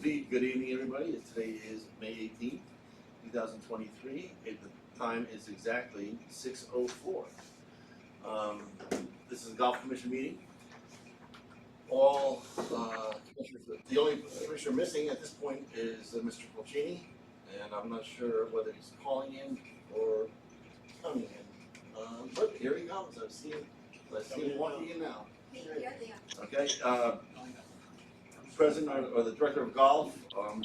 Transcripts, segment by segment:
Good evening, everybody. Today is May 18th, 2023. The time is exactly 6:04. This is a golf commission meeting. All commissioners, the only commissioner missing at this point is Mr. Pulcini, and I'm not sure whether he's calling in or coming in. But here he comes. I see him walking in now. Okay. President or the director of golf,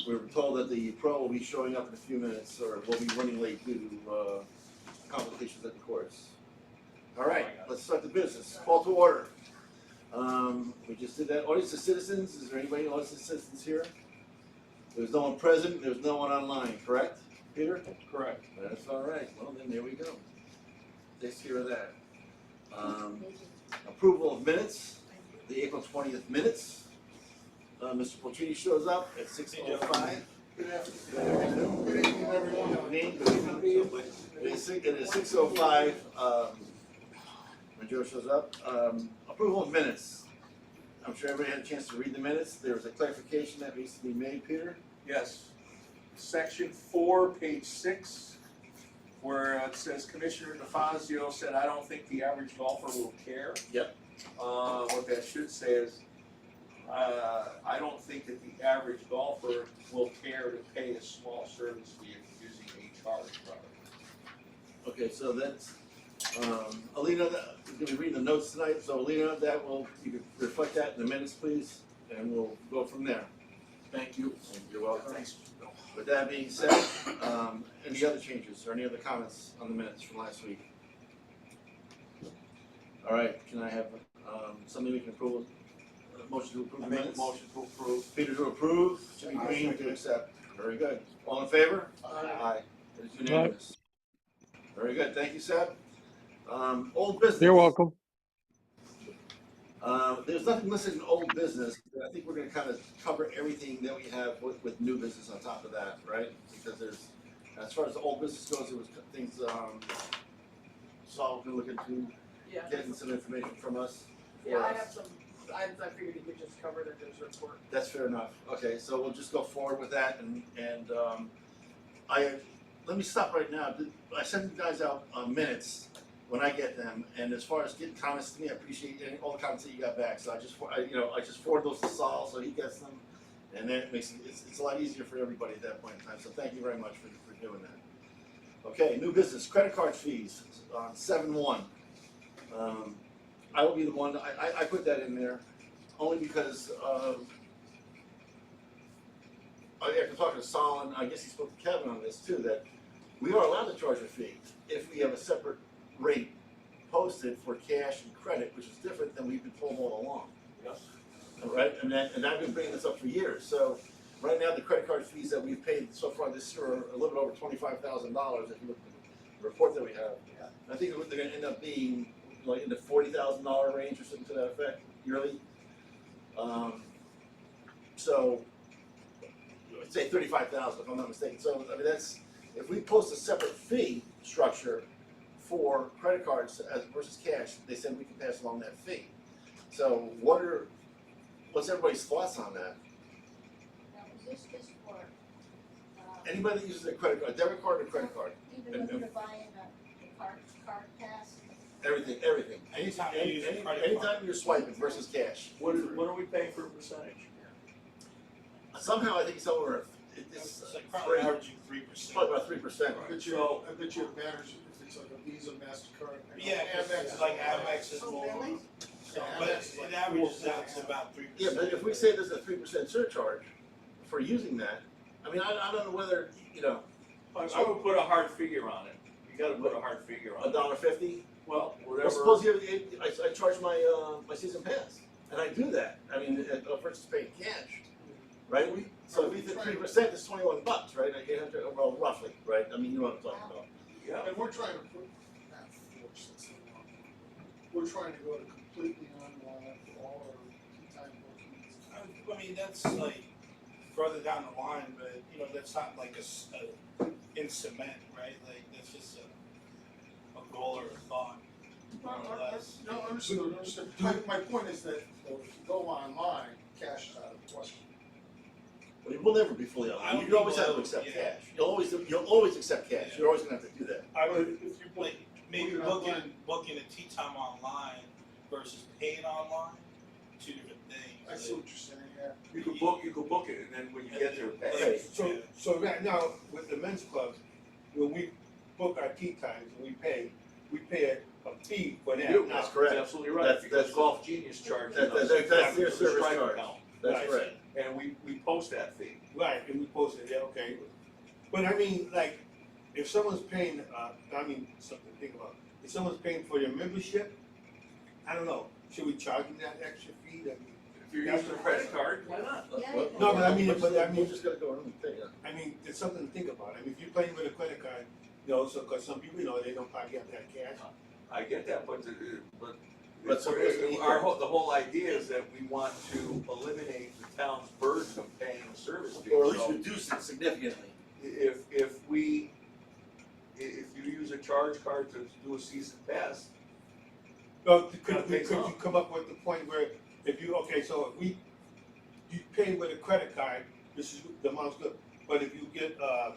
we were told that the pro will be showing up in a few minutes, or will be running late due to complications at the course. All right, let's start the business. Call to order. We just did that. Audience of citizens. Is there anybody audience of citizens here? There's no one present. There's no one online. Correct, Peter? Correct. That's all right. Well, then there we go. Takes care of that. Approval of minutes. The April 20th minutes. Mr. Pulcini shows up at 6:05. Good afternoon. Good evening, everyone. It is 6:05. When Joe shows up. Approval of minutes. I'm sure everybody had a chance to read the minutes. There was a clarification that needs to be made, Peter. Yes. Section 4, page 6, where it says Commissioner DeFazio said, "I don't think the average golfer will care." Yep. What that should say is, I don't think that the average golfer will care to pay a small service fee if using a charge product. Okay, so that's, Alina, we're gonna be reading the notes tonight, so Alina, you can reflect that in the minutes, please, and we'll go from there. Thank you, and you're welcome. Thanks. With that being said, any other changes or any other comments on the minutes from last week? All right, can I have, something we can approve, motion to approve the minutes? Motion to approve. Peter to approve, Jimmy Green to accept. Very good. All in favor? Aye. It is unanimous. Very good. Thank you, Seb. Old business. You're welcome. There's nothing listed in old business, but I think we're gonna kind of cover everything that we have with new business on top of that, right? Because there's, as far as the old business goes, there was things, Saul can look into, Yeah, getting some information from us. yeah, I for us. have some, I figured you could just cover it in his report. That's fair enough. Okay, so we'll just go forward with that and let me stop right now. I send you guys out minutes when I get them, and as far as getting comments to me, I appreciate all the comments that you got back. So I just forward those to Saul so he gets them, and then it's a lot easier for everybody at that point in time. So thank you very much for doing that. Okay, new business, credit card fees on 7/1. I will be the one, I put that in there only because after talking to Saul, and I guess he spoke to Kevin on this too, that we are allowed to charge a fee if we have a separate rate posted for cash and credit, which is different than we've been told all along. Yes. All right, and I've been bringing this up for years. So right now, the credit card fees that we've paid so far this year are a little bit over $25,000 if you look at the report that we have. Yeah. I think they're gonna end up being like in the $40,000 range or something to that effect yearly. So I'd say 35,000 if I'm not mistaken. So I mean if we post a separate fee structure for credit cards as versus cash, they said we can pass along that fee. So what's everybody's thoughts on that? Now, is this just for, Anybody that uses a credit card, debit card or credit card? even when you're buying a card pass? Everything. Anytime you use a credit Anytime card. you're swiping versus cash. What are we paying for a percentage? Somehow I think it's over. It's Probably averaging 3%. probably about 3%. I bet you it matters if it's like a Visa, MasterCard. Yeah, Amex is like Amex is Oh, more, really? but it averages out to about 3%. Yeah, but if we say there's a 3% surcharge for using that, I mean, I don't know whether, I would put a hard figure on it. You gotta put a hard figure on it. $1.50. Well, Well, whatever. suppose I charge my season pass, and I do that. I mean, versus paying cash, right? So if we did 3%, it's $21, right? Well, roughly, right? I mean, you know what I'm talking about. Yeah. And we're trying to put, not force, that's the wrong word. We're trying to go to completely online for all our key time bookings. I mean, that's like further down the line, but that's not like in cement, right? Like that's just a goal or a thought, more or less. No, understood. My point is that if you go online, cash is out of the question. What do you will never be fully I don't online, you think always have to we'll- accept yeah. cash, you'll always accept cash, Yeah. you're always gonna have to do that. I mean, if you book, Like, maybe Booking online. booking a tea time online versus paying online, two different I things. see what you're saying, yeah. You could book it, and then when you get there, pay. Like, So right now, with the men's clubs, when we book our tea times and we pay a fee for that. You do, That's correct. That's absolutely right, That's- because that's- Golf Genius charges That- us. that's their the service strike charge. account, That's Right. correct. and we post that fee. Right, and we posted it, okay. But I mean, like, if someone's paying, something to think about. If someone's paying for their membership, I don't know, should we charge them that extra fee? I mean, If you're using a credit card, why not? Yeah, Well, you No, but I mean, we're just gonna go and pay, yeah. I mean, it's something to think about. I mean, if you're paying with a credit card, you know, so, cause some people, you know, they don't probably have that cash. I get that, but But so- the whole idea is that we want to eliminate the town's burden of paying a service fee. Or at least So reduce it significantly. if you use a charge card to do a season pass, Well, Gotta could pay you some. come up with the point where if you, okay, so if you pay with a credit card, this is, the amount's good, but if you get, how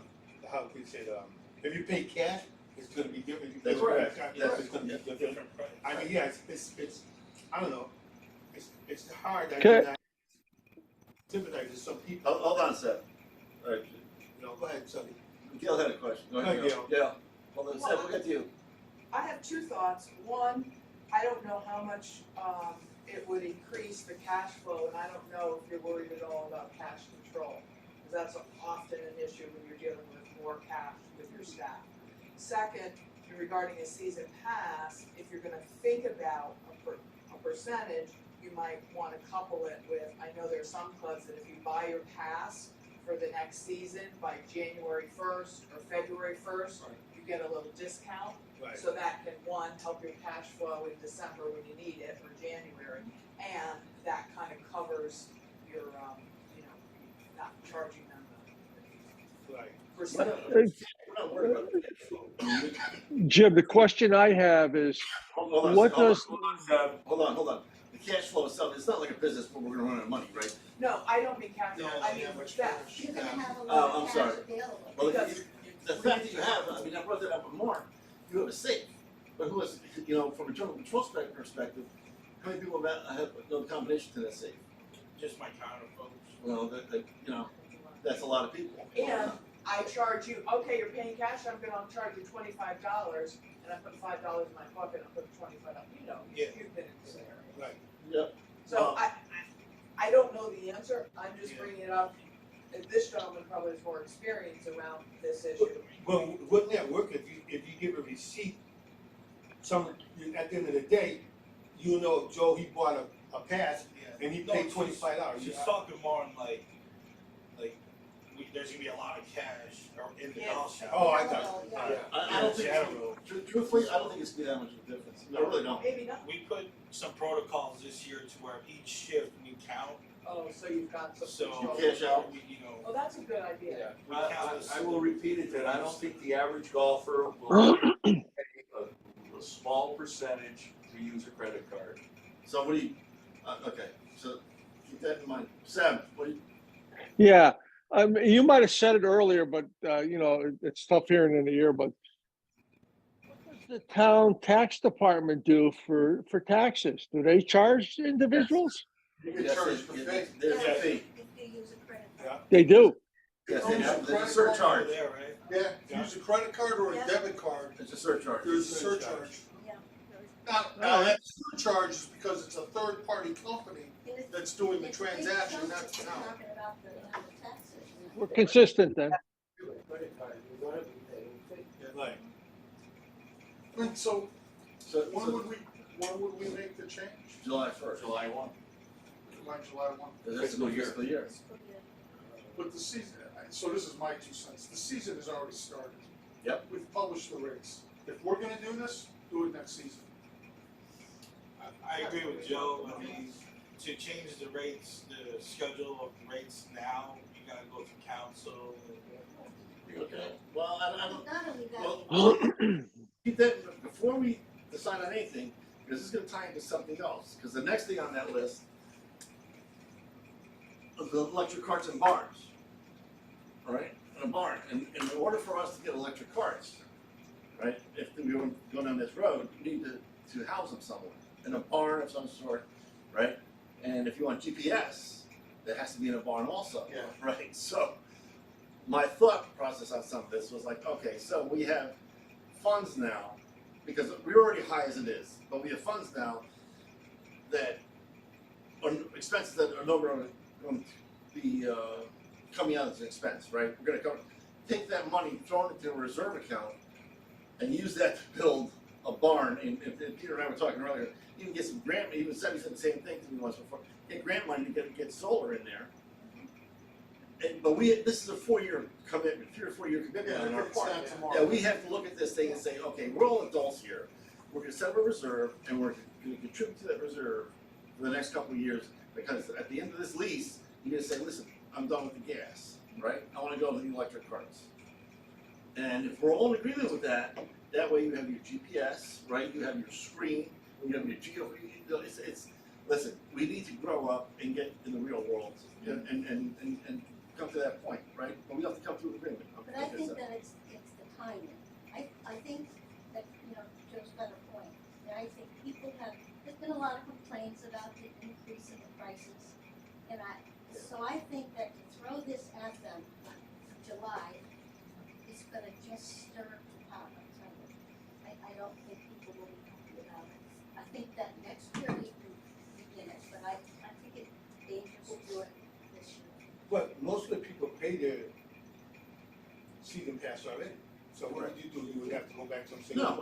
can you say it, if you pay cash, it's gonna be different. If you pay That's with a right. credit card, Yes. It's gonna be different. Different price. I mean, yeah, it's, I don't know, it's hard, I Okay. mean, I sympathize with some people, Hold on a sec. All right, you know, go ahead, Sonny. Gail had a question. Go ahead, Go ahead, Gail. Gail, hold on a sec, we'll get to you. I have two thoughts. One, I don't know how much, it would increase the cash flow, and I don't know if you're worried at all about cash control. Because that's often an issue when you're dealing with more cash with your staff. Second, regarding a season pass, if you're gonna think about a percentage, you might wanna couple it with, I know there are some clubs that if you buy your pass for the next season by January first or February first, you get a little discount. Right. So that can, one, help your cash flow in December when you need it, or January, and that kind of covers your, not charging them Right. the percentage. We're not worried about that. Jim, the question I have is, Hold on a what sec, hold on, does, hold on. The cash flow itself, it's not like a business where we're gonna run out of money, right? No, I don't mean cash flow, Yeah, I mean how much that, cash? You're gonna have a Oh, lot I'm of sorry. cash available. Well, Because- the fact that you have, I mean, I brought that up with Mark, you have a safe. But who has, you know, from a general control perspective, how many people have no combination to that safe? Just my counter folks. Well, you know, that's a lot of people. and I charge you, okay, you're paying cash, I'm gonna charge you $25, and I put $5 in my pocket, I put $25, Yeah. you've been in this area. Right. Yep. So I don't know the answer, I'm just Yeah. bringing it up, and this gentleman probably has more experience around this issue. But wouldn't that work if you give a receipt, at the end of the day, you know, Joe, he bought a pass Yeah. and he No, paid she's- $25. She's talking more on like, there's gonna be a lot of cash in the Yeah. golf shop. Oh, I got Yeah. Yeah. I don't think, General. truthfully, I don't think it's gonna be that much of a difference. I really don't. Maybe not, We put some protocols this year to where each shift we count, oh, so you've got some so. control. You cash out. We, Oh, that's a good idea. We count as. I will repeat it, that I don't think the average golfer will pay a small percentage to use a credit card. So what do you, okay, so keep that in mind. Sam, what do you, yeah, you might have said it earlier, but, it's tough hearing in the ear, but what does the town tax department do for taxes? Do they charge individuals? You get yes, charged for fee. there's a fee. If you use a credit card. They do. Yes, Oh, there's a credit surcharge. There, right? Yeah, if you use a credit card or a Yeah. debit card, It's a surcharge. there's a surcharge. Yeah. Now that surcharge is because it's a third-party company And it's- that's doing the it's a big transaction, chunk not that the you're town. talking about the taxes. We're consistent then. Right. And so, So, when would we make the change? July first. July 1. July 1. That's a good fiscal year. But the season, so this is my 2 cents, the season has already started. Yep. We've published the rates. If we're gonna do this, do it next season. I agree with Joe, I mean, to change the rates, the schedule of the rates now, you gotta go through council. Okay, well, I don't, Not only that, well, keep that, before we decide on anything, because this is gonna tie into something else, because the next thing on that list is the electric carts and bars. all right, in a barn. And in order for us to get electric carts, right, if we were going down this road, we need to house them somewhere, in a barn of some sort, right? And if you want GPS, that has to be in a barn also, Yeah. right? So my thought process on some of this was like, okay, so we have funds now, because we're already high as it is, but we have funds now that are expenses that are no longer going to be coming out as an expense, right? We're gonna take that money, throw it into a reserve account, and use that to build a barn. And Peter and I were talking earlier, you can get some grant. He said the same thing to me once before. Get grant money to get solar in there. But this is a 4-year commitment, 3 or 4 year commitment on our It's part. not tomorrow. Yeah, we have to look at this thing and say, okay, we're all adults here. We're gonna set up a reserve and we're gonna contribute to that reserve for the next couple of years, because at the end of this lease, you're gonna say, listen, I'm done with the gas, right? I wanna go to the electric cars. And if we're all in agreement with that, that way you have your GPS, right? You have your screen, you have your geo, listen, we need to grow up and get in the real world and come to that point, right? But we have to come to an agreement. But I think that it's the timing. I think that, you know, Joe's got a point. And I think there's been a lot of complaints about the increase in the prices. And so I think that to throw this at them in July is gonna just stir up the pot, I'm telling you. I don't think people will be happy about it. I think that next year we can begin it, but I think it's dangerous to do it this year. But most of the people pay their season pass already. So what would you do? You would have to go back to them saying. No.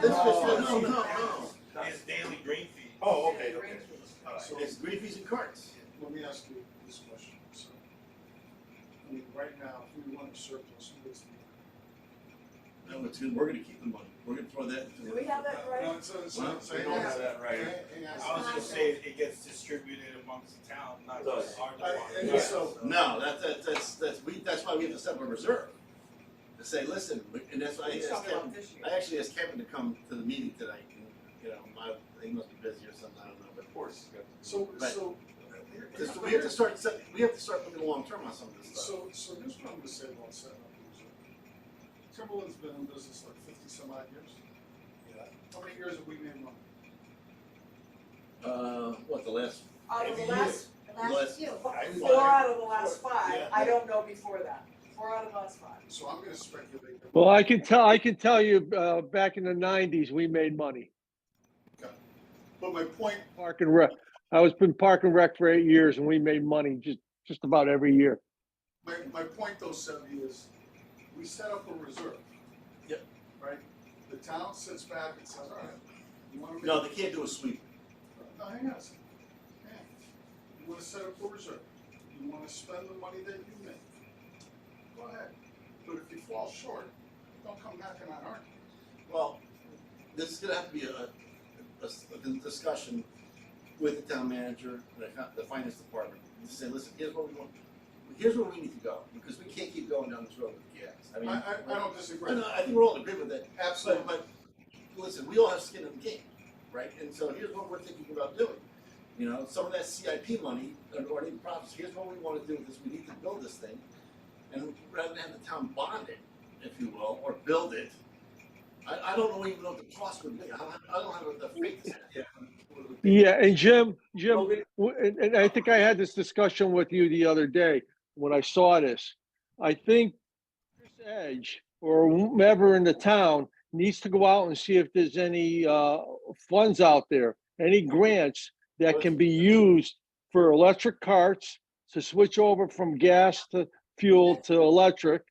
This was, no. It's daily green fee. Oh, okay. All right. So It's green fees and carts. let me ask you this question, so. I mean, right now, if we run a surplus, who is the? No, we're gonna keep the money. We're gonna throw that. Do we have that right? No, so We don't have that right. I was gonna say it gets distributed amongst the town, not Does. just our And department. so, No, that's why we have to set up a reserve. To say, listen, and that's why I He's asked talking Kevin, about this year. I actually asked Kevin to come to the meeting tonight, and, you know, he must be busy or something, I don't know, but. Of course. so, Right. so. Because we have to start looking long term on some of this stuff. So here's what I'm gonna say about setting up the reserve. Timberland's been in business like 50 some odd years. Yeah. How many years have we made money? What, the last, Out of the Every last, The last few. four out of the last five, Yeah. I don't know before that, 4 out of the last 5. So I'm gonna speculate. that- Well, I can tell you, back in the 90s, we made money. But my point, Park and Rec. I was been Park and Rec for 8 years and we made money just about every year. my point though, Seventy, is we set up a reserve. Yep. Right? The town sits back and says, all right, you wanna make. no, they can't do a sweep. No, hang on a second. Hang on. You wanna set up a reserve, you wanna spend the money that you make. Go ahead, but if you fall short, don't come knocking on our door. Well, this is gonna have to be a discussion with the town manager, the finance department, and say, listen, here's what we want, here's where we need to go, because we can't keep going down this road with gas. I mean, I don't disagree. I think we're all in agreement with that. Absolutely. But listen, we all have skin in the game, right? And so here's what we're thinking about doing. You know, some of that CIP money, or any profits, here's what we wanna do with this, we need to build this thing. And rather than have the town bond it, if you will, or build it, I don't even know what the cost would be, I don't have the faith in it. Yeah, and Jim, and I think I had this discussion with you the other day when I saw this. I think Chris Edge or whomever in the town needs to go out and see if there's any funds out there, any grants that can be used for electric carts to switch over from gas to fuel to electric.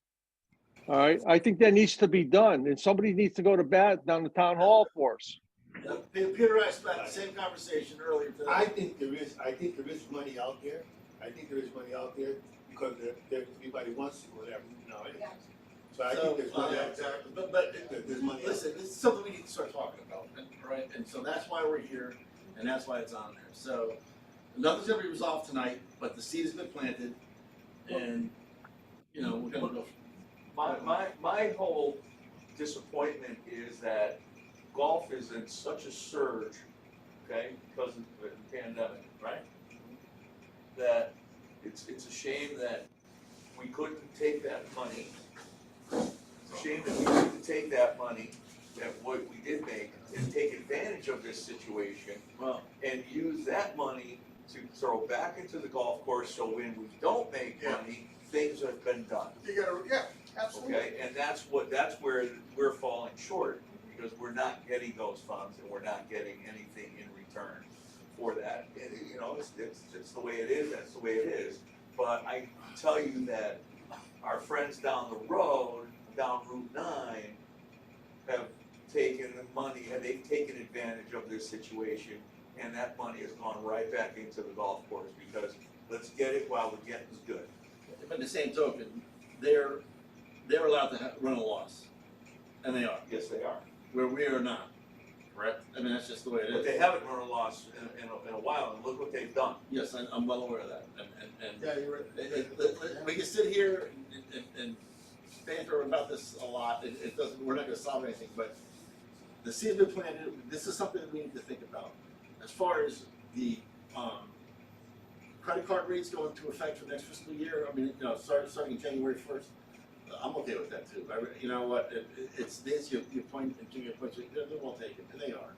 All right, I think that needs to be done, and somebody needs to go to bat down the town hall for us. Peter and I spent the same conversation earlier today. I think there is money out there. Because everybody wants to, whatever, you know. So I think there's money out there. But There's money out listen, this is something we need to start talking about, right? And so that's why we're here, and that's why it's on there. So nothing's gonna be resolved tonight, but the seed has been planted, and, you know, we're gonna go. My whole disappointment is that golf is in such a surge, okay, because of the pandemic, right? That it's a shame that we couldn't take that money. It's a shame that we couldn't take that money, that what we did make, and take advantage of this situation Well, and use that money to throw back into the golf course, so when we don't make Yeah. money, things have been done. You gotta, yeah, absolutely. Okay, and that's where we're falling short, because we're not getting those funds and we're not getting anything in return for that. And, you know, it's the way it is, that's the way it is. But I can tell you that our friends down the road, down Route 9, have taken the money, and they've taken advantage of this situation, and that money has gone right back into the golf course, because let's get it while the getting's good. but the same token, they're allowed to run a loss, and they are, Yes, they are. where we are not, correct? I mean, that's just the way it But is. they haven't run a loss in a while, and look what they've done. Yes, I'm well aware of that, and Yeah, you're right. we can sit here and banter about this a lot, it doesn't, we're not gonna solve anything, but the season plan, this is something that we need to think about. As far as the, credit card rates go into effect for next fiscal year, I mean, you know, starting January 1st, I'm okay with that too. You know what, it's this, you point, and Jimmy points, they're well taken, and they are.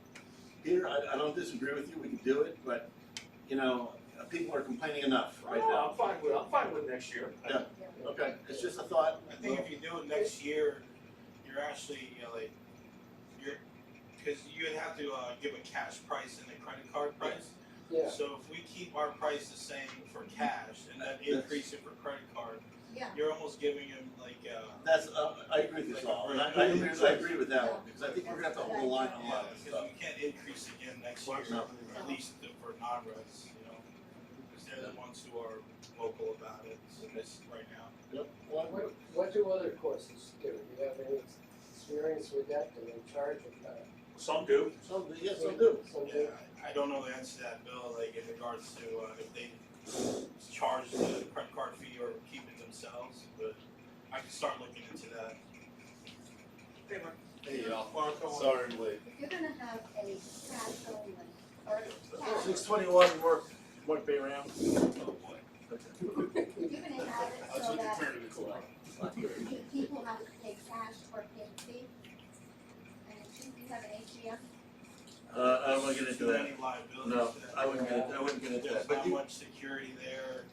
Peter, I don't disagree with you, we can do it, but, you know, people are complaining enough right Oh, now. I'm fine with next year. Yeah. Okay, it's just a thought. I think if you do it next year, you're actually, you know, like, because you'd have to, give a cash price and a credit card price. Yeah. So if we keep our price the same for cash and then increase it for credit card, Yeah. you're almost giving them like, That's, I agree with you, Saul, and I agree with that one, because I think we're gonna have to hold the line on a lot of this because stuff. we can't increase again next year, No. at least for non-res, you know, because they're the ones who are vocal about it, this right now. Yep. Well, What do other courses do? Do you have any experience with that? Do they charge with that? Some do. some, yes, some do. Some do. Yeah, I don't know the answer to that, Bill, like in regards to, if they charge the credit card fee or keep it themselves, but I can start looking into that. Hey, y'all. Marco, Sorry I'm late. If you're gonna have a cash only, or cash, 621 Mark Bay Ram. if you're gonna have it so that people have to pay cash or pay fee, and if you have an ATM, I don't wanna get into that. Any liability No, to that. I wouldn't get into There's that, but not you, much security there,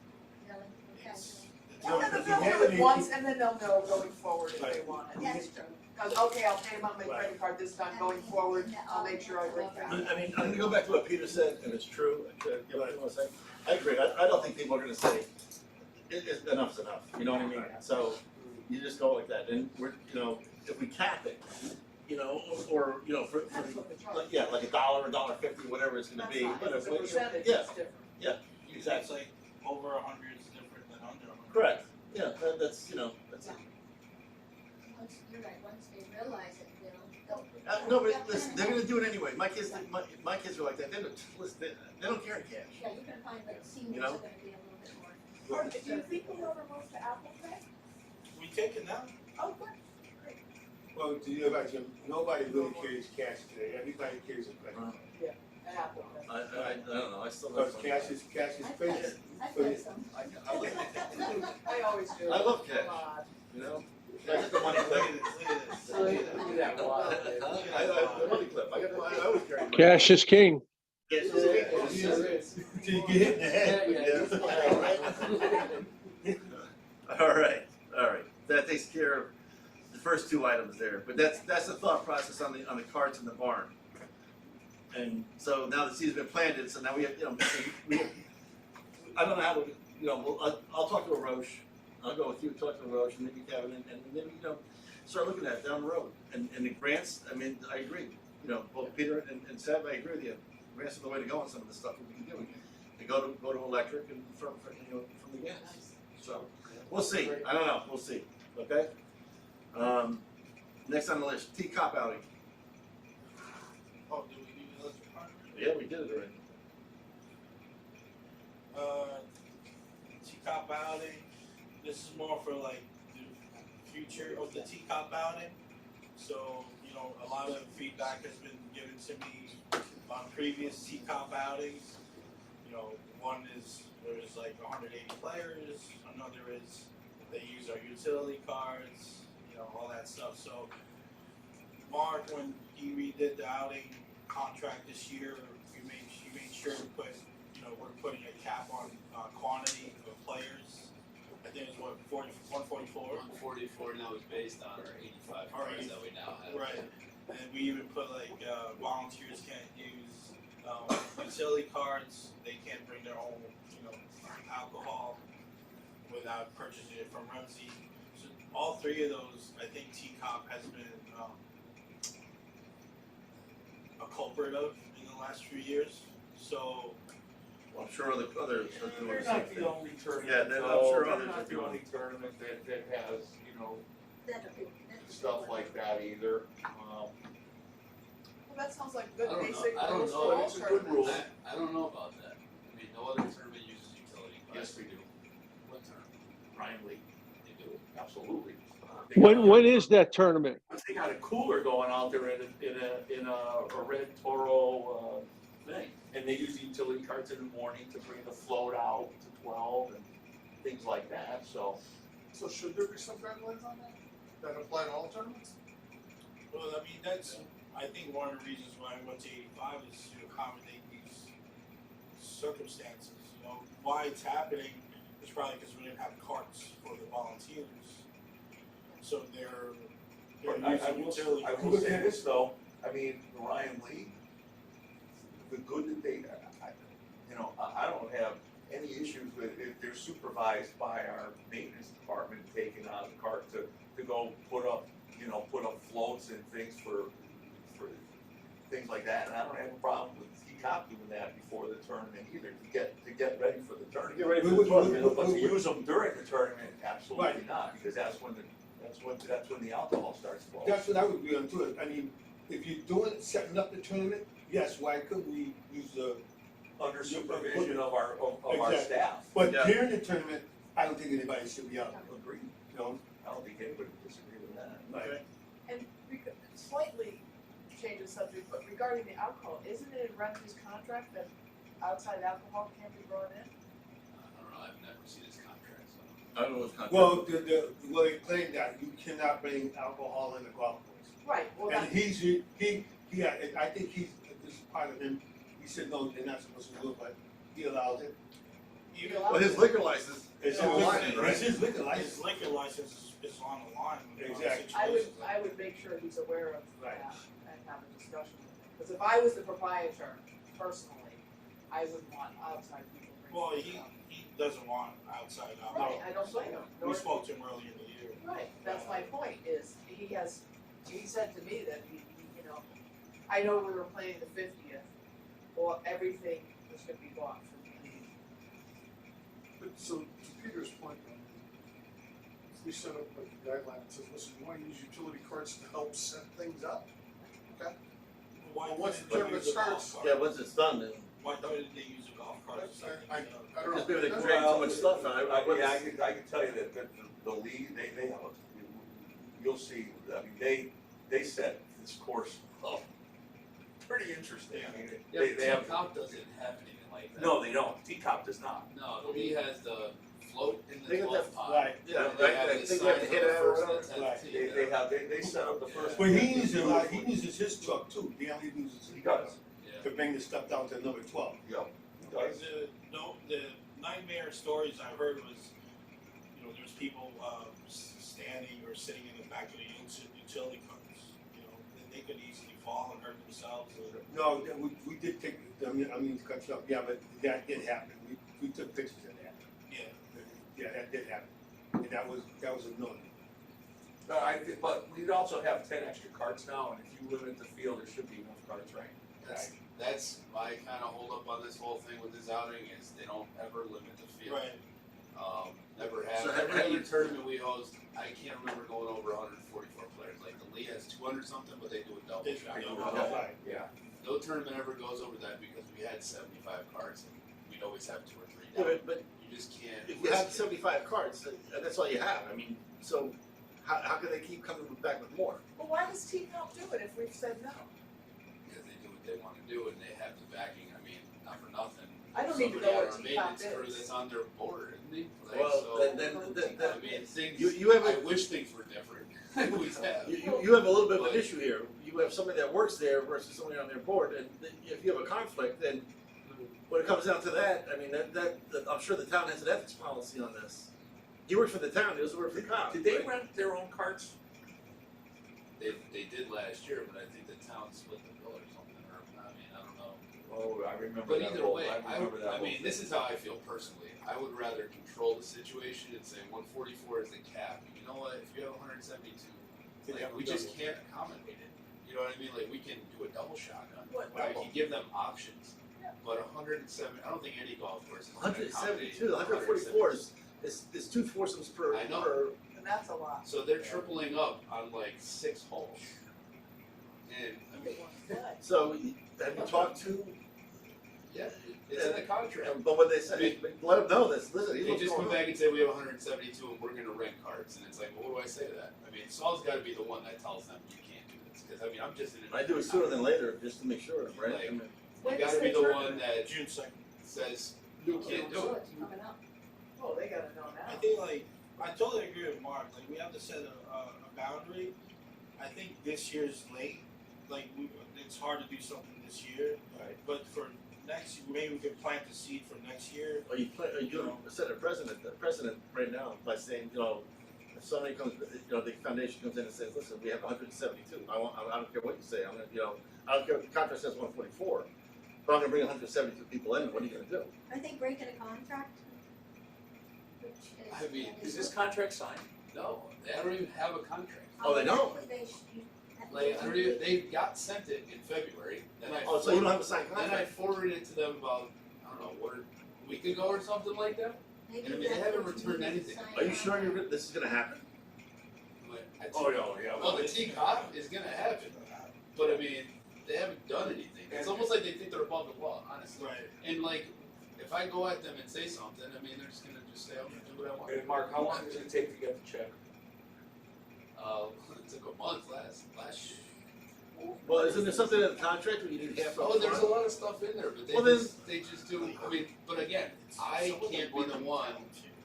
you know, it's. They'll it's- do it once and then they'll know going forward if they Right. want it. that's true. Cause, okay, I'll pay them on my credit card this time, going forward, I'll make sure I bring back. I mean, I'm gonna go back to what Peter said, and it's true, you know what I wanna say? I agree, I don't think people are gonna say, enough's enough, you know what I mean? So, you just go like that, and we're, you know, if we cap it, you know, or, you know, for, That's what the charge. like, yeah, like $1, $1.50, whatever it's gonna That's be, fine, you know, if it's a but, percentage, yeah, it's different. It's exactly, like over 100 is different than under 100. correct, yeah, that's, you know, that's it. Once, you're right, once they realize it, they'll. No, but listen, they're gonna do it anyway, my kids are like that, they don't, listen, they don't carry cash. Yeah, you're gonna find that seniors You know? are gonna be a little bit more. Or do you think we'll ever move to Apple Pay? We take it now. Oh, good. Well, to you about Jim, nobody really carries cash today, everybody carries a credit card. An Apple Pay. I don't know, I still. Because cash is I've got, patient. I've got some. I always do. I love cash. Come on. You know? I get the money Look clip. at this, look at this. So look at that wall there. The money clip, I always carry money. Cash is king. Cash Yeah, is king. it sure is. Till you get hit in the head. Yeah. All right, that takes care of the first two items there, but that's the thought process on the carts in the barn. And so now the seed's been planted, so now we have, you know, I don't know how to, you know, I'll talk to Roche, I'll go with you, talk to Roche, and maybe Kevin, and maybe, you know, start looking at it down the road. And the grants, I mean, I agree, you know, both Peter and Seb, I agree with you, grants are the way to go on some of the stuff that we can do. To go to electric and from the gas, so, we'll see, I don't know, we'll see, okay? Next on the list, T-Cop outing. Oh, do we do the electric car? Yeah, we did it already. T-Cop outing, this is more for like the future of the T-Cop outing. So, you know, a lot of feedback has been given to me on previous T-Cop outings. You know, one is, there's like 180 players, another is they use our utility cards, you know, all that stuff. So Mark, when he redid the outing contract this year, he made sure to put, you know, we're putting a cap on quantity of players. I think it's what, 144? 144 now is based on our 85 Our cards 80 that we now have. Right, and we even put like volunteers can't use utility cards. They can't bring their own, you know, alcohol without purchasing it from Ramsey. So all three of those, I think TCOP has been a culprit of in the last few years. So I'm sure others are doing They're the same not the thing. only tournament, Yeah, they're- I'm though. sure They're others not are the doing only tournament that has, you know, That's stuff like that either. Well, that sounds like good I don't know. basic I don't rules know. for all It's a good rule. tournaments. I don't know about that. I mean, no other tournament uses utility cards. Yes, we do. What tournament? Ryan League, They do. absolutely. When is that tournament? They got a cooler going out there in a red Toro thing, and they use the utility cards in the morning to bring the float out to 12 and things like that. So So should there be some guidelines on that apply to all tournaments? well, I mean, that's, I think one of the reasons why I went to 85 is to accommodate these circumstances. You know, why it's happening is probably because we didn't have carts for the volunteers. So they're I using utility. I will say this though, I mean, Ryan Lee, the good that they, I don't have any issues with if they're supervised by our maintenance department taking on the cart to go put up floats and things for things like that, and I don't have a problem with TCOP doing that before the tournament either, to get ready for the tournament. Get ready for the tournament. But to use them during the tournament, absolutely Right. not, because that's when the alcohol starts flowing. That's what I would agree on too. I mean, if you're doing, setting up the tournament, yes, why couldn't we use the, Under supervision of our Exactly. staff. but Yeah. during the tournament, I don't think anybody should be out, Agreed. you know? I don't think anybody would disagree with that. Okay. And we could slightly change the subject, but regarding the alcohol, isn't it in Ramsey's contract that outside alcohol can't be brought in? I don't know. I've never seen this contract, so. I don't know what's contract. Well, well, they claim that you cannot bring alcohol in the golf course. Right, well, And that, he, I think this is part of him, he said, no, they're not supposed to do it, but he allows it. Even Well, But his liquor license It's is his online, liquor, right? it's his liquor his license. liquor license is on the line. in a lot of Exactly. situations. I would make sure he's aware of Right. that and have a discussion with him. Because if I was the proprietor, personally, I wouldn't want outside people bringing. Well, stuff. he doesn't want outside alcohol. Right, I don't blame him. We spoke to him earlier in the year. Right, that's my point, is he said to me that he, you know, I know we were playing the 50th, or everything was gonna be bought from him. But so to Peter's point, if we set up a guideline that says, listen, you wanna use utility cards to help set things up, okay? Why Well, once couldn't the they tournament use a golf starts- cart? Yeah, once it's done, then, Why couldn't they use a golf cart or something? I you know? don't know. because maybe they That's- create so much stuff, and I can tell you that the league, they have you'll see, I mean, they set this course up pretty interesting. I mean, they have, TCOP doesn't have anything like that. no, they don't, TCOP does not. No, he has the float in They the got 12 that- pot. Right. yeah, They right, have I the think you have to signs hit on it the out or first whatever. and tenth Right. tee. They set up the first. But he uses his truck too, he only uses He his does. truck Yeah. to bring the stuff down to number 12. Yep, he does. The nightmare stories I heard was, you know, there's people standing or sitting in the back of the utility carts, you know, and they could easily fall and hurt themselves. Or, No, we did take, I mean, to cut you off, yeah, but that did happen, we took pictures of that. yeah. Yeah, that did happen, and that was a no. But we'd also have 10 extra carts now, and if you limit the field, there should be enough carts, right? That's my kind of hold up on this whole thing with this outing is they don't ever limit the field. Right. Never have. So Every have you- other tournament we host, I can't remember going over 144 players. Like the league has 200 something, but they do a double. They do track. double. Right. Yeah. No tournament ever goes over that because we had 75 cards and we'd always have 2 or 3 Yeah, down. but You just can't. if you have 75 cards, that's all you have, I mean, so how can they keep coming back with more? But why does TCOP do it if we've said no? Because they do what they want to do and they have the backing. I mean, not for nothing. I don't even Somebody know on what our TCOP maintenance crew is. that's on their board, isn't he? Like, Well, so- then, I mean, mean, things, You have a- I wish things were different, I always have. You have a little bit of an But- issue here. You have somebody that works there versus somebody on their board, and if you have a conflict, then when it comes down to that, I mean, that I'm sure the town has an ethics policy on this. He works for the town, he doesn't work for the cop. Did they right? rent their own carts? They did last year, but I think the town split the bill or something, or, I mean, I don't know. Oh, I remember But that either whole, way, I remember that I whole mean, thing. this is how I feel personally. I would rather control the situation and say 144 is the cap. You know what? If you have 172, like, we just can't accommodate it. You know what I mean? Like, we can do a double shotgun. What, Right? We double? can give them options. But 107, I don't think any golf course is gonna accommodate 172, 144 is two foursomes per. I know. per- And that's a lot. So they're tripling up on like 6 holes. And I mean, So, have you talked to, yeah, it's in the contract. but what they say, let them know this, listen, he's They what's just going come on. back and say we have 172 and we're gonna rent carts, and it's like, well, what do I say to that? I mean, Saul's gotta be the one that tells them you can't do this, because I mean, I'm just in it. I do it sooner than later, just to make sure, right? Like- I mean, You When gotta is be the the tournament? one that June second. says you can't do it. It's coming up. Oh, they gotta know I now. think like, I totally agree with Mark, like, we have to set a boundary. I think this year's late, like, it's hard to do something this year. Right. But for next, maybe we could plant the seed for next year. Are you set a precedent right now by saying, if somebody comes, the foundation comes in and says, listen, we have 172, I don't care what you say, I'm gonna, I don't care if the contract says 144, but I'm gonna bring 172 people in, what are you gonna do? Are they breaking a contract? Which is. I mean, Is this contract signed? No, they don't even have a contract. Oh, they don't? Like, I don't even, they got sent it in February, then I Oh, so you don't have a signed then I contract? forwarded it to them about, I don't know, a week ago or something like that. Maybe And I mean, they that's haven't what you returned need to anything. sign Are you on. sure this is gonna happen? But I Oh, yeah. Well, the T-COP is gonna happen, but I mean, they haven't done anything. It's almost like they think they're above the law, honestly. Right. And like, if I go at them and say something, I mean, they're just gonna just say, I'm gonna do what I want. And Mark, how long does it take to get the check? It took a month last year. Well, isn't there something in the contract where you need half Oh, up there's a front? lot of stuff in there, but Well, then- they just do, I mean, but again, I can't be the one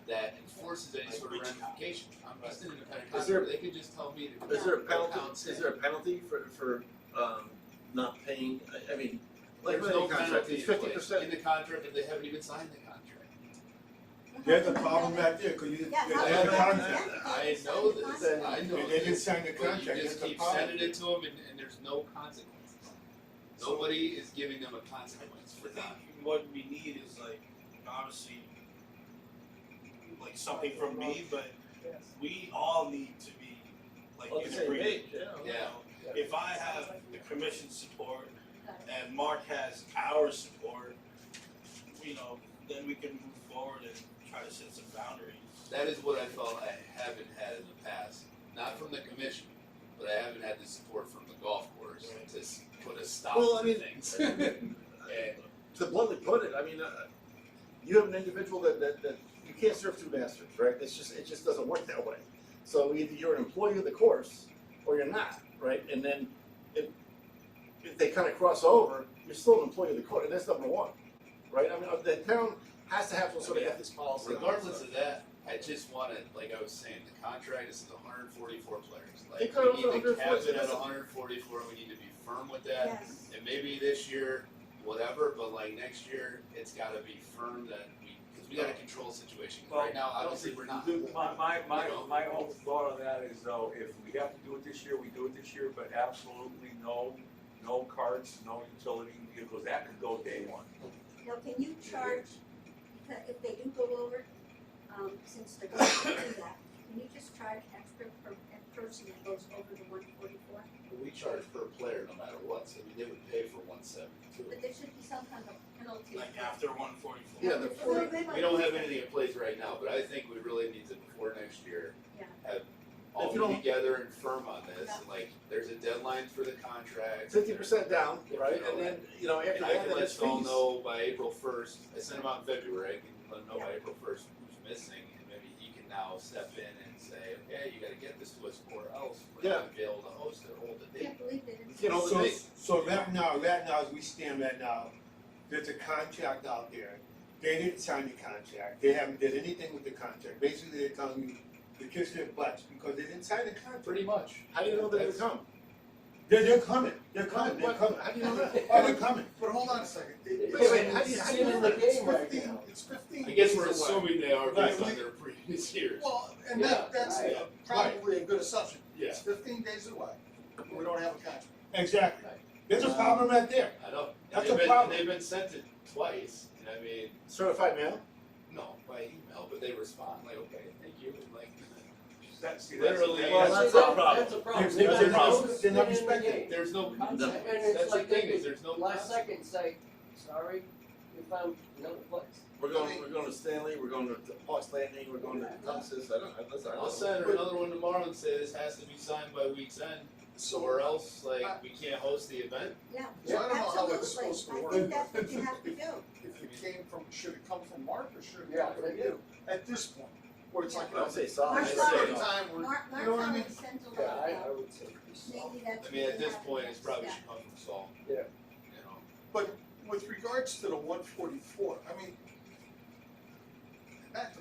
that enforces any sort of ramification. I'm just an independent Is there- contractor, they can just tell me to. Is there a go penalty, pound is sand. there a penalty for not paying, I mean, like There's with no any contract, penalty it's in place 50%. in the contract if they haven't even signed the contract. There's a problem right there, cause you, Yeah, they how have a about contract. that? I know Signed the this, contract. I know They didn't this, sign the but you contract, just that's the keep problem. sending it to them and there's no consequences. Nobody is giving them a consequence for I think not. what we need is like, obviously, like something from me, but Yes. we all need to be like On the in same agreement. page, yeah. You know, if I have the commission support Got it. and Mark has our support, then we can move forward and try to set some boundaries. That is what I felt I haven't had in the past, not from the commission, but I haven't had the support from the golf course to put a stop Well, I to mean- things. And To bluntly put it, I mean, you have an individual that you can't serve two masters, right? It just doesn't work that way. So either you're an employee of the course or you're not, right? And then if they kind of cross over, you're still an employee of the court, and that's number one, right? I mean, the town has to have some sort of ethics policy. regardless of that, I just wanted, like I was saying, the contract is 144 players. They Like, cut we off need to cap 144, it at listen. 144, we need to be firm with that. Yes. And maybe this year, whatever, but like next year, it's gotta be firm that because we gotta control the situation. Right now, obviously, we're not. My whole thought on that is though, if we have to do it this year, we do it this year, but absolutely no carts, no utility vehicles, that could go day one. Now, can you charge, because if they do go over, since they're going to do that, can you just charge extra per person that goes over the 144? We charge per player no matter what, so I mean, they would pay for 172. But there should be some kind of penalty. Like after 144. Yeah, the Well, they might We don't do have that. anything in place right now, but I think we really need to, before next year, Yeah. have all If you be don't- together and firm on this, Yeah. and like, there's a deadline for the contract. 50% down, right? And then, after And I that, can then let it's Saul fees. know by April 1st, I sent him out in February, I can let him know by April 1st who's missing, and maybe he can now step in and say, okay, you gotta get this to us or else we're not gonna be able to host it, hold the I date. can't believe they didn't. You know, So, they- so right now, as we stand right now, there's a contract out there. They didn't sign the contract. They haven't did anything with the contract. Basically, they're telling you, the kids get blacks because they didn't sign the contract. Pretty much. How do you know they're gonna come? They're coming, they're coming. How do you know that? Oh, they're coming. But hold on a second. Wait, how do you know that? It's 15, it's 15 I guess days we're away. assuming they are based Right. on their previous years. Well, and Yeah, that's right. probably a good assumption. Yeah. It's 15 days away, we don't have a contract. Exactly. There's a problem right there. I know. That's They've a been- problem. They've been sent it twice, and I mean, Certified mail? no, by email, but they respond like, okay, thank you, and like, That's Literally, the thing. well, that's See, a problem. That's a problem. They're not- There's no they're skin not in the respected. game. there's no And concept. it's That's the like thing, they is there's no last concept. second say, sorry, we found another place. We're going to Stanley, we're going to Hawks Landing, we're going to Tecumseh, listen, I'll send her another one tomorrow and say this has to be signed by week's end, so or else, like, we can't host the event. Yeah, So I don't know how it's absolutely. supposed to I work. think that's what you have to do. If it came from, should it come from Mark or should it Yeah, come from they you? At this point, where it's like, I would say at solid. Mark's a not- certain time, where, Mark, you know what I Mark's mean? already sent a Yeah, letter I out. would say pretty soft. Maybe that's. I mean, at what this happened point, it's next, probably yeah. should come from Saul. Yeah. You know, But with regards to the 144, I mean, not to,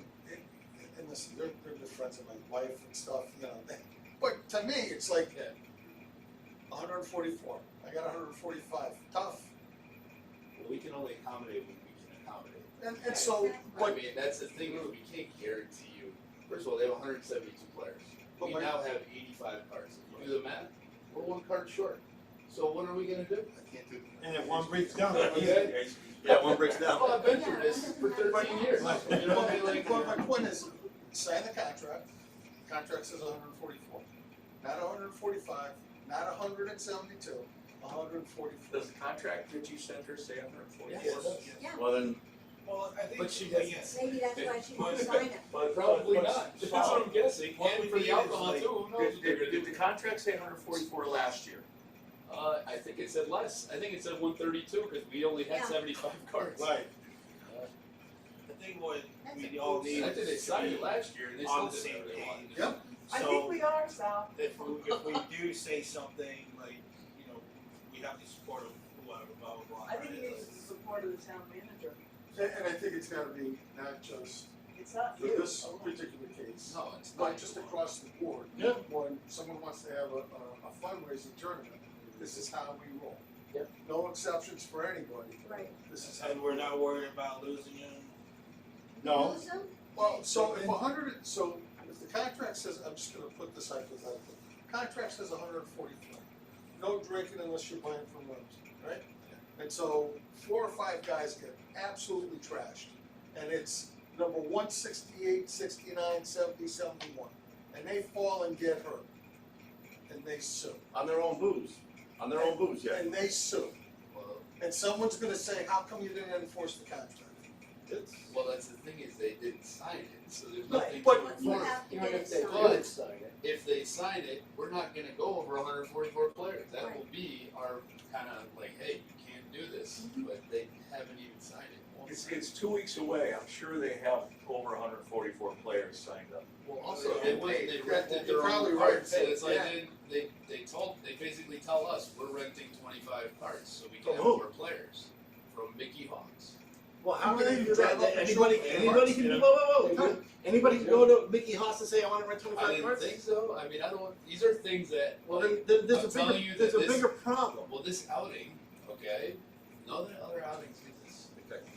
and listen, they're good friends of my wife and stuff, you know. But to me, it's like, Yeah. 144. I got 145. Tough. well, we can only accommodate what we can accommodate. And so, I but mean, that's the thing, is we can't guarantee you, first of all, they have 172 players. But We my- now have 85 cards. If you do the math, we're one card short. So what are we gonna do? I can't do that. And if one breaks down, Yeah, one breaks down. Well, I've been through this for 13 years. You know, I mean, like, But my point is, sign the contract, contract says 144, not 145, not 172, 144. Does the contract that you sent her say 144? Yes, it does. Yeah, Well, then, Well, I think, But she again, doesn't. maybe that's why she didn't sign it. Probably but- not. That's what I'm guessing. What we And for need the is, alcohol like, too, who knows what they're Did, gonna did the do? contract say 144 last year? I think it said less. I think it said 132 because we only had Yeah. 75 cards. right. I think what That's we a all cool need I think they is to signed be it last year and they on still the did same whatever they wanted. page. Yep. I So- think we are, Sal. If we do say something like, you know, we have the support of whoever, blah, blah, blah. I think right? he needs the support of the town manager. And I think it's gotta be not just It's not for you this alone. particular case, No, it's not just across the board. Yeah. When someone wants to have a fundraising tournament, this is how we roll. Yep. No exceptions for anybody, Right. this is how. And we're not worried about losing him. No, Lose them? Well, so if if the contract says, I'm just gonna put this hypothetically, contract says 144, no drinking unless you're buying from rooms, right? And so 4 or 5 guys get absolutely trashed, and it's number 168, 69, 70, 71, and they fall and get hurt, and they sue, on their own booze, yeah. and they sue, Well, and someone's gonna say, how come you didn't enforce the contract? well, that's the thing is they didn't sign it, so there's No, nothing but- to But you enforce. have to Even get it if they signed. did sign it, If they sign it, we're not gonna go over 144 players. That Right. will be our kind of like, hey, you can't do this, but they haven't even signed it. It's 2 weeks away, I'm sure they have over 144 players signed up. Well, also, they went, they rented You're their probably own right, cards, so it's like, yeah. they basically tell us, we're renting 25 cards, so we can From have who? more players. From Mickey Hawks. Well, how How can many they you do that? drive up and Anybody, show anybody can, cards? whoa, Tom. Anybody can go to Mickey Haas and say, I wanna rent I 25 didn't cards? think so, I mean, I don't, these are things that, Well, like, then there's I'm a telling bigger, you that there's a this- bigger problem. well, this outing, okay, none of the other outings exist.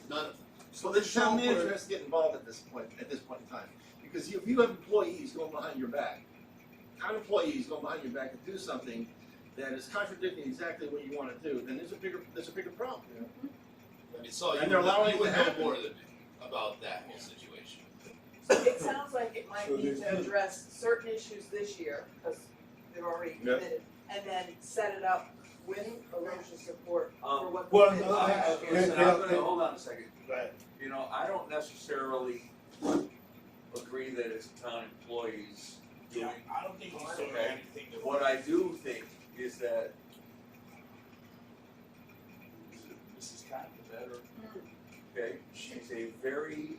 None of them. So the So town we're- manager has to get involved at this point in time. Because if you have employees going behind your back, town employees going behind your back to do something that is contradicting exactly what you wanna do, then there's a bigger problem. I mean, Saul, you And they're allowing would it to know happen. more than me about that whole situation. So it sounds like it might So need there's- to address certain issues this year, because they're already Yep. committed, and then set it up with erosion support for Um, what. well, the- no, I- Okay, they- so they- I'm gonna, hold on a second. right. You know, I don't necessarily agree that it's town employees doing. Yeah, I don't think he's doing Okay. anything to. What I do think is that. Is it Mrs. Cotton, is that her? Okay, she's a very,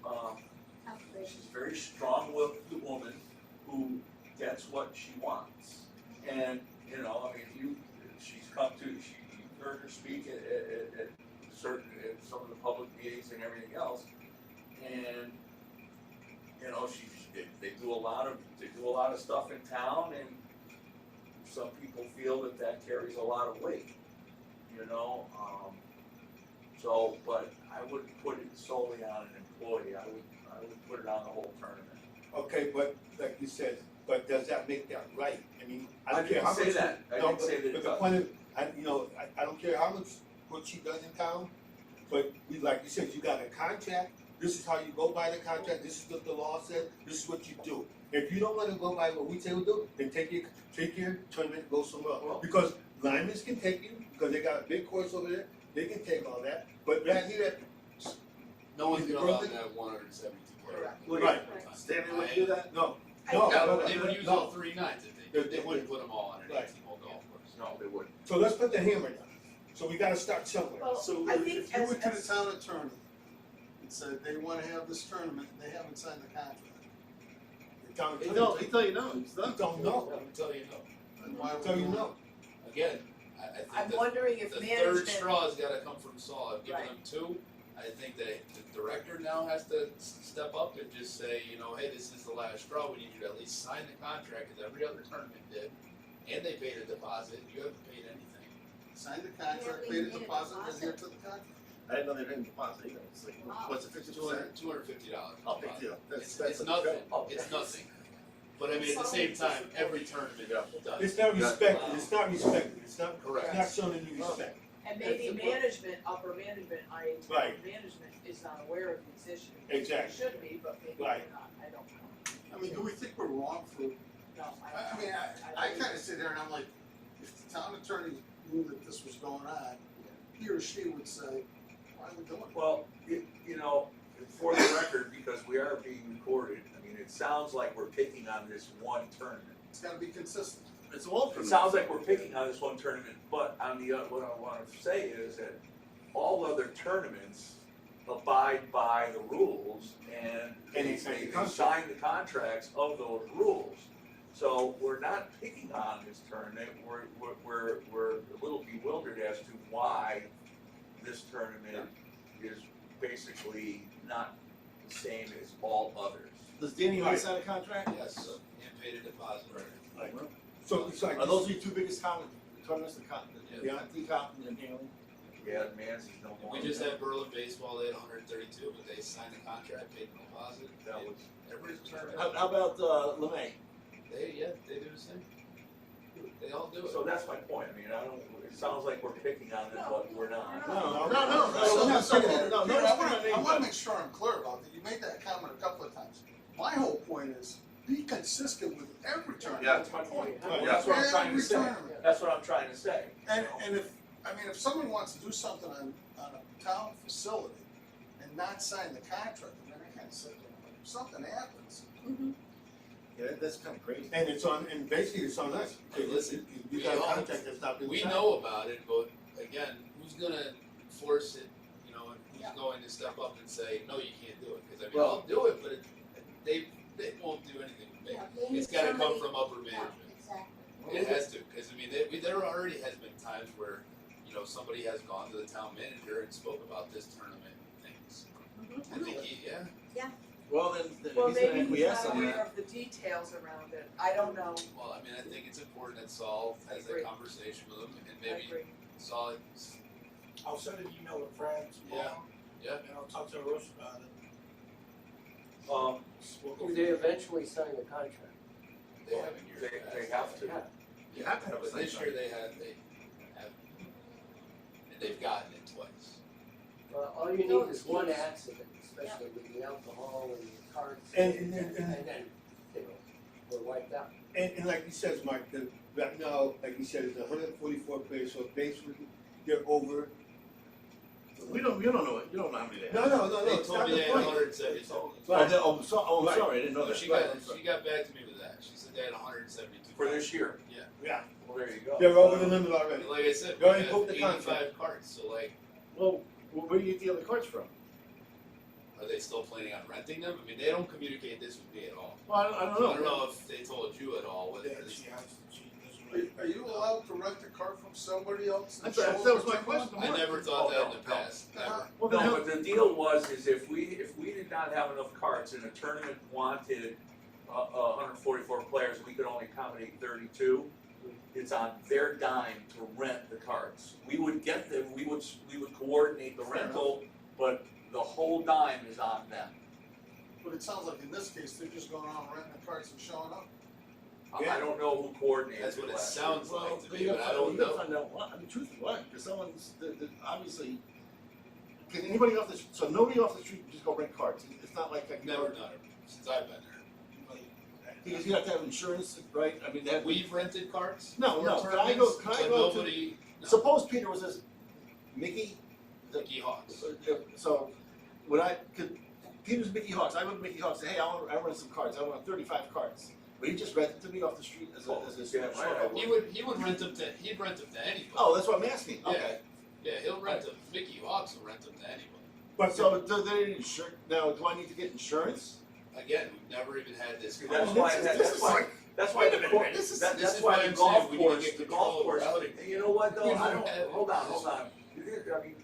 Outrageous. she's a very strong-willed woman who gets what she wants. And, you know, I mean, she's come to, you heard her speak at some of the public meetings and everything else. And, you know, they do do a lot of stuff in town, and some people feel that carries a lot of weight, you know, so, but I wouldn't put it solely on an employee, I would put it on the whole tournament. Okay, but like you said, but does that make that right? I mean, I I don't care didn't how say much. that, I No, didn't say that it but the does. point is, I don't care how much, what she does in town, but like you said, you got a contract, this is how you go by the contract, this is what the law says, this is what you do. If you don't wanna go by what we say we do, then take your tournament, and go somewhere else. Well- Because linemen can take you, because they got a big course over there, they can take all that, but right here, No one's Is it gonna allow worth it? that 172 player. Right. Stanley would do that? no, I no, Yeah, no, but they would use no. all 3 nines if they wouldn't put them all on an Right. 18-hole golf course. No, they wouldn't. So let's put the hammer down. So we gotta start somewhere. Well, So I if think you as, went to the as, town attorney and said they wanna have this tournament, and they haven't signed the contract, The town He attorney tell you no, it's done. don't know. I'm telling you no. then why would So we you do it? know. Again, I think I'm the wondering if third management, straw's gotta come from Saul. I've given Right. them 2. I think that the director now has to step up and just say, you know, hey, this is the last straw. We need you to at least sign the contract, because every other tournament did, and they paid a deposit. You haven't paid anything. Sign the contract, Yeah, pay the we made a deposit, and deposit. adhere to the contract. I didn't know they didn't deposit either, it's like, Wow. what's it, 50%? $250. Oh, big deal, It's that's nothing. Oh, It's nothing. But I mean, at the same time, every tournament does. It's not respected, it's not respected, it's not Correct. shown any respect. and maybe management, upper management, i.e. town Right. management is not aware of these issues. Exactly. They should be, but maybe they're Right. not, I don't know. I mean, do we think we're wrong for, No, I mean, I kinda sit there and I'm like, if the town attorney knew that this was going on, he or she would say, why are we doing it? Well, you know, for the record, because we are being recorded, I mean, it sounds like we're picking on this one tournament. It's gotta be consistent. It's all It sounds like we're picking on this one tournament, but on the, what I wanna say is that all other tournaments abide by the rules, and they sign the contracts of those rules. So we're not picking on this tournament, we're a little bewildered as to why this tournament is basically not the same as all others. Does Danny Rice sign a contract? Yes, and paid a deposit. Like, so it's like. Are those your two biggest tournaments, the Yeah. T-Cop and the Hanley? Yeah, Mans is no more. We just had Berlin baseball, they had 132, but they signed the contract, paid the deposit. That was, Everybody's tournament. How about, LeMay? They do the same. They all do it. so that's my point, I mean, it sounds like we're picking on it, but we're not. No, So- no, so, no, Peter, no, I wanna make sure I'm clear about that, you made that comment a couple of times. My whole point is, be consistent with every tournament. Yeah, that's my point. Right. That's what I'm trying to Every say, tournament. that's what I'm trying to say. And if someone wants to do something on a town facility and not sign the contract, then I can't sit there, but if something happens, Yeah, that's kind of crazy. And it's on, and basically it's on us, because Listen, you got a contract that's not been We signed. know about it, but again, who's gonna enforce it, you know, and Yeah. who's going to step up and say, no, you can't do it, cause I mean, Well- I'll do it, but they won't do anything with me. Yeah, they need It's gotta come somebody- from upper Yeah, management. exactly. It has to, cause I mean, there already has been times where, you know, somebody has gone to the town manager and spoke about this tournament things. I think Well, then Well, he's gonna maybe he's acquiesce not on aware that. of the details around it, I don't know, well, I mean, I think it's important that Saul has Agree. that conversation with him, and I maybe agree. Saul, I'll send an email to Fran tomorrow. Yeah. And I'll talk to Rush about it. Do they eventually sign the contract? they have in years past. They have to. Yeah. You have to have a But this sign. year they have, and they've gotten it twice. Well, all you need is one accident, especially with the alcohol and the carts. And then, you know, we're wiped out. And like you said, Mark, right now, like you said, it's 144 players, so basically they're over. We don't know it, you don't know how many they have. No, They it's told not me the they had point. 172. Oh, Right. I'm Right. sorry, I didn't know No, that. she Right, got, I'm sorry. she got back to me with that. She said they had 172. For this year, Yeah, well, there you go. they're over the limit already. And like I said, They we already have booked the 85 contract. carts, so like, Well, where do you get the other cards from? are they still planning on renting them? I mean, they don't communicate this with me at all. Well, I don't So know. I don't know if they told you at all whether Yeah, this. she doesn't Are you allowed to rent a car from somebody else? and That's right, show that was them my to question. I never thought Oh, that in no, the no. past, never. Well, then No, how- but the deal was, is if we did not have enough carts and a tournament wanted 144 players, we could only accommodate 32, it's on their dime to rent the carts. We would get them, we would coordinate the rental, but the whole dime is on them. But it sounds like in this case, they're just going around renting the carts and showing up. I don't know who coordinated That's what it last year. sounds Well, like to me, you but I gotta don't find, you gotta know. find out why, I mean, truthfully, why, because someone's, obviously, can anybody off the, so nobody off the street can just go rent carts, it's not like. I've never done it since I've been there. Because you have to have insurance, right, I mean, that. We've rented carts. No, for no, can I tournaments, go but to- nobody, no. Suppose Peter was this, Mickey, Mickey Hawks. so, when Peter's Mickey Hawks, I went to Mickey Hawks, say, hey, I rent some carts, I want 35 carts. But he just rented to me off the street as a. Yeah, right. He would rent them to anybody. Oh, that's what I'm asking, Yeah. okay. Yeah, he'll rent them, Mickey Hawks will rent them to anybody. But So, do they insure, now, do I need to get insurance? Again, we've never even had this. That's conversation. why, This that's is why, like- that's why wait a the minute, course, man, this is- this that's is why why the I'm golf saying we need to course, get the golf control course, routing. you know what though, We I don't don't, have- hold on. I mean,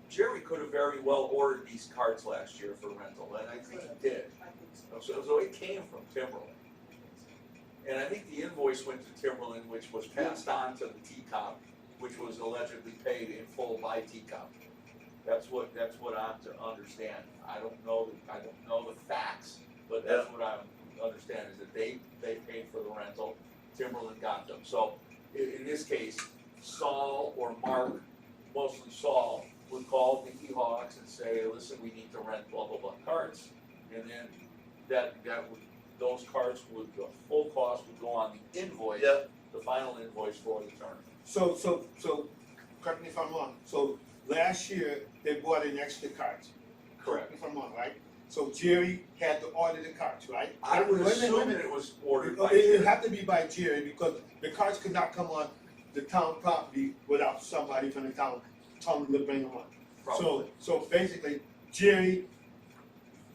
Jerry could have very well ordered these carts last year for rental, and I think he did. I think so. So it came from Timberland. And I think the invoice went to Timberland, which was passed on to the T-Cop, which was allegedly paid in full by T-Cop. That's what I'm to understand. I don't know the facts, but that's what I understand, is that they paid for the rental, Timberland got them. So in this case, Saul or Mark, mostly Saul, would call Mickey Hawks and say, listen, we need to rent blah, blah, blah carts. And then those carts would, the full cost would go on the invoice, Yeah. the final invoice for the tournament. So, correct me if I'm wrong, so last year, they bought in extra carts. Correct. Me if I'm wrong, right? So Jerry had to order the carts, right? I would Wait a minute, assume wait a that minute. it was ordered by It Jerry. had to be by Jerry, because the carts could not come on the town property without somebody from the town telling them to bring them on. Probably. So basically, Jerry,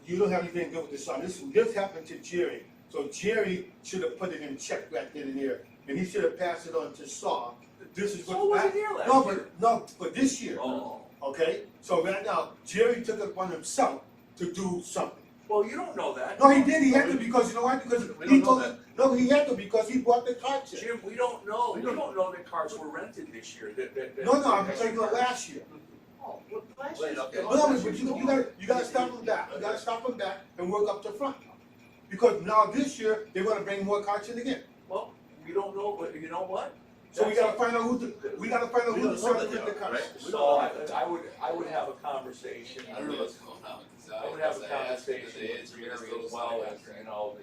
you don't have anything to do with this, so this happened to Jerry. So Jerry should have put it in check right then and there, and he should have passed it on to Saul. This is what. So wasn't here last No, year. but this year, Oh, okay? So right now, Jerry took it upon himself to do something. well, you don't know that. No, he did, he had to, because you know why? Because We he don't know told that. it, no, he had to, because he bought the carts in. Jim, we don't know, We we don't- don't know that cars were rented this year, that. No, I'm talking about last year. Oh, well, last Wait, year's- okay. No, but you gotta stop them back, you gotta stop them back and work up to front. Because now this year, they're gonna bring more carts in again. Well, we don't know, but you know what? So we gotta find out who the We don't know decided that the they are, carts. right? We So don't know. I would have a conversation. I don't know what's going on with this. I would have a I asked them, conversation did they with answer Jerry this as well as, you know,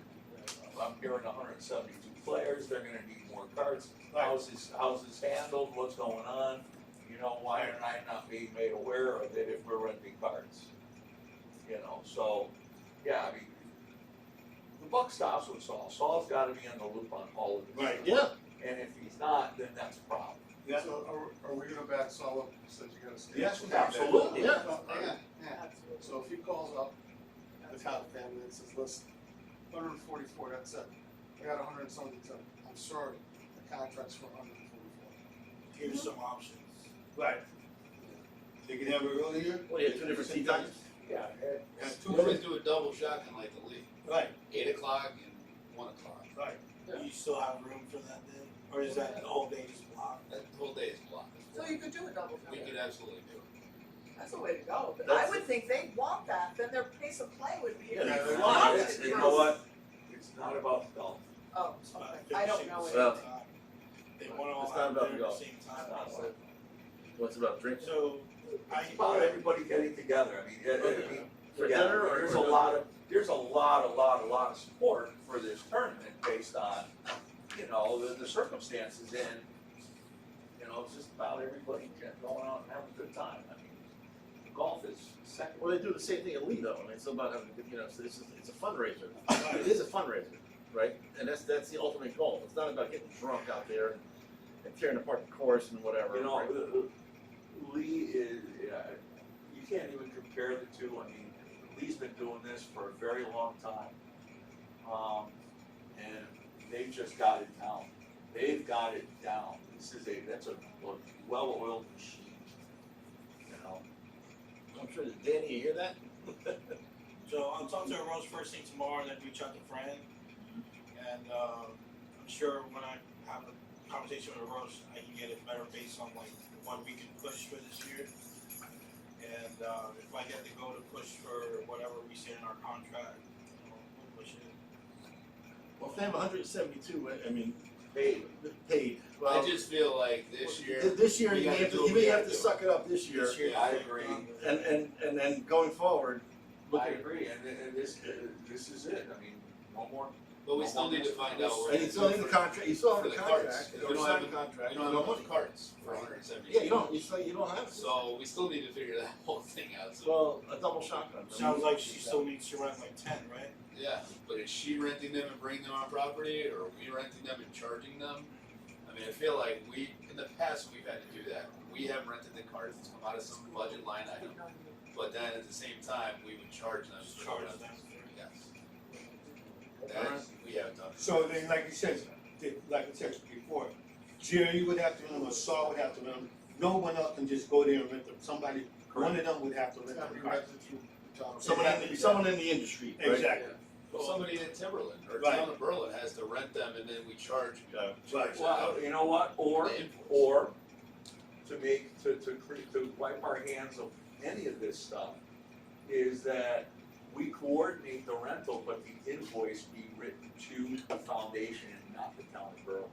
I'm hearing 172 players, they're gonna need more carts. How's this handled, what's going on? You know, why am I not being made aware of it if we're renting carts? You know, so, yeah, I mean, the buck stops with Saul. Saul's gotta be in the loop on all of this. Right. Yeah, And if he's not, then that's a problem. So are we gonna back Saul up since you gotta stay? Yes, Absolutely. yeah. Yeah. Absolutely. So if he calls up the top family and says, listen, 144, that's it. I got 172. I'm sorry, the contract's for 144. Here's some options. Right. They can have it earlier. Well, you have two different tea times? Yeah. Have We two always different, do a double shotgun like the league, right, 8 o'clock and 1 o'clock. right. Do you still have room for that then? Or is that the whole day just blocked? That whole day is blocked. So you could do a double We shot. could absolutely do it. That's the way to go, but I would think they'd want that, then their pace of play would be. Yeah, You they know, want it's- you know what? It's not about golf. Oh, It's about okay, I don't finishing know at it. the Well, same time. They want to all it's not have about there at the golf. same It's time. not about- What's about drinking? So, It's about everybody getting together. I mean, For yeah, dinner or? there's a lot of support for this tournament based on, you know, the circumstances and, you know, it's just about everybody going out and having a good time. I mean, golf is second. Well, they do the same thing at Lee though, I mean, it's about having, you know, it's a fundraiser. It is a fundraiser, right? And that's the ultimate goal. It's not about getting drunk out there and tearing apart the course and whatever. You know, right? Lee is, you can't even compare the two. I mean, Lee's been doing this for a very long time. And they've just got it down. They've got it down. That's a well-oiled machine, you know? I'm sure that Danny, you hear that? So I'll talk to Rose first thing tomorrow, and then reach out to Fran. And I'm sure when I have a conversation with Rose, I can get it better based on like what we can push for this year. And if I get to go to push for whatever we say in our contract, we'll push it. Well, if they have 172, I mean, Paid. paid, well. I just feel like this year. This year, we you may gotta have do to, what you we may gotta have to do. suck it up this year. This year, I agree. And then going forward, look I at, agree, and this is it, I mean, no more. But we still need to find out. what and you still need the contract, you still have For the the contract, carts. or We don't sign have the contract. We don't have enough carts for 172. Yeah, you don't have to. So we still need to figure that whole thing out. So Well, a double shotgun. Sounds like she still needs to rent like 10, right? yeah, but is she renting them and bringing them on property, or are we renting them and charging them? I mean, I feel like in the past, we've had to do that. We have rented the carts, it's come out of some budget line item. But then at the same time, we would charge them. Just for charge the them. Yes. That we have done. So then, like you said before, Jerry would have to rent them, or Saul would have to rent them. No one else can just go there and rent them. Somebody, one of them would have to rent It's gotta be them. rented through the town. Someone in the industry, right? Exactly. Well, somebody in Timberland or Right. town of Berlin has to rent them, and then we charge. Yeah. charge them Well, out. you know what, or The invoice. to wipe our hands of any of this stuff, is that we coordinate the rental, but the invoice be written to the foundation and not the town of Berlin.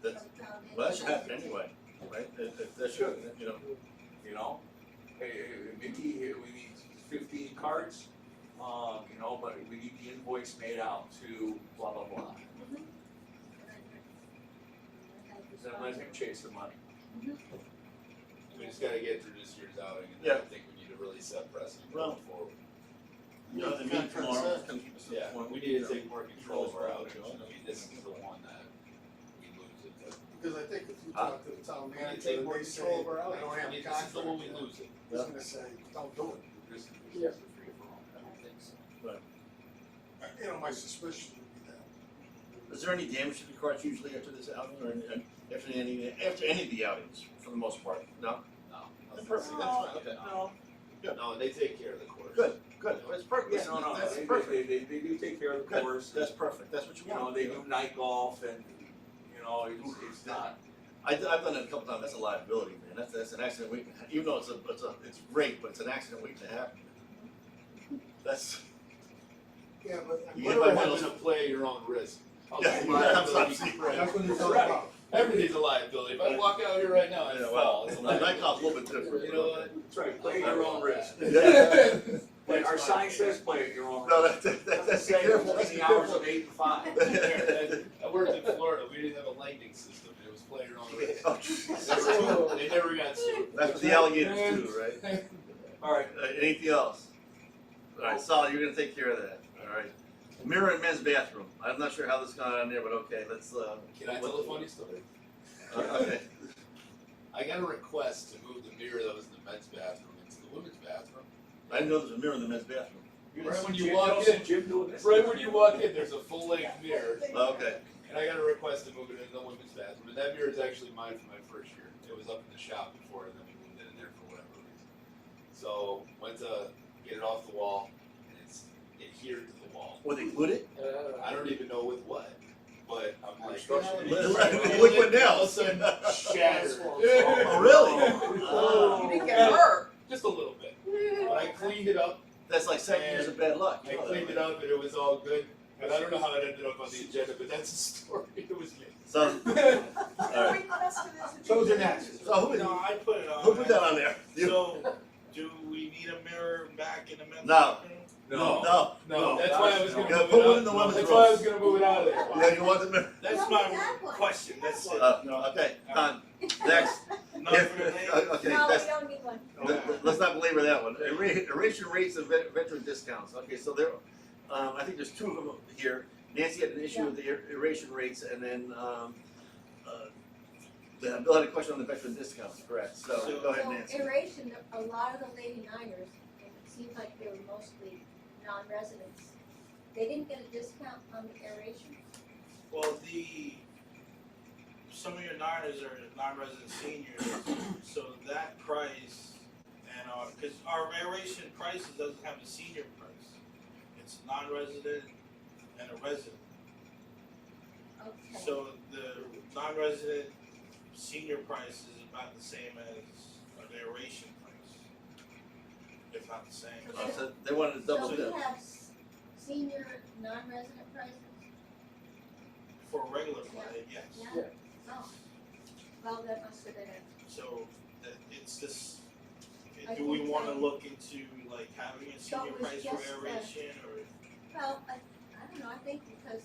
That's, well, that should happen anyway, right? That should, you know. You know, hey, maybe we need 15 cards, you know, but we need the invoice made out to blah, blah, blah. Then let him chase the money. We just gotta get through this year's outing, and Yeah. then I think we need to really set precedent Well, going forward. You know, they meet tomorrow, it's gonna keep us Yeah, informed. we need to take more control of our outage. I mean, this is the one that we lose it. But Because I think if you talk to the town we need to manager, take more they say, control of our I outage. don't I have a mean, this is the one we contract, lose it. he's gonna say, don't do it. This is Yeah. the free for all. I don't think so. You know, my suspicion would be that. Is there any damage to the carts usually after this outing, or after any of the outings, for the most part? No? No. Perfect, that's fine, okay. No, they take care of the course. Good, that's perfect. Yeah, no, That's they perfect. they do take care of the Good, course. that's perfect, that's what you You know, want. they do night golf and, you know, it's not, I've done it a couple times, that's a liability, man, that's an accident waiting, even though it's great, but it's an accident waiting to happen. That's, Yeah, but. You What get by one happens of to play at your own risk? Yeah, Okay, yeah, liability. absolutely. That's what it's all Right. about. Everything's a liability. If I walk out here right now and yeah, fall, well, it's a night liability. golf's a little bit different. You know what? that's right, play at your own risk. Yeah. Like our sign says play at your own No, risk. that's Say careful, that's between the hours careful. of 8 and 5. I worked in Florida. We didn't have a lightning system. It was play your own risk. Oh, jeez. They never got sued. That's what the alligators do, right? Alright, Anything else? Alright, Sal, you're gonna take care of that, alright. Mirror in men's bathroom, I'm not sure how this got on there, but okay, let's, Can I tell a funny story? okay. I got a request to move the mirror that was in the men's bathroom into the women's bathroom. I didn't know there was a mirror in the men's bathroom. Right when Jim, you walk don't see in, Jim doing this. right when you walk in, there's a full-length mirror. Okay, And I got a request to move it into the women's bathroom, and that mirror is actually mine from my first year. It was up in the shop before, and then we moved it in there for whatever reason. So, went to get it off the wall, and it's adhered to the wall. were they glued it? I don't even know with what, but I'm like, Liquid all of a nails. sudden, shattered. Oh, really? You didn't get hurt. Just a little bit. But I cleaned it up, That's like 7 years of bad luck. I cleaned it up, and it was all good. And I don't know how it ended up on the agenda, but that's the story. It was me. So, Who alright, requested it? So it's an accident. so No, I put it on. who put that on there? You? So, do we need a mirror back in the men's No. bathroom? No, No, that's why I was gonna You gotta move put it one out. in the women's That's why I was room. gonna move it out of there. Yeah, you want the mirror? That's What's my that one? question, that's it. Okay, done, next. None for the ladies? Okay, No, that's, we don't need one. let's not belabor that one. Erasure rates of veteran discounts. Okay, so there, I think there's two of them here. Nancy had an issue with the erasure rates, and then, Bill had a question on the veteran discounts, correct? So, go ahead, Nancy. So aeration, a lot of the Lady Niners, and it seems like they were mostly non-residents, they didn't get a discount on the aeration? Well, some of your Niners are non-resident seniors, so that price And, cause our aeration prices doesn't have a senior price. It's non-resident and a resident. Okay. So the non-resident senior price is about the same as an aeration price. If not the same. So they wanted to double So dip. we have senior, non-resident prices? For a regular flight, yes. Yeah. Oh, well, that must have been it. So that it's this, I do we think wanna so. look into like having a senior it was price for just, aeration or, Well, I don't know, I think because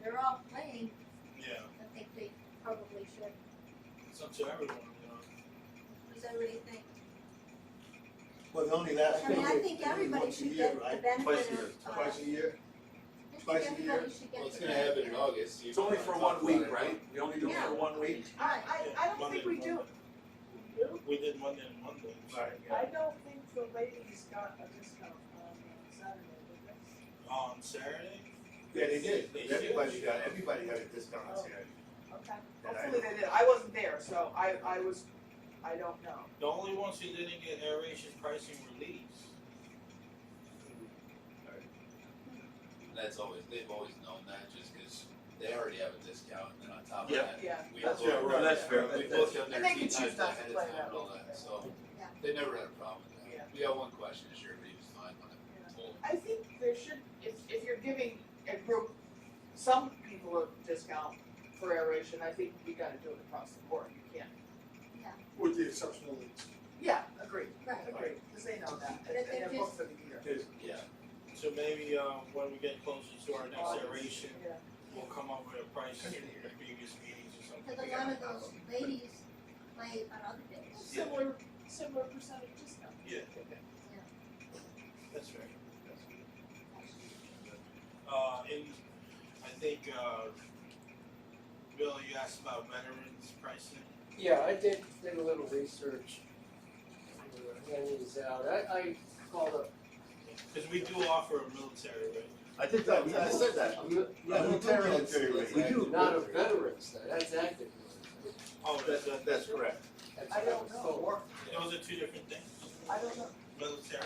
they're all playing, yeah, I think they probably should. it's up to everyone, you know. What does everybody think? Well, only last I mean, I payday think is everybody once a should year, get the right? benefit Twice a year. of, Twice a year? I twice think a year? everybody should get Well, it's the gonna happen benefit. in August. so you It's only might for wanna talk 1 week, about it. right? We only do it Yeah. for 1 week. I don't Monday think we to do. Monday. We did Monday to Monday. Right, I don't think the ladies got a discount on Saturday, did they? On Saturday, Yeah, they did. They Everybody did. got a discount on Saturday. Okay, And I hopefully they did, I wasn't there, so I don't know. the only ones who didn't get aeration pricing were Leeds. That's always, they've always known that, just cause they already have a discount, and then on top of Yeah. that, Yeah, we That's both- fair, right. That's fair. We both got And there they 2 can choose times not to ahead of play time that and all role. that, so Yeah. they never had a problem with Yeah. that. We got one question, is everybody was fine on it, told. I think there should, if you're giving a group, some people a discount for aeration, I think we gotta do it across the board, you can't. With the exception of Leeds. Yeah, agreed, Right. agreed, because they know that, But and they they're just- booked for the year. Yeah, So maybe, when we get closer to our next aeration, Yeah. we'll come up with a price in the previous meetings or something. Because a lot of those ladies play on other days. Similar percentage discount. Yeah. Yeah. That's fair. And I think, Bill, you asked about veterans pricing. Yeah, I did a little research, handing these out, I called up, Cause we do offer a military rate. I think that, I said that. yeah, We do military rates. We do. not a veterans, that's active. Oh, That's correct. That's I don't know. so- those are two different things. I don't know. Military.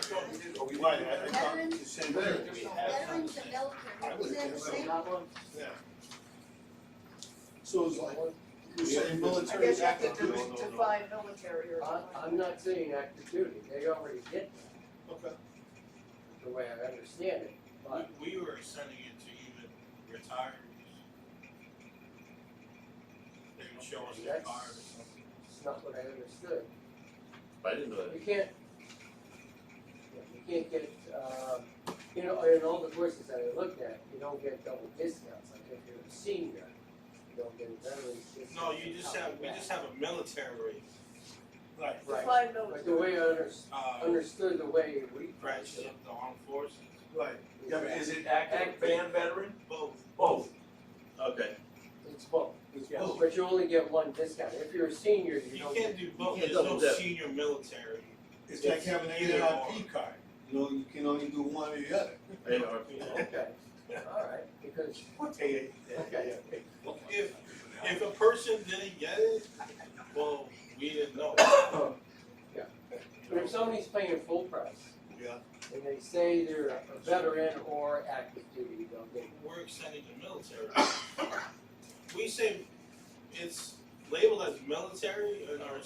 Are we right? I thought Veterans- the same Veterans, thing. we have Veterans and I military, would is that the guess so. same? That one? Yeah. So it's like, you're saying I military guess you have active to duty. define military or something. I'm not saying active duty, they already get that, Okay. the way I understand it, but We were sending it to even retirees. They would show us their That's- card or something. it's not what I understood. I didn't know that. You can't get, in all the courses that I looked at, you don't get double discounts, like if you're a senior, you don't get a veterans discount. No, we just have a military rate. Right. Right, Define but the military. way I understood the way we Branches priced it. of the armed forces. Right. Yeah, but is it active and veteran? Both. Both. Okay. It's both, It's Yes. both. but you only get one discount, if you're a senior, you You don't can't get. do both, You can't there's no double dip. senior military. It's like having an Either NLRP card. You can only do one or the other. Okay, alright, because, Okay. okay, If a person didn't get it, well, we didn't know. but if somebody's paying full price, Yeah. and they say they're a veteran or active duty, they'll get it. We're extending the military. We say it's labeled as military in our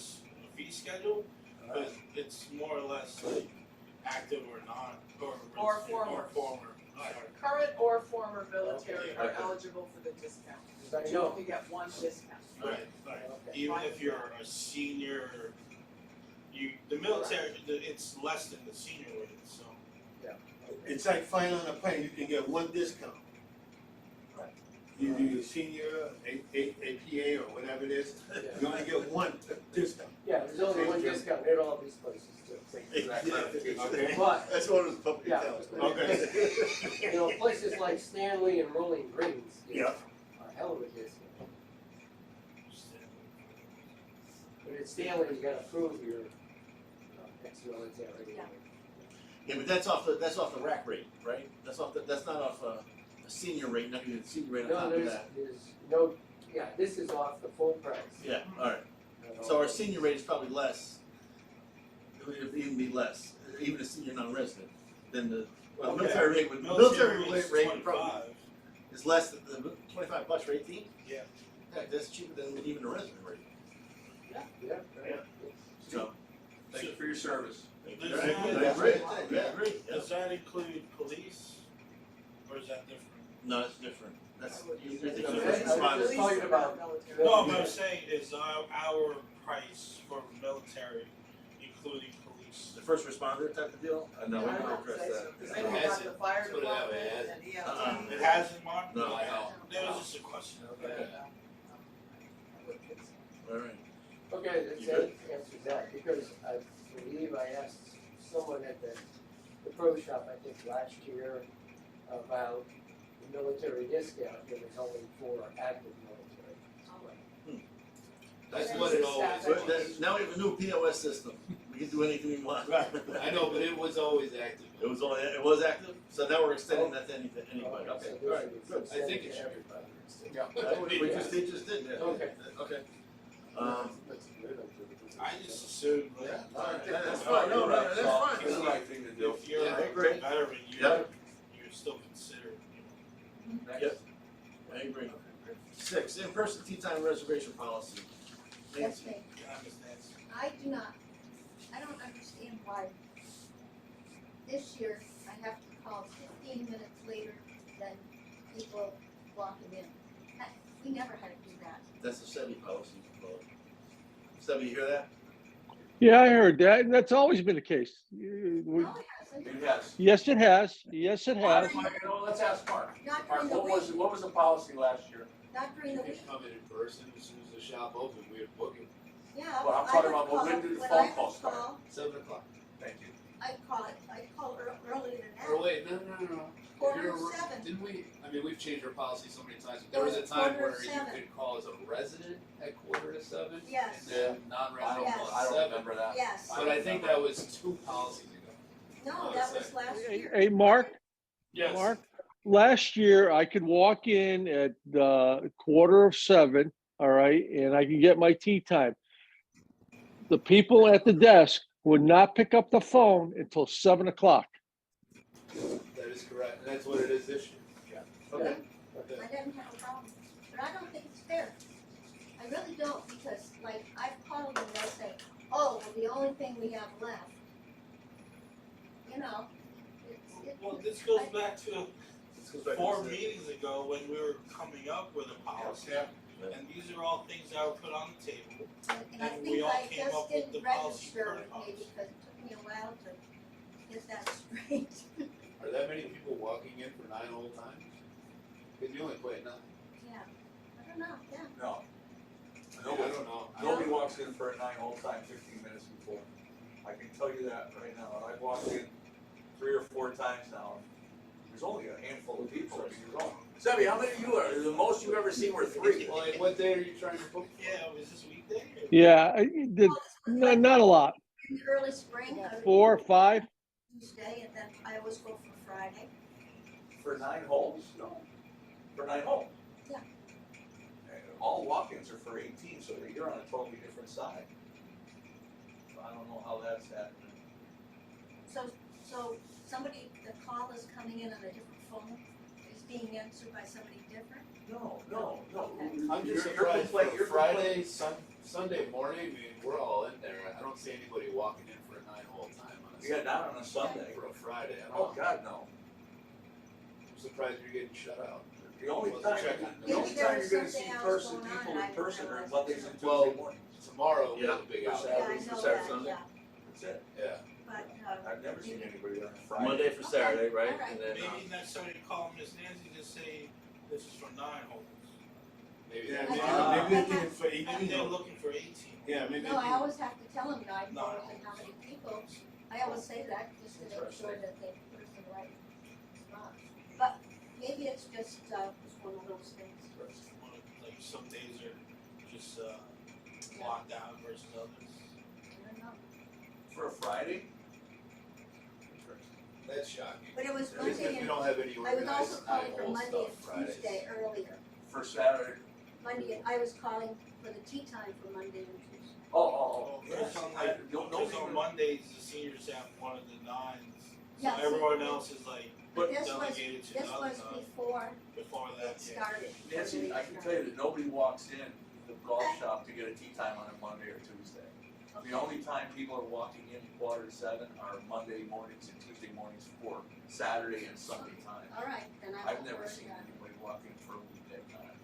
fee schedule, but it's more or less like active or not, Or former. Or former. Current or former military are Okay. eligible for the discount. Because I You know, only get one discount. Right. Right. okay, Even if you're a senior, the military, it's less than the senior rate, so. It's like flying on a plane, you can get one discount. Right. You do your senior, APA or whatever it is, you only get one discount. yeah, there's only one discount at all these places too. Okay. But, That's one of those public Yeah. accounts. you know, places like Stanley and Rolling Greens get Yeah. a hell of a discount. But at Stanley, you gotta prove you're ex-military. Yeah. Yeah, but that's off the rack rate, right? That's not off a senior rate, not even a senior rate on No, top of there's that. no, yeah, this is off the full price. Yeah, alright. You know. So our senior rate is probably less. it would even be less, even a senior non-resident, than the, well, Okay. military rate would, Military military rate's rate would probably, 25. is less than the $25 for 18? Yeah. Heck, that's cheaper than even the resident rate, Yeah, right. so. Thank you for your service. Does I that- agree, I agree, yeah. Does that include police, or is that different? No, it's different, that's, I would you use think it. the I was first just responders. talking about- Military. No, but I'm saying is our price for military, including police. The first responder type of deal? No, we I don't don't address say so, that. cause then you got the fire That's what it have, department it has. and EMT. Uh-uh. It hasn't, Mark? No. I know. That was just a question. Okay. Okay. I would think so. Alright, Okay, You that answers that, because I believe I asked someone at the pro shop, I think last year, about the military discount, there was only for active military. That's Then what you it just always staff but then, was. now we have a new POS system, we can do anything we want. I know, but it was always active. It was active, so now we're extending that to anybody, So okay, this alright, is good. I think it should be everybody. We just did, yeah. Okay. Okay. I just assumed Yeah, that. alright, that's fine, no, that's fine. It's the right thing to do. If you're Yeah, I a agree. veteran, Yeah. you're still considered, you know. Yep, I agree. 6, in-person tea time reservation policy. That's Nancy, me. Yeah, Ms. Nancy. I don't understand why this year I have to call 15 minutes later than people walking in. We never had to do that. that's the SEBI policy. SEBI, you hear that? Yeah, I heard that, and that's always been the case. No, it hasn't. It has. Yes, it has. Yes, it has. Let's ask Mark. Not Mark, during the week, what was the policy last year? not during the You week. could come in person as soon as the shop opened, we would book it, Yeah, Well, I'm I talking would about, well, call- when did the when phone I call would start? call, 7:00. Thank you. I'd call earlier than that. Or wait, no. Quarter If you're to a- 7. Didn't we, I mean, we've changed our policy so many times, but It there was was a time quarter where to you 7. could call as a resident at 6:45. Yes. And then non-resident Yes. was I don't 7. remember that. Yes. But I think that was 2 policies ago. No, that was last year. Hey, Mark, Yes. Mark, last year I could walk in at 6:45, all right, and I could get my tea time. The people at the desk would not pick up the phone until 7:00. That is correct, and that's what it is this year. Okay. I didn't have a problem, but I don't think it's fair. I really don't, because like I've called and they say, oh, well, the only thing we have left. You know, Well, this goes back to This goes back to 4 the- meetings ago when we were coming up with a policy. And these are all things that were put on the table. and I And we think all I came just up with didn't the policy register with protocols. me because it took me a while to get that straight. Are that many people walking in for 9 whole times? Because you only play at 9. Yeah, I don't know, yeah. No. I Nobody, don't know. nobody walks in for a 9 whole time 15 minutes before. I can tell you that right now. I've walked in 3 or 4 times now. There's only a handful of people. I mean, you're wrong. Sebby, how many of you are, the most you've ever seen were 3? Well, like, what day are you trying to book? Yeah, was this weekday? or- Yeah, Well, not a lot. in the early spring, I would 4 or 5. Tuesday, and then I always go for Friday. For 9 holes? No. For 9 holes? Yeah. And all walk-ins are for 18, so that you're on a totally different side. So I don't know how that's happening. So somebody, the call is coming in on a different phone, is being answered by somebody different? No. I'm You're- just you're surprised complaining- for you're Friday, Sunday morning, I mean, we're all in there. I don't see anybody walking in for a 9 whole time on a Yeah, Sunday. not on a Sunday. For a Friday, I Oh, don't know. God, no. I'm surprised you're getting shut out. The only Wasn't time, checking. the Maybe only there time was you're gonna something see else going on people and I in person are didn't Mondays and Well, Tuesday mornings. Tomorrow, we Yeah. have a big For out. Saturday. Yeah, I for know Saturday, that, Sunday? yeah, That's it. Yeah. but, I've never seen anybody on Friday. Monday for Saturday, right? Alright. And then, Maybe not somebody call Miss Nancy to say this is for 9 holes. Maybe Yeah, that. maybe, Ah. maybe they're thinking for And 18. they're looking for 18. Yeah, maybe. no, I always have to tell them, you know, I've No. noticed how many people, I always say that, just to make sure that they put us in the right spot. But maybe it's just one of those things. Like some days are just locked out versus others. I don't know. For a Friday? That's shocking. But it was Because Monday we and, don't have any I was also organized calling for 9-hole Monday stuff and Fridays. Tuesday earlier. For Saturday? Monday, I was calling for the tea time for Monday and Tuesday. Oh, Because on like, Don't- because don't on even- Mondays, the seniors have one of the nines, so Yeah, see, everyone else is like But this was, delegated to the this other was nine before before that, it yeah. started. Nancy, I can tell you that nobody walks in the golf shop to get a tee time on a Monday or Tuesday. The only time people are walking in 6:45 are Monday mornings and Tuesday mornings for Saturday and Sunday time. All right, then I I've will never worry seen about it. anybody walk in for a weekday time.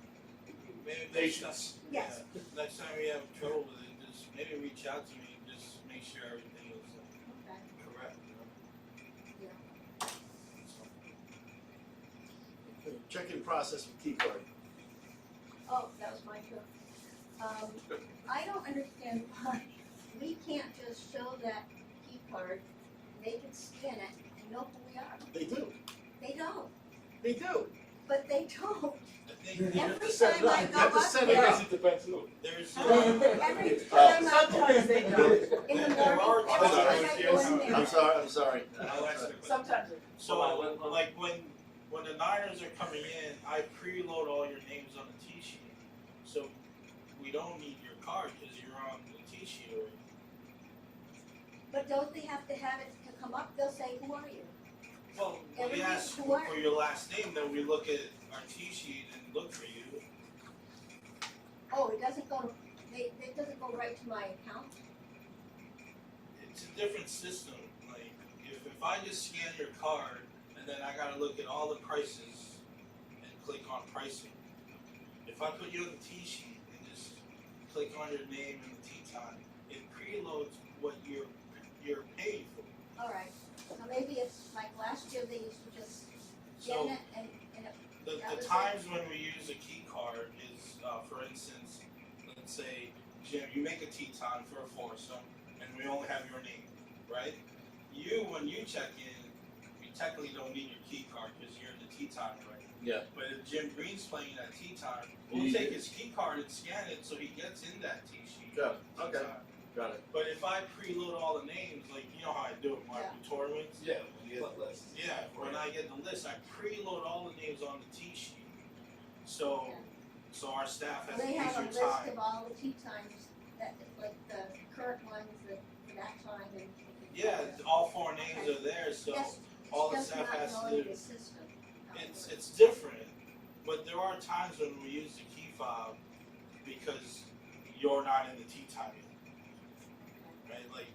Maybe Patience. Yes. yeah, next time we have trouble with it, just maybe reach out to me, and just make sure everything is Okay. correct, you know? Yeah. So, Check-in process with key card. Oh, that was my turn. I don't understand why we can't just show that key card, they can scan it and know who we are. They do, They don't, they do. but they don't. I think Every there's, time I You go have to up send it there, out. it depends who. there's, every time I, Sometimes they don't. in the There are morning, every time I times, go in yes. there. I'm sorry. I'll ask the- Sometimes they so, like, when the Niners are coming in, I preload all your names on the T sheet. So, we don't need your card, cause you're on the T sheet already. But don't they have to have it to come up, they'll say, who are you? Well, we Everything ask who are- for your last name, then we look at our T sheet and look for you. Oh, it doesn't go, it doesn't go right to my account? It's a different system, like, if I just scan your card, and then I gotta look at all the prices and click on pricing. If I put you on the T sheet and just click on your name and the T time, it preloads what you're paying for. All right, so maybe it's like last year, they used to just So, scan it and it, the That was times when we use a key card is, for instance, let's say, Jim, you make a T time for a foursome, and we only have your name, right? You, when you check in, you technically don't need your key card, because you're in the T time already. Yeah. But if Jim Green's playing that T time, we'll You- take his key card and scan it, so he gets in that T sheet. Got it. T Okay. time. Got it. But if I preload all the names, like, you know how I do it, when I do tournaments? Yeah, when you get the list. Yeah, when I get the list, I preload all the names on the T sheet. So, Okay. so our staff has they an have a easier list time. of all the tea times that, like the current ones that, for that time and. Yeah, all four names are there, so Yes, all the it's just staff not has to knowing do, the system. how it it's works. different. But there are times when we use the key fob because you're not in the T time yet, right? Like,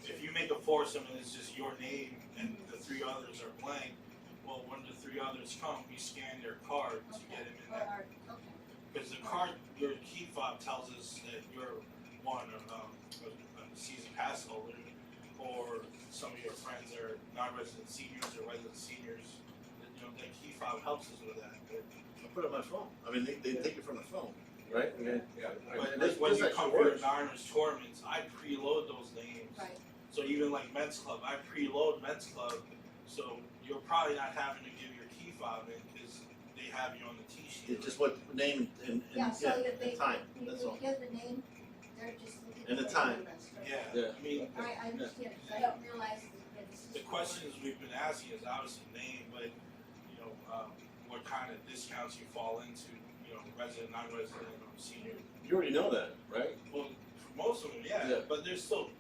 if you make a foursome and it's just your name and the three others are blank, well, when the three others come, we scan their card to get them in Or there. our- okay. Because the card, your key fob tells us that you're one, a season pass holder, or some of your friends are non-resident seniors or resident seniors. You know, that key fob helps us with that. I put it on my phone. I mean, they take it from the phone, right? I mean, But and this- when this you actually come for your works. Niners tournaments, I preload those names. Right, So even like men's club, I preload men's club, so you're probably not having to give your key fob in because they have you on the T sheet. It's just what name and yeah, so if they, and time, you that's all. give the name, they're just looking for And the the time. name list, right? Yeah, Yeah. I mean, I understand, it, 'cause I don't realize that this is. the questions we've been asking is obviously name, but, you know, what kind of discounts you fall into, you know, resident, non-resident, or senior. You already know that, right? Well, for most of them, yeah, Yeah. but there's still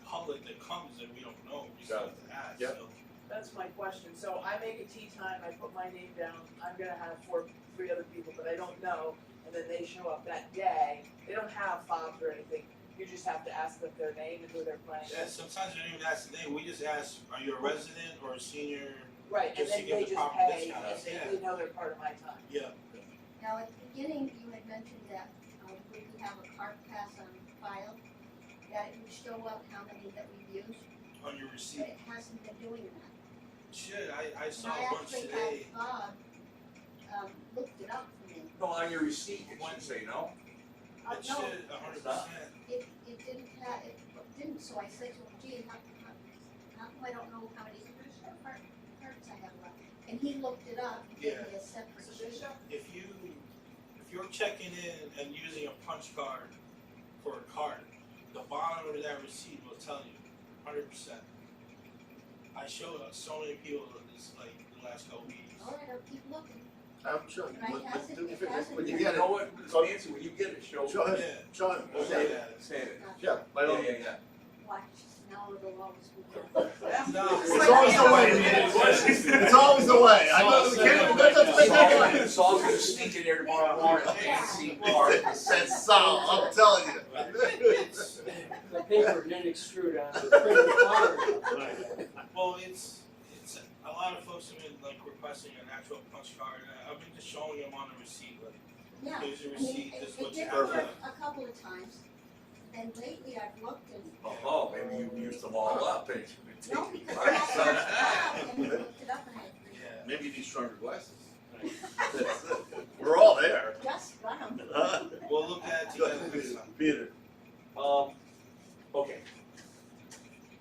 public that comes that we don't know, we still Got have to ask, Yep. so. That's my question, so I make a tea time, I put my name down, I'm gonna have three other people that I don't know, and then they show up that day, they don't have fobs or anything, you just have to ask them their name and who they're playing. Yeah, sometimes we don't even ask the name, we just ask, are you a resident or a senior? Right, and just to then give they the just proper pay, discounts, and yeah. they know they're part of my time. Yeah, Now, at the beginning, you had mentioned that, we would have a cart pass on file, that it would show up how many that we've used, on your but receipt. it hasn't been doing that. Shit, I And saw I a bunch actually today. had Bob, looked it up for me. No, on your receipt, it should say, no? It No, should, 100%. it didn't have, it didn't, so I said to him, gee, how come I don't know how many cards I have left? And he looked it up, and gave me a separate sheet. If you're checking in and using a punch card for a card, the bottom of that receipt will tell you, 100%. I showed so many people this, like, the last couple weeks. All right, I'll keep looking. I'm sure. Right, But- has it- but- it hasn't When you been- get You know it, what, Nancy, when you get it, show. show him, Yeah. show him. Say that. Say it. Yeah, by all Yeah, means. yeah, Watch, now it'll always be. No. It's always the way, man. It's always the way. I know the kid, that's a big yeah. guy. Saul's gonna sneak in there tomorrow morning and see part. That's Saul, I'm telling you. The paper didn't extrude on the printed card. Well, it's a lot of folks have been like requesting an actual punch card. I've been just showing them on the receipt, like, Yeah, I here's your mean, receipt, this is it what you did have. work a couple of times, and lately I've looked and, Oh, maybe you used them all up and. no, because I had and looked it up and I agree. Yeah. Maybe you need stronger glasses. We're all there. Just run them. We'll look at it Go together ahead, next Peter. time. Peter. Okay.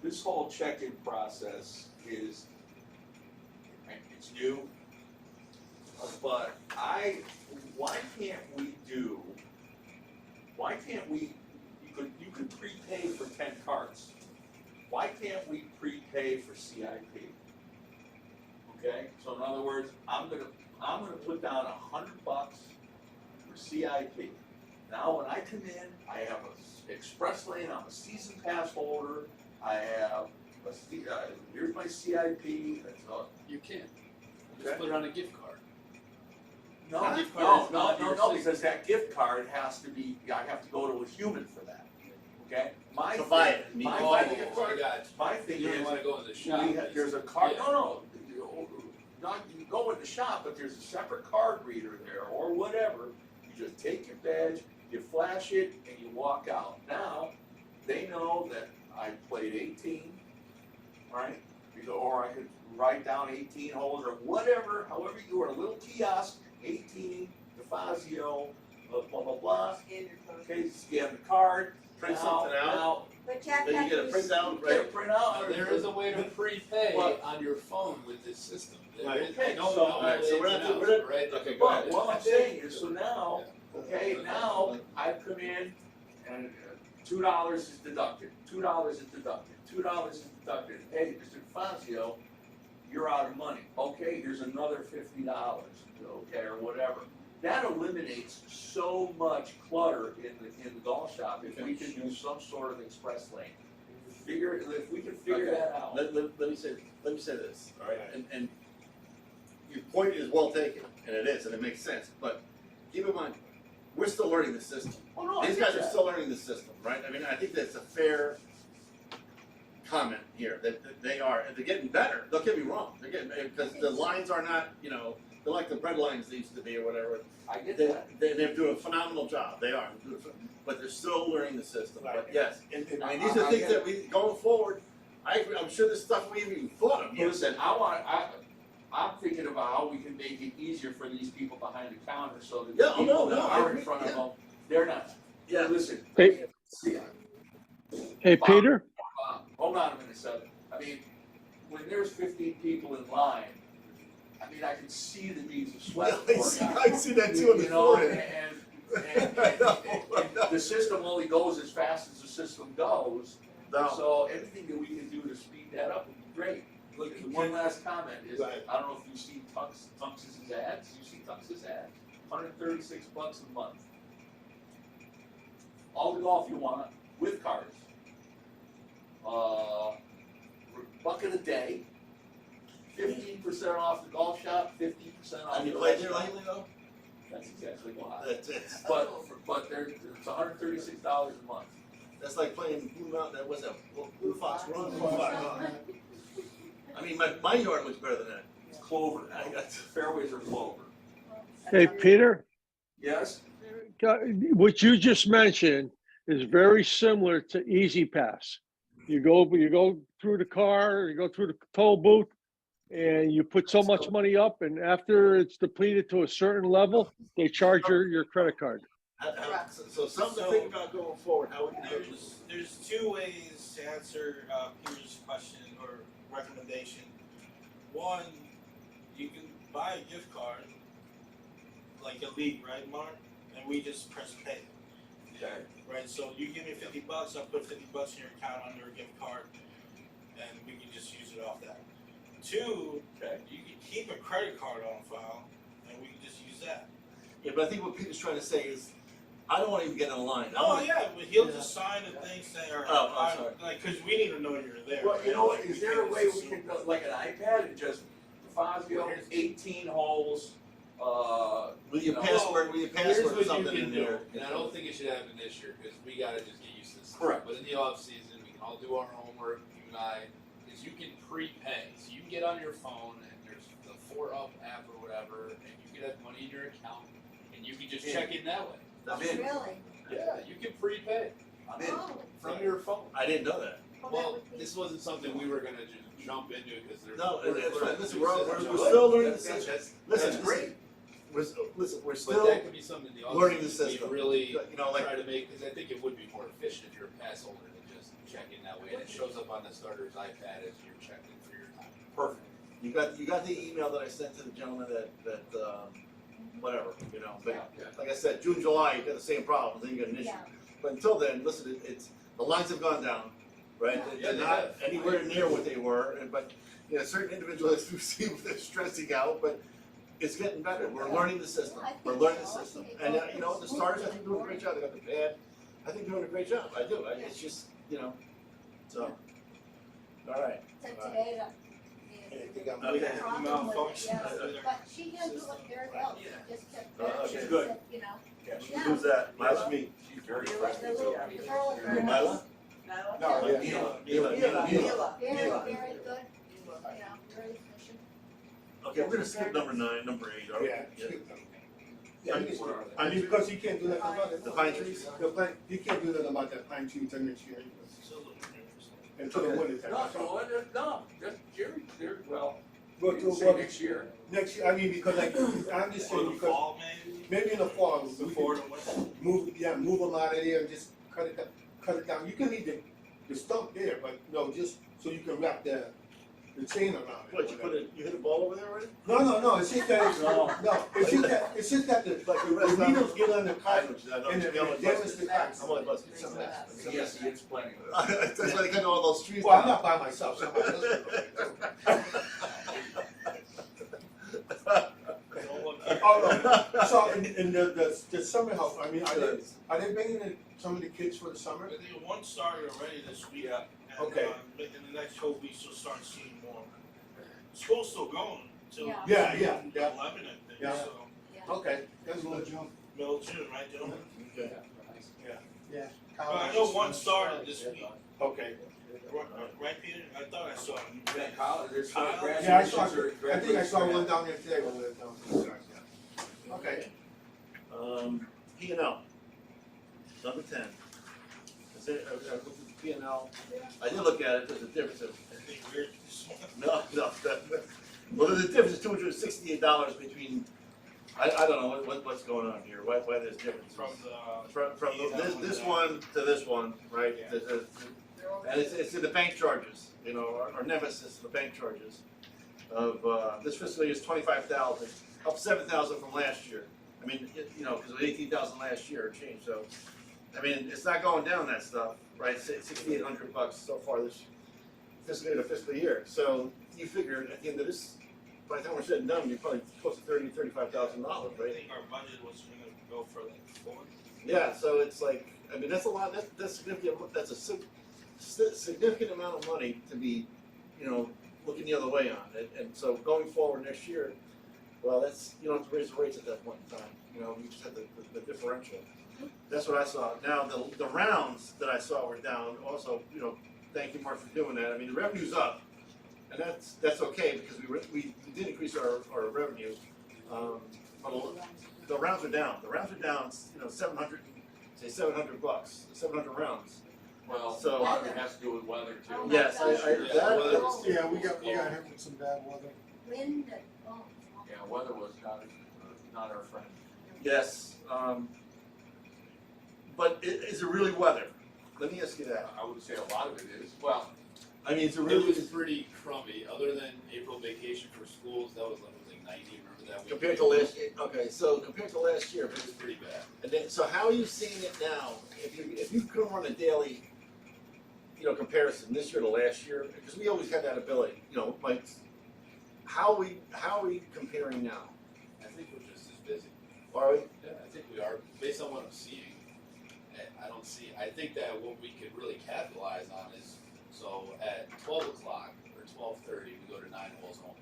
This whole check-in process is, it's new, but why can't we, you could prepay for 10 cards. Why can't we prepay for CIP? Okay, so in other words, I'm gonna put down $100 for CIP. Now, when I come in, I have a express lane, I'm a season pass holder, I have here's my CIP, that's all. You can, Okay. just put it on a gift card. No, The gift card no, is not no, your no, system. because that gift card has to be, I have to go to a human for that, okay? My To thing- buy it. My Oh, I thing, got you. my thing You don't is, wanna go in the shop. there's a card, Yeah. no, not, you go in the shop, but there's a separate card reader there, or whatever. You just take your badge, you flash it, and you walk out. Now, they know that I played 18, right? Or I could write down 18 holes, or whatever, however you do it, a little kiosk, 18, DeFazio, blah, blah, blah. In your phone. Okay, scan the card. Print Now- something out. Now, But Jack, Then that you get a was, printout, get a right? printout. There is a way to prepay But- on your phone with this system. There Right. is- Okay, I know so- all Alright, so the we're ins not, and we're outs, not, right? okay, go But ahead. what I'm saying is, so now, okay, now I come in and $2 is deducted, $2 is deducted, $2 is deducted. Hey, Mr. DeFazio, you're out of money. Okay, here's another $50, okay, or whatever. That eliminates so much clutter in the golf shop if we can do some sort of express lane. If we can figure Okay. that out. Let me say this, all right, and your point is well taken, and it is, and it makes sense, but keep in mind, we're still learning the system. Oh, no, I These get guys are that. still learning the system, right? I mean, I think that's a fair comment here, that they are, and they're getting better, don't get me wrong, they're getting, because the lines are not, they're like the bread lines they used to be or whatever. I get They, that. they're doing a phenomenal job, they are, but they're still learning the system, but Right. yes. And I mean, these are I things get that we, going forward, I'm sure this stuff we haven't even thought of yet. Listen, I'm thinking about how we can make it easier for these people behind the counter so that Yeah, the oh, people no, that I are in agree, front of yeah. them, they're not. Yeah. Listen, Hey, see, hey, Peter? hold on a minute, Seth. I mean, when there's 15 people in line, I mean, I can see the beads of sweat. pouring out. I see that too in the You know, forehead. and the system only goes as fast as the system goes. No. So anything that we can do to speed that up would be great. Look, one last comment is, Go ahead. I don't know if you've seen Tunx's ads, you see Tunx's ads, $136 a month. All the golf you want, with cards. Bucket a day, 15% off the golf shop, 15% off Have you the played there restaurant. lately though? That's exactly why. That's it. But it's $136 a month. That's like playing Blue Mountain, that was a Blue Fox Run. I mean, my yard looks better than that. It's clover. I got- Fairways are clover. Hey, Peter? Yes? What you just mentioned is very similar to Easy Pass. You go through the car, you go through the toll booth, and you put so much money up, and after it's depleted to a certain level, they charge your credit card. So something to think about going forward, how we can do this. There's two ways to answer Peter's question or recommendation. One, you can buy a gift card, like a league, right, Mark? And we just press pay. Okay. Right, so you give me $50, I'll put $50 in your account under a gift card, and we can just use it off that. Two, Okay. you can keep a credit card on file, and we can just Yeah, but I think what Peter's trying to say is, I don't wanna even get in line. I Oh, wanna- yeah, but he'll just sign the thing saying, or, Oh, I'm sorry. like, cause we need to know you're there. Well, you know, right? Like, is there a can't way we assume- can, go like an iPad and just, Fazio, 18 holes, With your No. password, Here's or what something you in can do, there. and I don't think it should happen this year, cause we gotta just get used to this. Correct. But in the off season, we can all do our homework, you and I, is you can prepay, so you can get on your phone and there's the 4Up app or whatever, and you can have money in your account, and you can just check in that way. I'm in, Really? Yeah, you can prepay I'm in. Oh, from your phone. I didn't know that. well, that Well, would be. this wasn't something we were gonna just jump into, cause there's. No, we're- it's we're- fine. Listen, we're- we're still learning the that's- system. that's- Listen, that's great. Listen, we're But still that could be something the learning the officers we system. really You know, like, try to make, cause I think it would be more efficient if you're a pass holder to just check in that way, and it shows up on the starter's iPad as you're checking for your time. Perfect. you got the email that I sent to the gentleman that whatever, you know, but Yeah. like I said, June, July, you got the same problem, then you got an issue. Yeah. But until then, listen, it's, the lines have gone down, right? Yeah. They're Yeah, they not have. anywhere near what they were, but, you know, certain individuals do seem they're stressing out, but it's getting better. We're learning the system. I We're think learning the so. system. And, you know, the starters, I think, doing a great job. They got the pad. I think they're doing a great job. I do. It's just, you know, so, all right. So today, Anything I'm Okay. the problem with it, Malfunction. yeah, but she handled it very well, she just kept, Okay, she good. said, you know. Yeah, she- Yeah. Who's that? Nice to meet she's very The friendly little, too. the girl in you. the Myla? Nyla? No, yeah. Mila. Mila. Very, Mila. very good, you know, very efficient. Okay, we're gonna skip number 9, number 8, are we? Yeah. Yeah, I mean, What are they? I mean, because you can't do that about it. The pine trees? You can't do that about that pine tree until next year, It's a little different. until the Okay. winter time. No, no, just Jerry, well, Well, we can to- say well, next year. next year, I mean, because like, I'm just Or saying, the because fall, maybe, maybe in the fall, we before can the winter. move them out of there and just cut it down. You can leave the stump there, but no, just so you can wrap the chain around it. What, you hit a ball over there already? No, it's just that, No. it's just that the Like the rest the of needles get on the I kite know, I know, and I'm it damages the kite. only busting some of that. Yes, he is plenty of it. That's why they cut all those trees Well, I'm down. not by myself, somebody else is doing it. Don't look Oh, no. So in the summer help, I mean, are they bringing in some of the kids for the summer? I think one started already this week. Yeah. And, Okay. in the next couple weeks, you'll start seeing more. School's still going till Yeah. Yeah, June yeah. 11, I think, Yeah. so, Okay, that's good. middle of June, right, gentlemen? Okay. But I know one started this week, Okay. right, Peter? I thought I saw him. Yeah, college, there's Kyle? Yeah, I saw, graduations or I think I saw graduations. one down there today when we were down there. Yeah. Okay. P&L. Number 10. Is it, I looked at the P&L. I did look at it, there's a difference of, I think we're this one. no, well, there's a difference of $268 between, I don't know what's going on here, why there's difference. From the, From this one to this one, right? Yeah. And it's in the bank charges, you know, our nemesis, the bank charges of, this fiscal year is 25,000, up 7,000 from last year. I mean, you know, because it was 18,000 last year, it changed, so, I mean, it's not going down, that stuff, right? $6,800 so far this fiscal year. So you figure at the end of this, by the time we're said and done, you're probably close to $35,000, I right? think our budget was gonna go for like 4. Yeah, so it's like, I mean, that's a lot, that's significant, that's a significant amount of money to be, you know, looking the other way on. And so going forward next year, well, that's, you don't have to raise the rates at that point in time, you know, you just have the differential. That's what I saw. Now, the rounds that I saw were down also, you know, thank you, Mark, for doing that. I mean, the revenue's up, and that's okay, because we did increase our revenue. But the rounds are down. The rounds are down, you know, $700, $700, 700 rounds. Well, a So- lot of it has to do with weather too. Oh, Yes, my gosh. Yeah, we got hit with some bad weather. Wind and, oh. Yeah, weather was not our friend. Yes, but is it really weather? Let me ask you that. I would say a lot of it is, well, I mean, is it It really, was pretty crummy, other than April vacation for schools, that was like 90, remember that week? compared to last year? Okay, so compared to last year, It was pretty bad. and then, so how are you seeing it now? If you could run a daily, you know, comparison this year to last year, because we always had that ability, you know, like, how are we comparing now? I think we're just as busy. Are we? Yeah. based on what I'm seeing, I don't see, I think that what we could really capitalize on is, so at 12 o'clock or 12:30, we go to 9 holes only.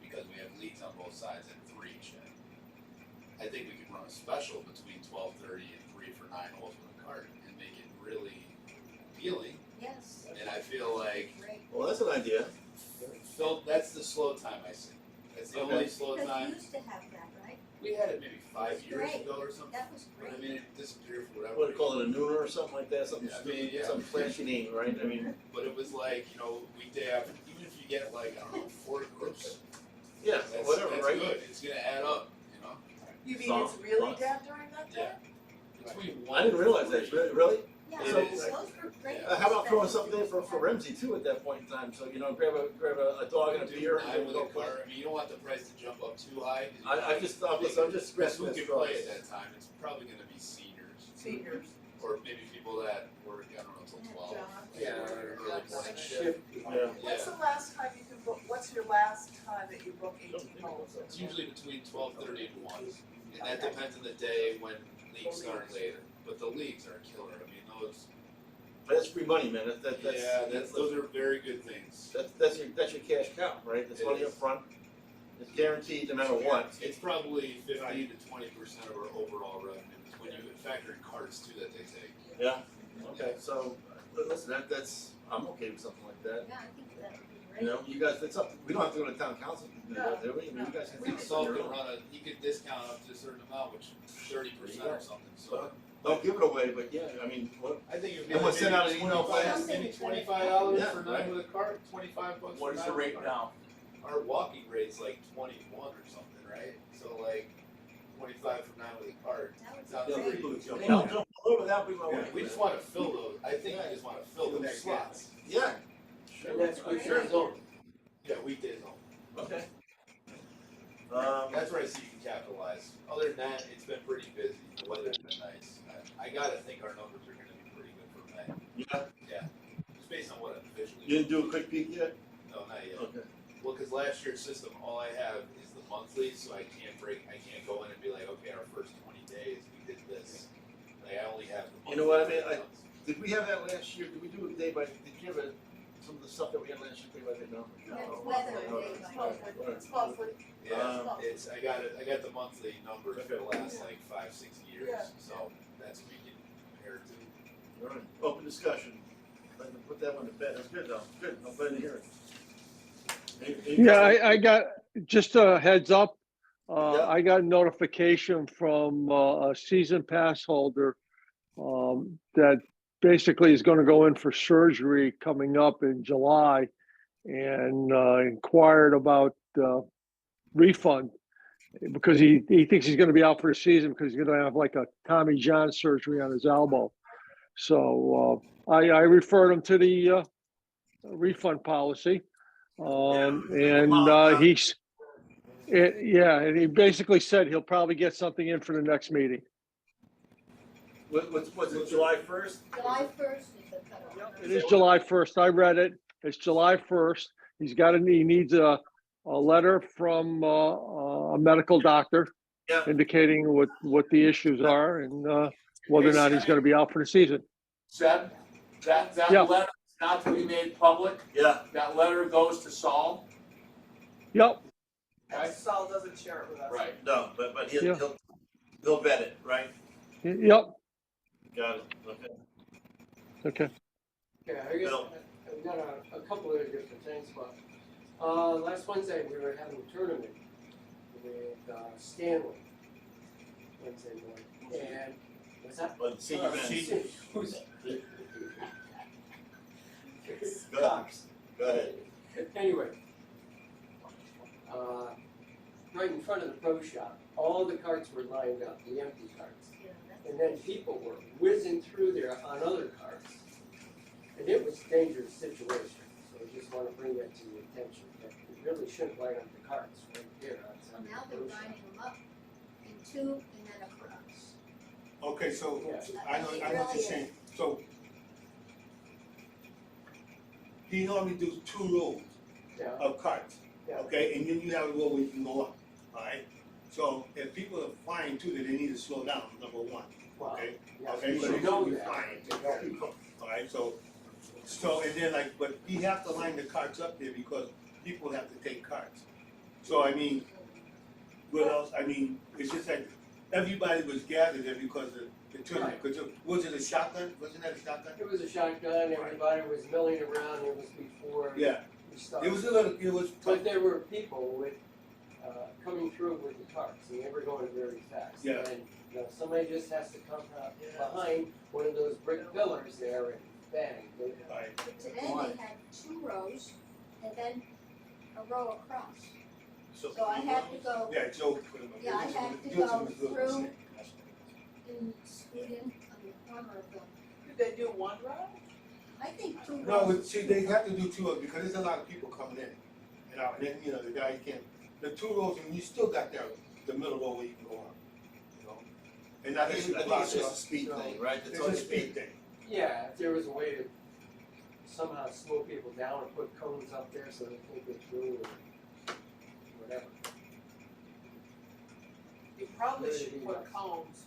Because we have leagues on both sides at 3 each day. I think we could run a special between 12:30 and 3 for 9 holes with a cart and make it really appealing. Yes, And I feel like, great. Well, that's an idea. Phil, that's the slow time I see. That's the only slow Because time. you used to have that, right? We had it maybe 5 That's years great. ago or something. That was But I great. mean, it disappeared for whatever. What do you call it, a nooner or something like that, something Yeah, I stupid, mean, yeah. some flashy name, right? I mean, But it was like, you know, weekday after, even if you get like, I don't know, 4 groups, yeah, that's, whatever, that's right? good. It's gonna add up, you know? You mean Some- it's really some. dead during that Yeah. time? Between I didn't realize and that, 3. really? Yeah, It those is. were great. How about throwing something in for Ramsey too at that point in time, so, you know, grab a dog and a Do beer. 9 and with go a play. car, I mean, you don't want the price to jump up too high. 'Cause you I'm might- just, I'm just Guess who grasping at can play straws. at that time? It's probably gonna be seniors. Seniors. Or maybe people that work, I don't know, till 12. John. Yeah, Or Yeah. like morning shift. Shift. Yeah. What's the last time you can book, what's your last time that you book 18 holes? It's usually between 12:30 and 1. And that depends on the day when leagues start later. But the leagues are killer. I mean, those, But that's free money, man, those are very good things. that's your cash cow, right? That's It money is. up front. It's guaranteed no matter what. It's probably 15 to 20% of our overall revenue when you factor in carts too that they take. Yeah, okay, so, listen, that's, I'm okay with something like that. Yeah, I think that would be great. You know, you guys, it's up, we don't have to go to town council to do that, do we? I mean, you guys can We do can it solve on the your own. run a, you could discount up to a certain amount, which 30% or something, so. Don't give it away, but yeah, I mean, what, I think it'd be I'm gonna like send out an maybe email 25 blast. maybe $25 Yeah, for 9 right. with a cart, $25 for What is 9 the with a rate cart. now? Our walking rate's like 21 or something, right? So like 25 for 9 with a cart. That would Sounds be yeah, great. pretty jump, good. jump over that, bring my Yeah, way. we just wanna fill those, I think we just wanna fill those slots. Yeah. And that's Sure. weekends only. Yeah, weekdays only. Okay. That's where I see you can capitalize. Other than that, it's been pretty busy, the weather's been nice. I gotta think our numbers are gonna be pretty good for May. Yeah, Just based on what I'm visually. you didn't do a quick peek yet? No, not yet. Okay. Well, cause last year's system, all I have is the monthly, so I can't go in and be like, okay, our first 20 days, we did this. Like, I only have the monthly. You know what I mean? breakdowns. Did we have that last year? Did we do it day by, did you have some of the stuff that we had last year, day by day, no? Yeah, No. weather No. day It's by day. monthly, it's monthly. Yeah, I got the monthly numbers for the last like 5-6 years, Yeah. so that's what we can compare it to. All right, open discussion. Let me put that one to bed. That's good though. Good. I'm glad to hear it. Yeah, I got, just a heads up, Yeah. I got notification from a season pass holder that basically is gonna go in for surgery coming up in July and inquired about refund because he thinks he's gonna be out for the season because he's gonna have like a Tommy John surgery on his elbow. So I referred him to the refund policy. And he basically said he'll probably get something in for the next meeting. What's it, July 1st? July 1st is the cutoff. It is July 1st. I read it. It's July 1st. He needs a letter from a medical doctor Yeah. indicating what the issues are and whether or not he's going to be out for the season. Seb, that Yeah. letter is not to be made public, Yeah. that letter goes to Saul. Yep. Okay. Saul doesn't share it with us. Right. No, but Yeah. he'll vet it, right? Yep. Got it. Okay. Okay. Yeah, Bill. I got a couple of different things, but, last Wednesday, we were having a tournament with, Stanley. Wednesday morning, and, what's that? But senior man. Who's- Go ahead. Go ahead. Anyway, right in front of the pro shop, all the carts were lined up, the empty carts. Yeah, that's- And then people were whizzing through there on other carts. And it was a dangerous situation, so I just wanna bring that to your attention, that you really shouldn't line up the carts right there So outside now the they're pro shop. lining them up in two and then across. Okay, so, Yeah. I know what you're saying, so. He normally do 2 rows Yeah, of carts, yeah. okay, and then you have a row where you can go up, alright? So if people are flying too, then they need to slow down, number one, Well, okay? yeah, Okay, you so should they know should be that. flying, alright, so, and then like, but you have to line the carts up there because people have to take carts. So I mean, what else, I mean, it's just like, everybody was gathered there because of the tournament, was it a shotgun, wasn't that a shotgun? It was a shotgun, everybody was milling around, it was before Yeah, we started. it was a little, it was tough. But there were people with, coming through with the carts, and they were going very fast. Yeah. And, you know, somebody just has to come out behind one of those brick pillars there and bang, they, Right. But today they had 2 rows and then a row across. So I had to go Yeah, Joe put him up. Yeah, I had to Joe go was doing the through- same. and scoot in on the corner of the, Could they do one row? I think 2 rows. No, but see, they have to do two of it because there's a lot of people coming in. And out, and then, you know, the guy can't, the 2 rows, and you still got the middle row where you can go on, you know? And I I think think it's just a speed thing, right? It's all a you speed thing. yeah, if there was a way to somehow slow people down or put cones up there so they can't get through or whatever. You probably Really should be put nice. cones,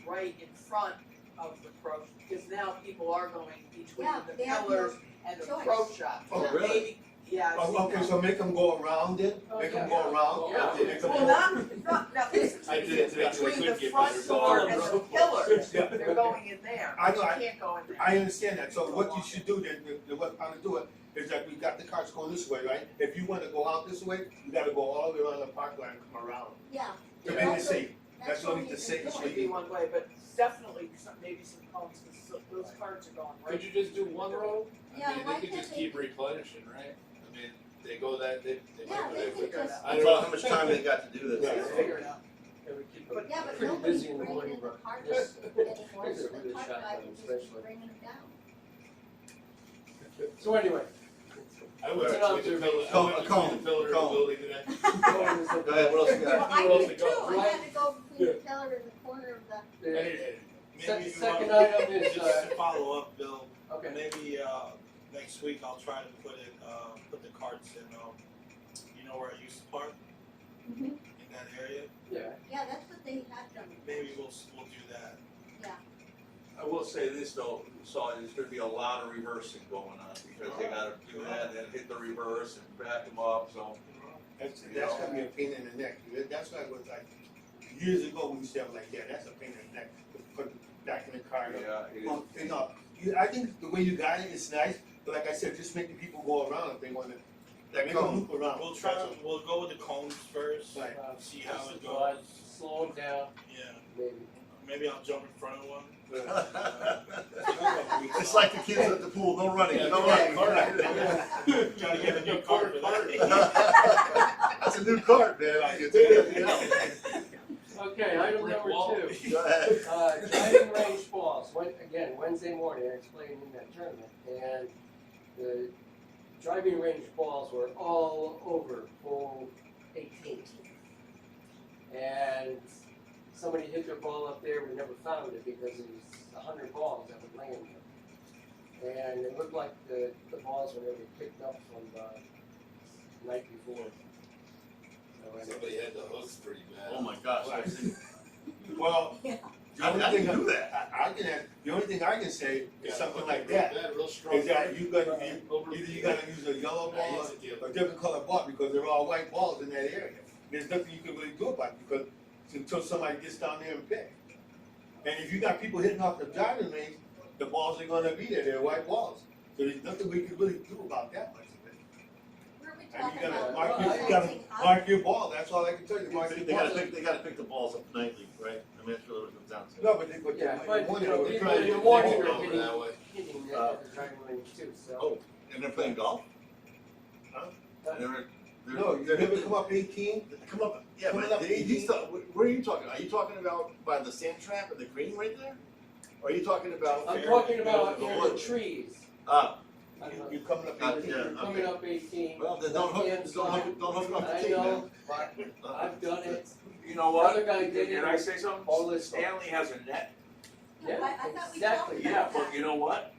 right in front of the pro, because now people are going between Yeah, the they have pillars and the choice. pro shop. Oh, Yeah. really? Maybe, yeah, I've Oh, seen okay, that. so make them go around it, Oh, make them yeah. go around. Yeah. Okay, make 'em Well, go- not, now listen to I me, did it today, so I between couldn't the get front better. door and the pillars, Yeah. they're going in there, I but know, you I- can't go in there. I understand that, so what you should do then, what I'm gonna do it, is that we got the cars going this way, right? If you wanna go out this way, you gotta go all the way around the park line and come around. Yeah. To make it That's what- safe, that's what only we to can say, do. so It would be you, one way, but definitely maybe some cones, because those carts are going right. Could you just do one row? Yeah, I mean, why they could can't just they- keep replenishing, right? I mean, they go that, they Yeah, might, they they could just, I I don't don't know know. how much time they got to do this. Yeah. Figure it out. It would keep But- yeah, but pretty nobody's busy in the bringing morning, in the but carts this, anymore, this so is the really truck shotgun guy can just especially. bring them down. So anyway, I went It's to an the pillar, observation. I went to Cone, the pillar of the cone. building today. going is Go ahead, what else you Well, got? I else did to too, go? I had to go between the pillar and the corner of the, the Maybe you second want- item is, Just to follow up, Bill, okay, maybe, next week I'll try to put the carts in, you know where I used to park, Mhm. in that area? yeah, yeah, that's what they had done. Maybe we'll do that. I will say this though, so there's gonna be a lot of reversing going on, because they gotta do that, and then hit the reverse and back them up, so. that's gonna be a pain in the neck. That's why I was like, years ago, we used to have like, yeah, that's a pain in the neck, to put back in the car. Yeah, it is. Well, you know, I think the way you got it is nice, but like I said, just make the people go around if they wanna, That make them cone. loop around. We'll try, we'll go with the cones first, Right. see how it But goes, slow them down, yeah, maybe. maybe I'll jump in front of one. It's like the kids at the pool, no running, no running. Gotta get a new cart for That's a new cart, man, I can tell you. Okay, item Brick number wall. 2. Go ahead. Driving range balls, again, Wednesday morning, I explained in that tournament, and the driving range balls were all over hole 18. And somebody hit their ball up there, we never found it because it was 100 balls that were laying there. And it looked like the balls were never picked up from the night before. So anyway. Somebody had the hooks pretty bad. Oh my gosh, I see. Well, Yeah. the only How do thing you do that? I can add, the only thing I can say Yeah, is something hook like it real that, bad, real strong. is that you gotta, Over- either you gotta use a yellow Yeah, ball it's a deal. or a different color ball, because they're all white balls in that area. There's nothing you can really do about it, because until somebody gets down there and pick. And if you got people hitting off the driving range, the balls are gonna be there, they're white balls. So there's nothing we can really do about that much of it. Were we And you talking gotta about? mark Well, your, you gotta fencing up? mark your ball, that's all I can tell you, mark your They ball. gotta pick the balls up nightly, right? I mean, that's really what it comes down to. No, but they, but Yeah, they, but, one, you know, they're people trying in to the get morning the are ball over hitting, that way. hitting Uh, at the driving range too, so. Oh, and they're playing golf? Huh? And they're No, you never come up 18? come up, yeah, Coming but up he's where are you talking? Are you talking about by the sand trap or the green right there? Or are you talking about? I'm talking about the near the wood? trees. Ah, I don't know. You're coming up Uh, 18. yeah. You're coming okay. up 18. well, then don't hook, left-hand don't side. hook, don't hook up the I tape, know, man. but I've done it. You know what? Another guy did it. Can I say something? All this- Stanley has a net. Yeah, I thought we talked exactly, about Yeah, but you know what?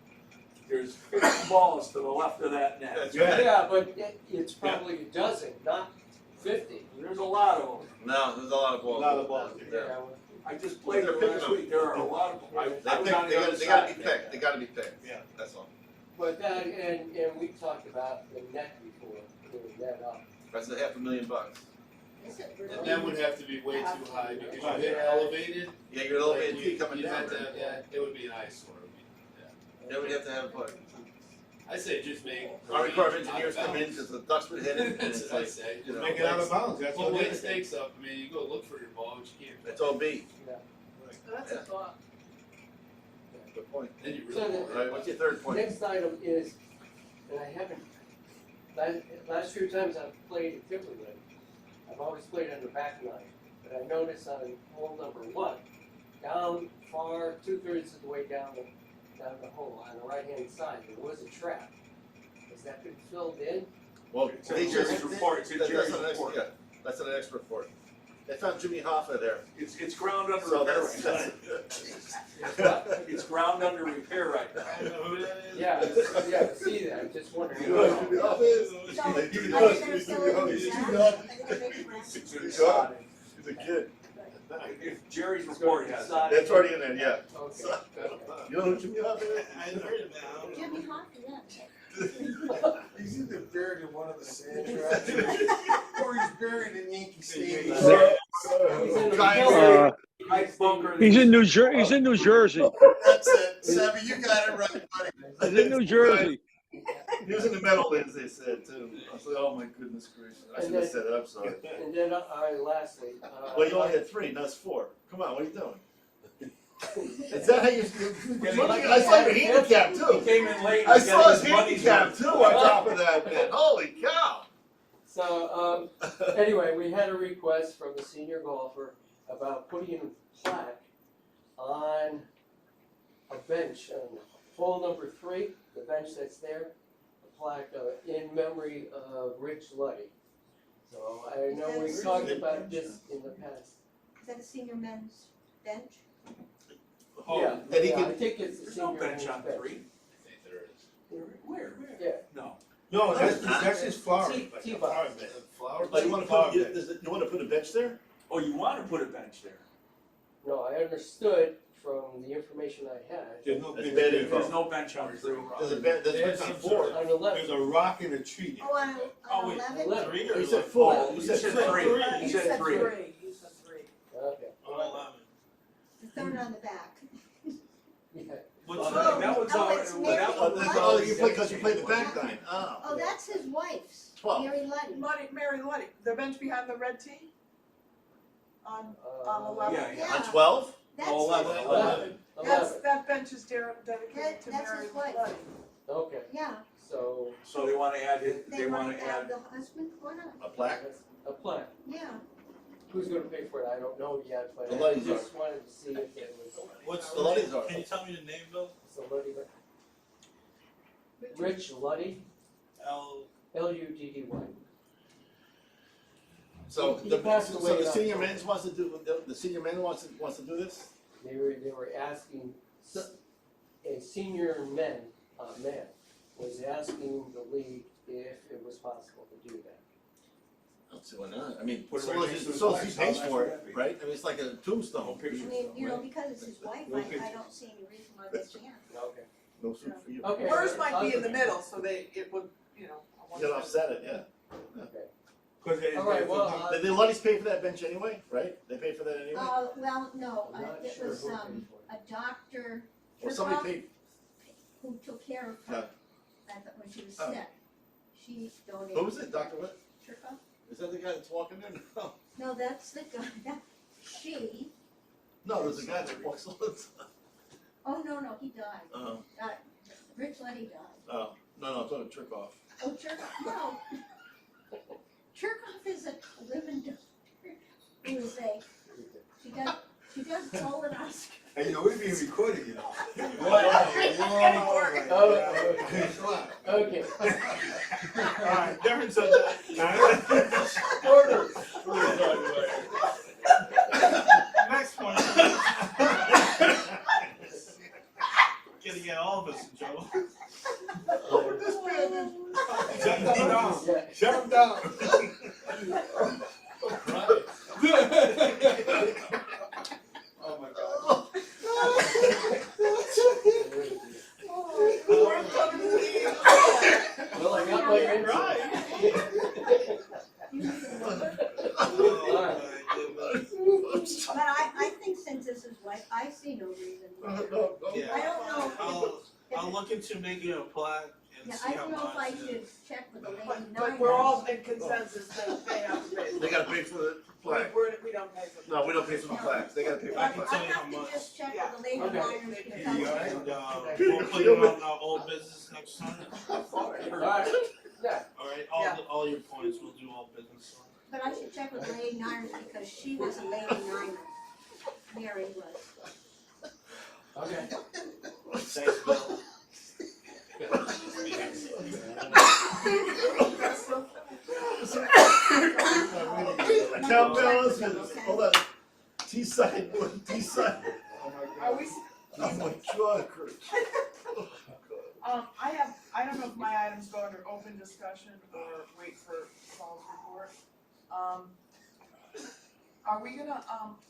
There's 50 balls to the left of that net. That's Yeah. right. Yeah, but it's probably a dozen, not 50. There's a lot of them. No, there's a lot of balls. A lot of balls, Yeah. Yeah, I just played it last week, there are a lot of, I They was on the other they gotta side. be picked, they gotta be picked. Yeah. That's all. but that, and we talked about the net before, putting that up. That's $500,000. Is it And really? that would have to be way too high, because you hit Yeah. elevated, Yeah, you're a little like, bit you, coming you'd down. have to have that, it would be an eyesore, Yeah, we'd have to have what? I say just make. Army Corps of Engineers come in because the ducks would hit it and That's it's what I like, say. you know. Make it out of bounds, that's Well, what weigh it the is. stakes up, I mean, you go look for your ball, but you can't. It's OB. That's a thought. Good point. Then you So really. the- All right, what's your third point? Next item is, and I haven't, last few times I've played at Timberland, I've always played under back nine, but I noticed on hole number 1, down far, 2/3 of the way down the hole on the right-hand side, there was a trap. Has that been filled in? Well, It's in they Jerry's just- report, it's in that's Jerry's an ex- report. Yeah, that's an extra report. They found Jimmy Hoffa there. It's ground under So repair that's, right that's, now. It's ground under repair right now. I don't know who that is. Yeah, I see that, I'm just wondering. You know who Jimmy Hoffa is? So, are They they give you gonna those, fill you it see in the- the you see back? the- Are they gonna make it round? He's a He's a kid. If Jerry's report has that. That's already in there, yeah. Okay, okay. You know who Jimmy Hoffa is? I heard of that. I don't know. Jimmy Hoffa, yeah. He's either buried in one of the sand traps, or he's buried in Yankee Stadium. He's in the Giant- Ice bunker. He's in New Jersey. He's in New Jersey. That's it, Savvy, you got it right, buddy. He's in New Jersey. He was in the Meadowlands, they said too. I was like, oh my goodness gracious. I should have said it, I'm sorry. And then, lastly, Well, you only had 3, now it's 4. Come on, what are you doing? Is that how you? I saw your handicap He too. came in late. I He's saw got his his money's handicap worth. too on top of that, man. Holy cow! So, anyway, we had a request from a senior golfer about putting a plaque on a bench on hole number 3, the bench that's there, a plaque in memory of Rich Luddy. So I know we've talked about this in the past. Is that a senior men's bench? Oh, Yeah, that he yeah, I could- think it's the There's no senior bench men's on bench. 3. I think there is. Where? Yeah. No. No, that's his flower, Tee- like tee a box. flower bed. Flower. Oh, you wanna put, you wanna put a bench there? Oh, you wanna put a bench there? No, I understood from the information I had, There's no That's bench bad there. info. There's no bench on 3. There's a bench, there's a bench on 4. on the left. There's a rock and a tree. Oh, on Oh, wait. 11? 11. 3 You or said like- 4, Oh, you you said said 3. 3. You You said said 3. You said 3. Okay. Oh, 11. The third on the back. Yeah. What's Oh, that? that was Oh, all, it's that Mary Oh, was. that's all you play, cause you played the back nine. Oh. Oh, that's his wife's, 12. Mary Luddy. Mary Luddy, the bench behind the red tee? On 11? Yeah, yeah. On 12? That's Oh, 11, his- 11. That bench is dedicated That- to that's Mary his wife. Luddy. Okay, Yeah, so, So they wanna add it, they they want wanna to add add, the husband, why not? A plaque? that's a plaque. Yeah. Who's gonna pay for it, I don't know yet, but The I Luddys just wanted to see if there was What's The Luddies are. Can you tell me the name, Bill? somebody, Rich Luddy, L. Luddy. So He the, passed so away the in senior October. men's wants to do, the senior men wants to do this? They were asking, a senior man was asking the league if it was possible to do that. I don't see why not. I mean, Put it so right long as next to he, his so long as wife, he pays how for nice it, would that be? right? I mean, it's like a tombstone. No I pictures. mean, you know, because it's his wife, No I pictures. don't see any reason why they can't. Okay. No suit for you. Okay. Hers might be in the middle, so it would, I You gotta offset it, yeah. Okay. Cause it- All right, well, Did the Luddies pay for that bench anyway, right? They paid for that anyway? Well, no, I'm not it sure was, who paid for it. a doctor Or somebody paid, who took care of her, when she was Oh. sick. She donated. who was it, Dr. What? Cherkoff? Is that the guy that's walking there? No. No, that's the guy, she, No, there's a guy that walks all the time. oh, no, he died. Oh, Rich Luddy died. oh, no, I'm talking Cherkoff. Oh, Cherkoff, no. Cherkoff is a living doctor who is she does colonoscopy. And you know, we're being recorded, you know. Okay. Alright, different subject. Order. Next one. Gonna get all of us in trouble. This man, shut him down, Yeah. shut him down. Right. Oh my God. We're coming to the Well, I got my answer. Right. Oh my goodness. But I think since this is like, I see no reason. Yeah. I don't know. I'll look into making a plaque and Yeah, see I how don't know if I much. should check with the lady But nine. we're all in consensus that they have to pay. They gotta pay for the plaque. We don't pay for. No, we don't pay for the plaques, they gotta pay for I the can plaque. tell you have how to much. just check Yeah. with the lady Okay. miners because You all right? And we'll put it on our old business next time. Alright, yeah, Alright, Yeah. all your points, we'll do all business. But I should check with Lady Niners because she was a Lady Niner. Mary was. okay. Thanks, Bill. Account balance is, hold on, T-side, T-side. Are we, Oh my God, Chris. I don't know if my items go under open discussion or wait for Paul's report. Are we gonna,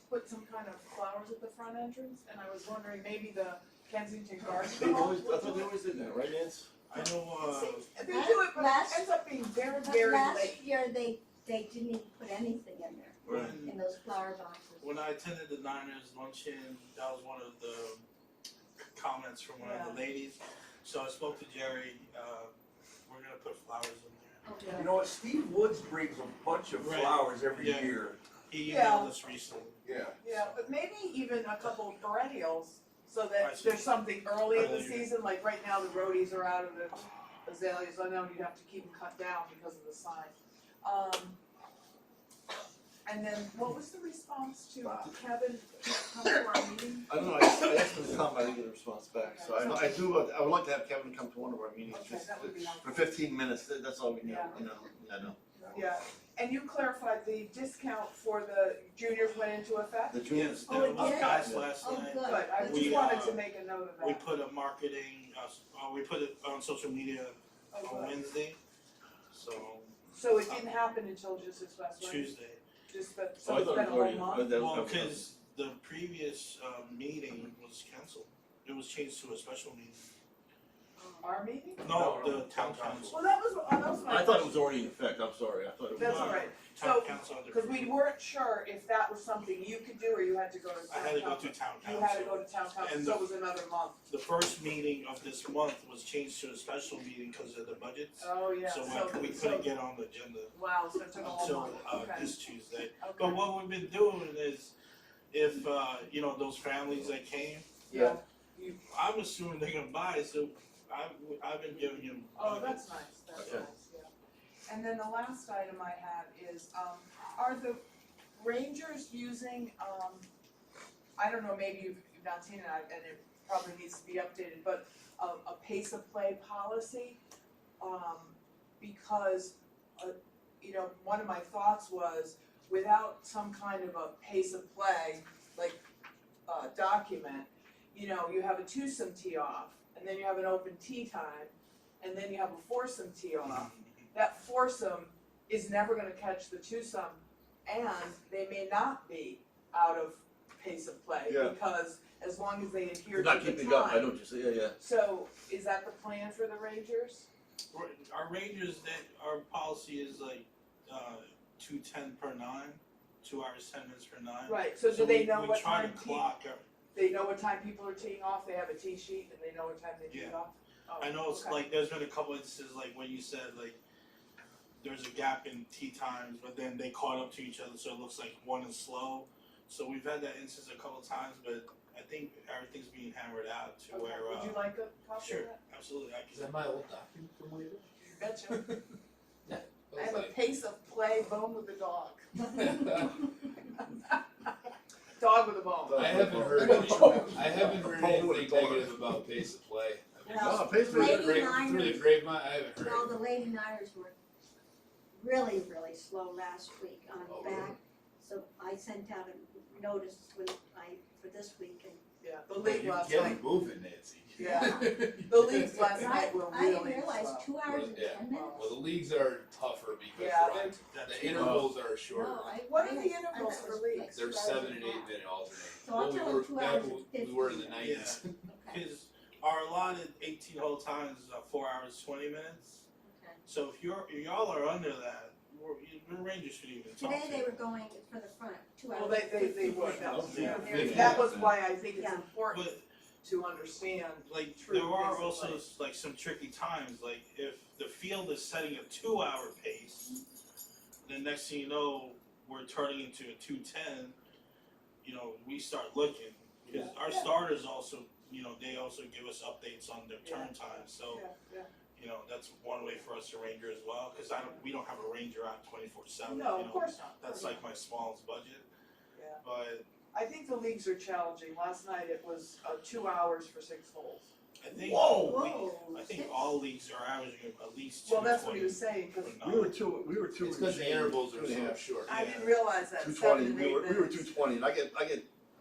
put some kind of flowers at the front entrance? And I was wondering, maybe the Kensington Garden Club would do it? always did that, right, Nance? I know, They do it, but it ends up being very, But very last late. year, they didn't even put anything in there, when, in those flower boxes. when I attended the Niners luncheon, that was one of the comments from one of the ladies. So I spoke to Jerry, we're gonna put flowers in there. Okay. You know what, Steve Woods brings a bunch of Right. flowers every Yeah. year. He Yeah. emailed us recently. Yeah. Yeah, but maybe even a couple of perennials, so I that see. there's something early in the Earlier. season, like right now the roadies are out of the azaleas, I know you'd have to keep them cut down because of the sign. And then what was the response to Kevin come to our meeting? I don't know, I asked him to come, I didn't get a response back, so I would like to have Kevin come to one of our meetings, Okay, just that would be for helpful. 15 minutes, that's all we need, Yeah. you know, I know. Yeah, and you clarified the discount for the juniors went into effect? The juniors. Oh, There it was did? guys Yeah. last Oh, night. good. Good, I good. just We, wanted to make a note of that. We put a marketing, we put it on social media Oh, on good. Wednesday, so So it didn't happen until just this past Wednesday? Tuesday. Just, but, so it's been a whole month? Well, because the previous meeting was canceled. It was changed to a special meeting. Our meeting? No, the town council. Well, that was my I thought it was already in effect, I'm sorry, I thought it was. That's all right, Town so, council. cause we weren't sure if that was something you could do or you had to go to I town had to go council. to town You had to council. go to town council, And so it was another month. The first meeting of this month was changed to a special meeting because of the budgets. Oh, yeah, So we so, couldn't get on the agenda wow, so it took a whole until month, okay, this Tuesday. okay, But what we've been doing is, if you know, those families that came, yeah. I'm assuming they're gonna buy, so I've been giving them. Oh, that's nice, that's Okay. nice, yeah. And then the last item I had is, are the rangers using, I don't know, maybe you've not seen it, and it probably needs to be updated, but a pace of play policy? Because, you know, one of my thoughts was, without some kind of a pace of play, like, document, you know, you have a twosome tee off, and then you have an open tee time, and then you have a foursome tee off. That foursome is never gonna catch the twosome, and they may not be out of pace of play, Yeah. because as long as they adhere You're to not the keeping up, I know time. what you're saying, yeah. So, is that the plan for the Rangers? Our rangers, our policy is like 2:10 per 9, 2 hours 10 minutes per 9. Right, so do they we- know we what try time to clock. they know what time people are teeing off, they have a tee sheet, and they know what time they tee Yeah. off? Oh, I know it's okay. like there's been a couple instances like when you said like there's a gap in tee times, but then they caught up to each other, so it looks like one is slow. So we've had that instance a couple times, but I think everything's being hammered out to Okay. where. Would you like a copy Sure, of that? absolutely. I Is that can. my old document from later? Betcha. Yeah. I have a pace of play bone with a dog. Dog with a bone. I haven't heard anything negative about pace of play. I mean, Well, No, pace through the Lady through the Niners, grapevine, I haven't heard. no, the Lady Niners were really, really slow last week on Oh, back. really? So I sent out a notice for this week and Yeah, the league last Get night, it moving, Nancy. Yeah. the leagues last I, night were I really didn't realize slow. 2 hours and Yeah. 10 minutes. Well, the leagues are tougher because Yeah, they're on- That's the intervals are shorter. No, What are I the thought intervals it for was leagues? like They're 2 hours 7 and and a 8 half. minute alternate. So I'll Well, we tell were them 2 back hours when and we were in the 15 nineties. Okay, Because our allotted 18-hole times is 4 hours 20 minutes. okay. So if y'all are under that, the Rangers should even talk Today to they you. were going for the front, 2 hours. Well, they and would, 15 that minutes. was, that was why I think it's Yeah. important But to understand. like True, there are basically. also like some tricky times. Like if the field is setting a 2-hour pace, then next thing you know, we're turning into a 2:10. You know, we start looking because our starters also, you know, they also give us updates on their turn times. So Yeah, yeah. you know, that's one way for us to Ranger as well. Because we don't have a Ranger out 24/7. No, you of know, course not. that's like my smallest budget. Yeah. But I think the leagues are challenging. Last night it was 2 hours for 6 holes. I think Whoa, I think 6? all leagues are averaging at least 220. Well, that's what he was saying, because or We were two. It's because the intervals are two and a so half. short. I Yeah. didn't realize that, 220, 7 and 8 we were minutes. 220, and I get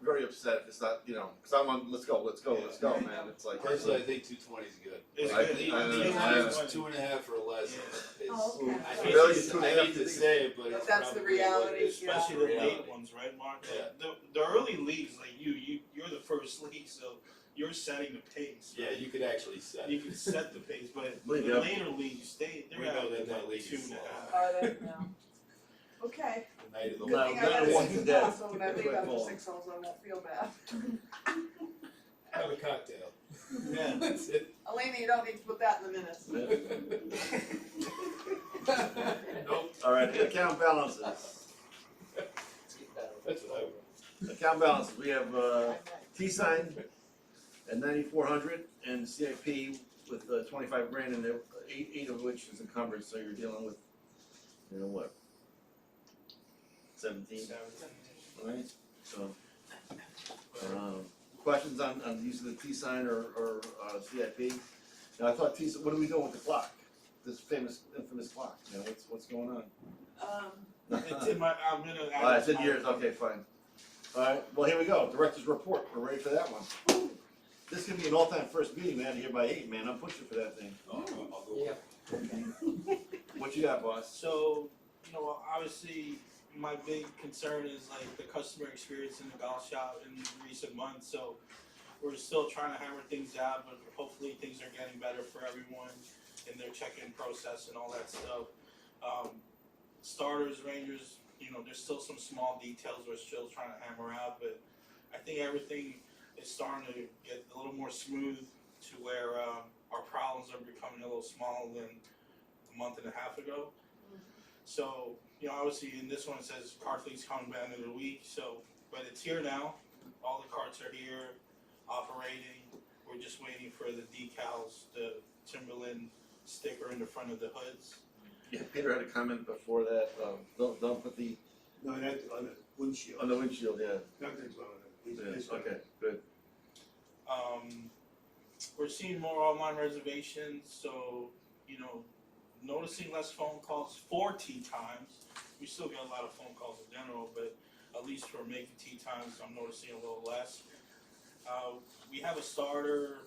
very upset if it's not, you know, because I'm on, let's go, Yeah. man, it's like. Personally, I think 220 is good. It's I good. think- I I- think I- it's It's 2.5 or less. Yeah. It's- Oh, okay. I Really, hate it's to- 2.5 I hate to say it, but But it's that's the probably what it reality, is. yeah. especially That's the reality. late ones, right, Mark? Yeah. The early leagues, like you're the first league, so you're setting the pace. Yeah, you could actually set You it. can set the pace, but the League up. later leagues, they're We know averaging that like league is 2.5. Are they? No. Okay, The night of the good No, thing I no, got one 6 dead. o'clock, so when I leave after Well. 6 holes, I won't feel bad. Have a cocktail. Yeah. That's it. Elena, you don't need to put that in the minutes. Nope. All right, the account balances, That's what I would. account balances, we have, T-Sign at 9,400 and CIP with 25 grand in there, eight of which is encumbered, so you're dealing with, you know what? 17, right? So, questions on use of the T-Sign or CIP? Now, I thought T-Sign, what are we doing with the clock? This infamous clock, you know, what's going on? It's in my, I'm gonna add. Alright, it's it in to yours, my- okay, fine. Alright, well, here we go, director's report, we're ready for that one. This can be an all-time first meeting, man, here by 8, man, I'm pushing for that thing. I'll go. Yeah. What you got, boss? So, you know, obviously, my big concern is like the customer experience in the golf shop in recent months, so we're still trying to hammer things out, but hopefully things are getting better for everyone in their check-in process and all that stuff. Starters, Rangers, you know, there's still some small details we're still trying to hammer out, but I think everything is starting to get a little more smooth to where our problems are becoming a little smaller than a month and a half ago. So, you know, obviously in this one it says car fleet's coming by the end of the week, so, but it's here now. All the carts are here, operating. We're just waiting for the decals, the Timberland sticker in the front of the hoods. Yeah, Peter had a comment before that, don't put the, No, that's on the windshield. on the windshield, yeah, Nothing's on it. yeah, It's okay, good. We're seeing more online reservations, so, you know, noticing less phone calls for tee times. We still get a lot of phone calls in general, but at least for making tee times, I'm noticing a little less. We have a starter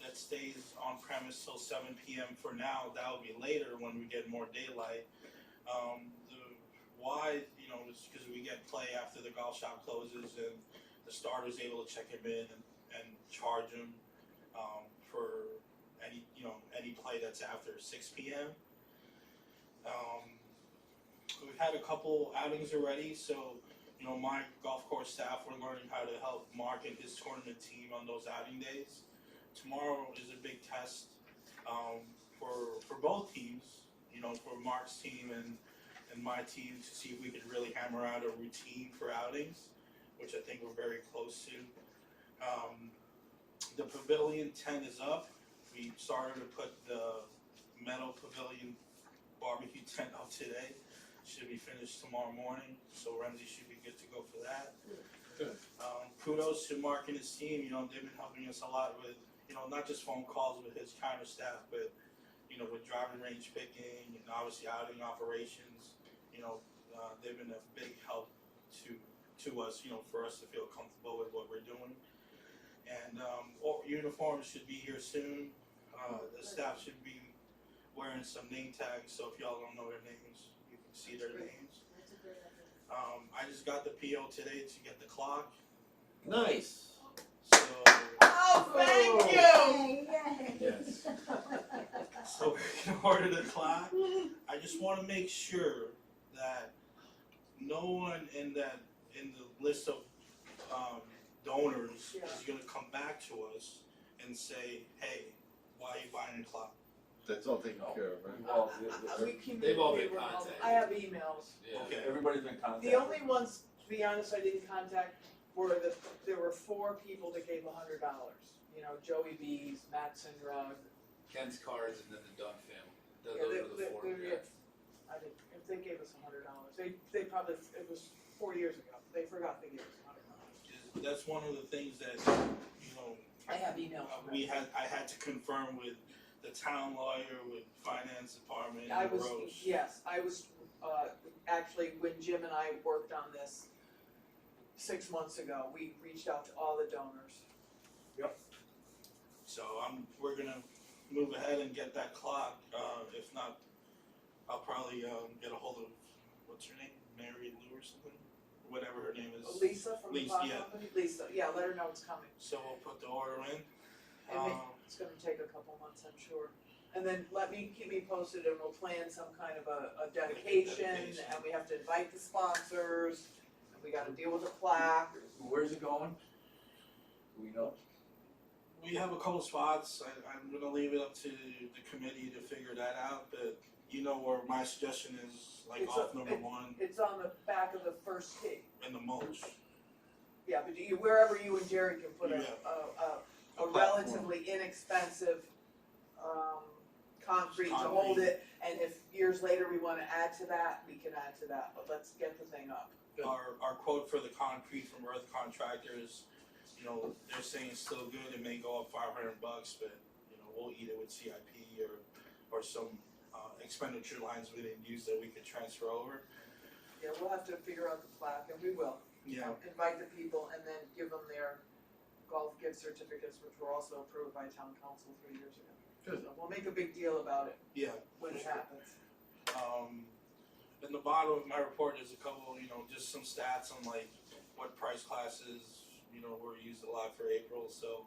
that stays on premise till 7 p.m. for now. That'll be later when we get more daylight. The why, you know, is because we get play after the golf shop closes and the starter's able to check him in and charge him for any, you know, any play that's after 6 p.m. We've had a couple outings already, so, you know, my golf course staff, we're learning how to help Mark and his tournament team on those outing days. Tomorrow is a big test for both teams, you know, for Mark's team and my team to see if we can really hammer out a routine for outings, which I think we're very close to. The pavilion tent is up. We started to put the metal pavilion barbecue tent up today. Should be finished tomorrow morning, so Ramsey should be good to go for that. Good. Kudos to Mark and his team, you know, they've been helping us a lot with, you know, not just phone calls with his counter staff, but, you know, with driving range picking and obviously outing operations. You know, they've been a big help to to us, for us to feel comfortable with what we're doing. And all uniforms should be here soon. The staff should be wearing some name tags, so if y'all don't know their names, you can see their names. That's a great idea. I just got the PO today to get the clock, Nice. so Oh, thank you! Yay. Yes. so we can order the clock. I just want to make sure that no one in the list of donors Yeah. is going to come back to us and say, "Hey, why are you buying a clock?" That's all taken care of, right? Well, We communicate They've all been with them. contacted. I have emails. Yeah. Okay. everybody's been contacted. The only ones, to be honest, I didn't contact were there were 4 people that gave $100. Joey B's, Matt Sinrug. Ken's Cards and then the Dunn family. Those Yeah, are the 4. yeah. I did, if they gave us $100, they probably, it was 4 years ago, they forgot they gave us $100. That's one of the things that I have emails from them. I had to confirm with the town lawyer, with finance department, I and was, Rose. yes, I was, actually, when Jim and I worked on this 6 months ago, we reached out to all the donors. So we're gonna move ahead and get that clock. If not, I'll probably get a hold of, what's her name, Mary Lou or something, whatever her name is. Lisa from the Lisa, clock yeah. company, Lisa, yeah, let her know it's coming. So we'll put the order in. And it's gonna take a couple months, I'm sure. And then keep me posted and we'll plan some kind of a dedication, and we have to invite the sponsors, and we gotta deal with the plaque. Where's it going? Do we know? We have a couple spots. I'm gonna leave it up to the committee to figure that out, but where my suggestion is, like It's off a- number 1 It's on the back of the first tee. in the mulch. Yeah, but wherever you and Jerry can put a A platform. relatively inexpensive, concrete to hold Concrete. it, and if years later we wanna add to that, we can add to that, but let's get the thing up. Our quote for the concrete from Earth Contractors, they're saying it's still good. It may go up $500, but we'll eat it with CIP or some expenditure lines we didn't use that we could transfer over. Yeah, we'll have to figure out the plaque, and we will. Yeah. Invite the people and then give them their golf gift certificates, which were also approved by town council 3 years ago. Good. So we'll make a big deal about it Yeah. when it happens. In the bottom of my report, there's a couple, just some stats on like what price classes, were used a lot for April. So,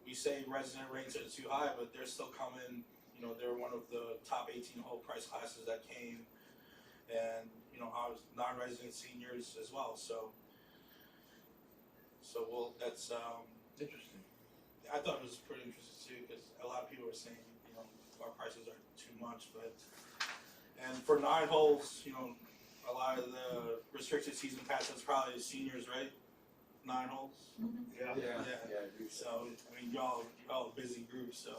we say resident rates are too high, but they're still coming. They're one of the top 18 whole price classes that came, and I was non-resident seniors as well. So that's Interesting. I thought it was pretty interesting too, because a lot of people were saying, our prices are too much, and for 9 holes, a lot of the restricted season passes probably seniors, right? 9 holes. Yeah. So y'all a busy group, so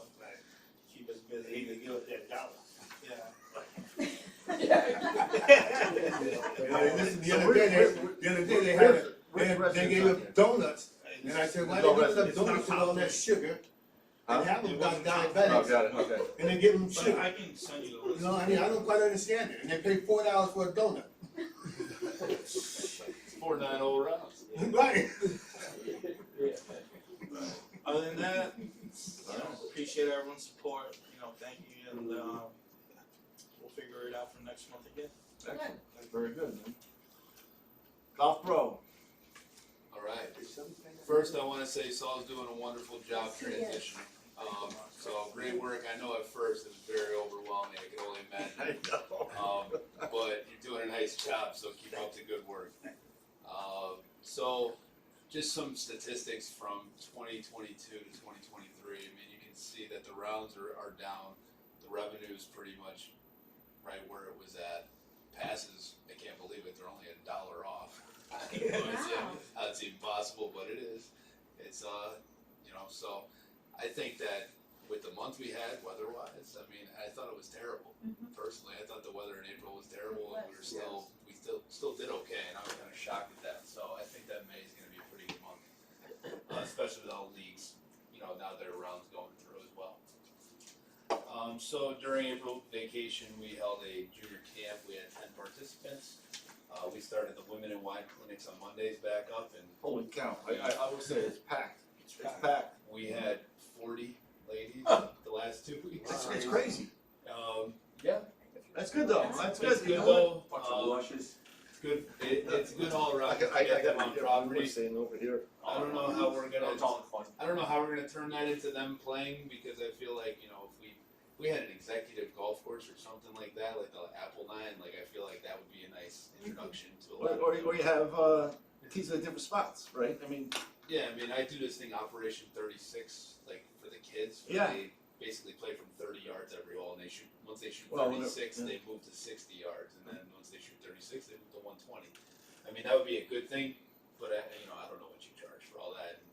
keep us They need to busy. give us that dollar. Yeah. The other day they had, they gave us donuts, and I said, why they give us It's not donuts with all that sugar? And half of them got diabetics, got it, okay. and they give them But sugar. I can send you the list. I don't quite understand it, and they pay $4 for a donut. It's 4 9-0 rounds. Right. Other than that, appreciate everyone's support. Thank you, and we'll figure it out for next month again. Excellent. Very good, man. Golf Pro. Alright, first I wanna say Saul's doing a wonderful job transitioning. So great work, I know at first it was very overwhelming, I can only imagine. But you're doing a nice job, so keep up the good work. So, just some statistics from 2022 to 2023, I mean, you can see that the rounds are down, the revenue is pretty much right where it was at. Passes, I can't believe it, they're only $1 off. I have no idea how it's even possible, but it is. It's, so I think that with the month we had weather-wise, I mean, I thought it was terrible. Personally, I thought the weather in April was terrible, and we still did okay, and I was kind of shocked at that. So I think that May is going to be a pretty good month, especially with all the leagues, now that our rounds going through as well. So during April vacation, we held a junior camp. We had 10 participants. We started the women and wine clinics on Mondays back up, and Holy cow, I would say it's packed, it's packed. we had 40 ladies the last 2 weeks. It's crazy. Yeah, That's good though, that's good. it's You good know though. Bunch of blushes. It's good. It's good all around. I to get them on got property. saying over here. I don't know how we're gonna. It's all fun. I don't know how we're gonna turn that into them playing, because I feel like, you know, if we had an executive golf course or something like that, like the Apple Nine, like I feel like that would be a nice introduction to a lot of Or people. you have, teams at different spots, right? I mean, Yeah, I mean, I do this thing, Operation 36, like for the kids. Where Yeah. They basically play from 30 yards every hole, and once they shoot Well, 36, yeah. they move to 60 yards, and then once they shoot 36, they move to 120. I mean, that would be a good thing, but I don't know what you charge for all that. And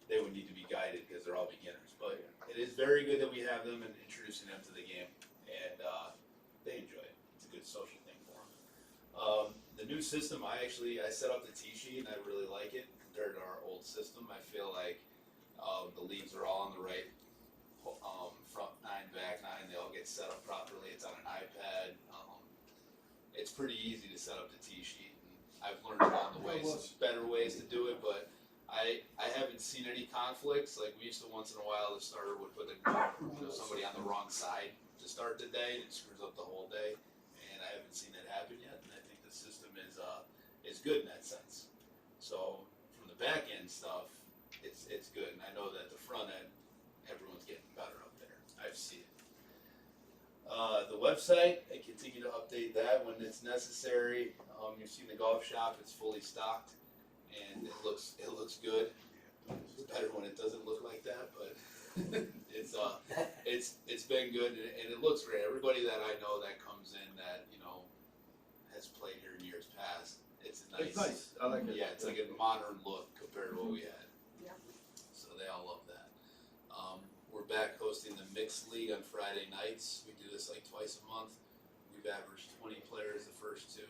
they would need to be guided because they're all beginners. But it is very good that we have them and introducing them to the game, and they enjoy it. It's a good social thing for them. The new system, I set up the tee sheet, and I really like it compared to our old system. I feel like the leaves are all on the right front 9, back 9. They all get set up properly. It's on an iPad. It's pretty easy to set up the tee sheet, and I've learned along the way some better ways to do it. But I haven't seen any conflicts. Like we used to once in a while, the starter would put somebody on the wrong side to start the day, and it screws up the whole day. And I haven't seen that happen yet. And I think the system is good in that sense. So from the back end stuff, it's good. And I know that the front end, everyone's getting better up there. I've seen it. The website, I continue to update that when it's necessary. You've seen the golf shop; it's fully stocked, and it looks good. It's better when it doesn't look like that, but it's been good, and it looks great. Everybody that I know that comes in that has played here in years past, it's nice. it's nice, I like it. Yeah, it's like a modern look compared to what we had. Yeah. So they all love that. We're back hosting the mixed league on Friday nights. We do this like twice a month. We've averaged 20 players the first 2.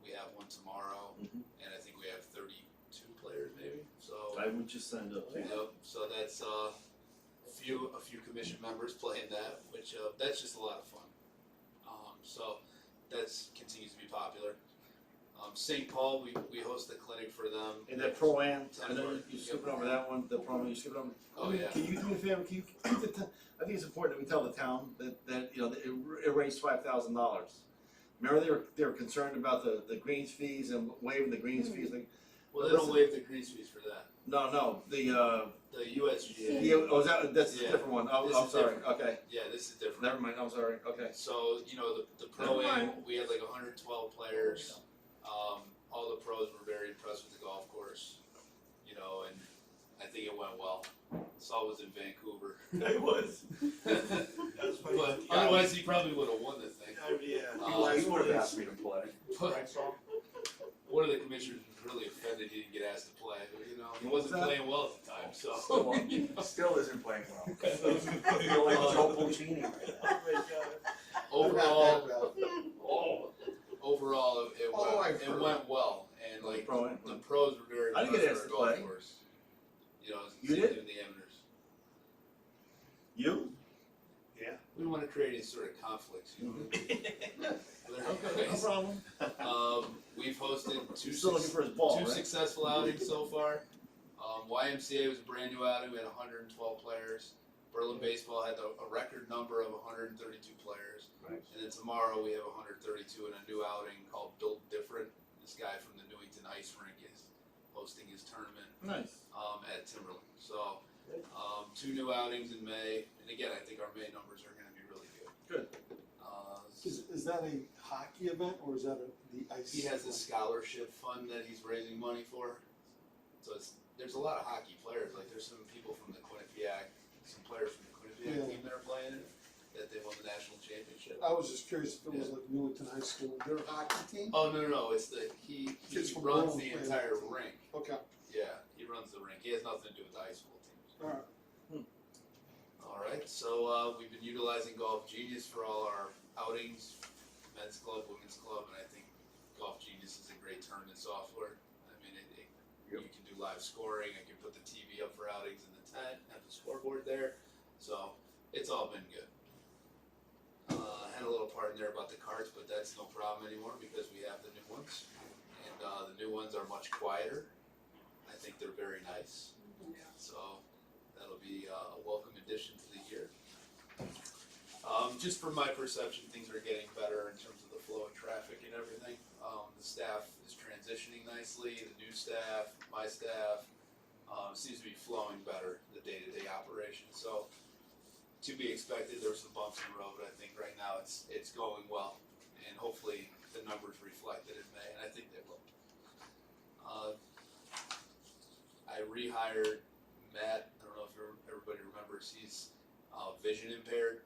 We have one tomorrow, Mhm. and I think we have 32 players maybe. So I would just signed up. yep. So that's a few commission members playing that, which that's just a lot of fun. So that's continues to be popular. St. Paul, we host a clinic for them. And that Pro-Am, I know you skipping over that one, the Pro-Am, you skipping over. Oh, yeah. Can you do me a favor, can you keep the, I think it's important that we tell the town that it raised $5,000. Remember they were concerned about the greens fees and waiving the greens fees, like, Well, they don't waive the grease fees for that. no, the USGA. oh, that's a Yeah. different one, oh, This I'm is sorry, different. okay, Yeah, this is different. never mind, I'm sorry, okay. So, the Pro-Am, we had like 112 players. All the pros were very impressed with the golf course, and I think it went well. Saul was in Vancouver. It was. That's funny. But otherwise, he probably would have won the thing. Yeah. He would have asked me to play. But one of the commissioners was really offended he didn't get asked to play. He wasn't What's that? playing well at the time, so. Still isn't playing well. Feel like Joe Pulcini right now. Oh my God. Overall, I've it heard. went well, and like Pro-Am. the pros were very I didn't impressed get with asked our to golf play. course. You same did? thing with the amateurs. You? We don't want to create any sort of conflicts. But Okay, no anyways, problem. we've hosted two He's still looking for his ball, two right? successful outings so far. YMCA was a brand new outing. We had 112 players. Berlin Baseball had a record number of 132 players. Right. And then tomorrow we have 132 in a new outing called Built Different. This guy from the Newington Ice Rink is hosting his tournament Nice. at Timberland. So 2 new outings in May. And again, I think our May numbers are going to be really good. Good. Is that a hockey event or is that the ice? He has a scholarship fund that he's raising money for. So there's a lot of hockey players. Like there's some people from the Quinnipiac, some players from the Quinnipiac Yeah. team that are playing it, that they won the national championship. I was just curious if it was like Newington High School, their hockey team? Oh no! It's he Kids from runs Berlin the play. entire rink. Okay, Yeah, he runs the rink. He has nothing to do with the high school teams. alright. All right, so we've been utilizing Golf Genius for all our outings, men's club, women's club, and I think Golf Genius is a great tournament software. I mean, you can do live scoring. I can put the TV up for outings in the tent, have the scoreboard there. So it's all been good. Had a a little part in there about the carts, but that's no problem anymore because we have the new ones. And, the new ones are much quieter. I think they're very nice. So that'll be a welcome addition to the year. Just from my perception, things are getting better in terms of the flow of traffic and everything. The staff is transitioning nicely, the new staff, my staff, seems to be flowing better, the day-to-day operation. So to be expected, there were some bumps in the road, but I think right now it's going well. And hopefully the numbers reflect it in May, and I think they will. I rehired Matt, I don't know if everybody remembers, he's vision impaired.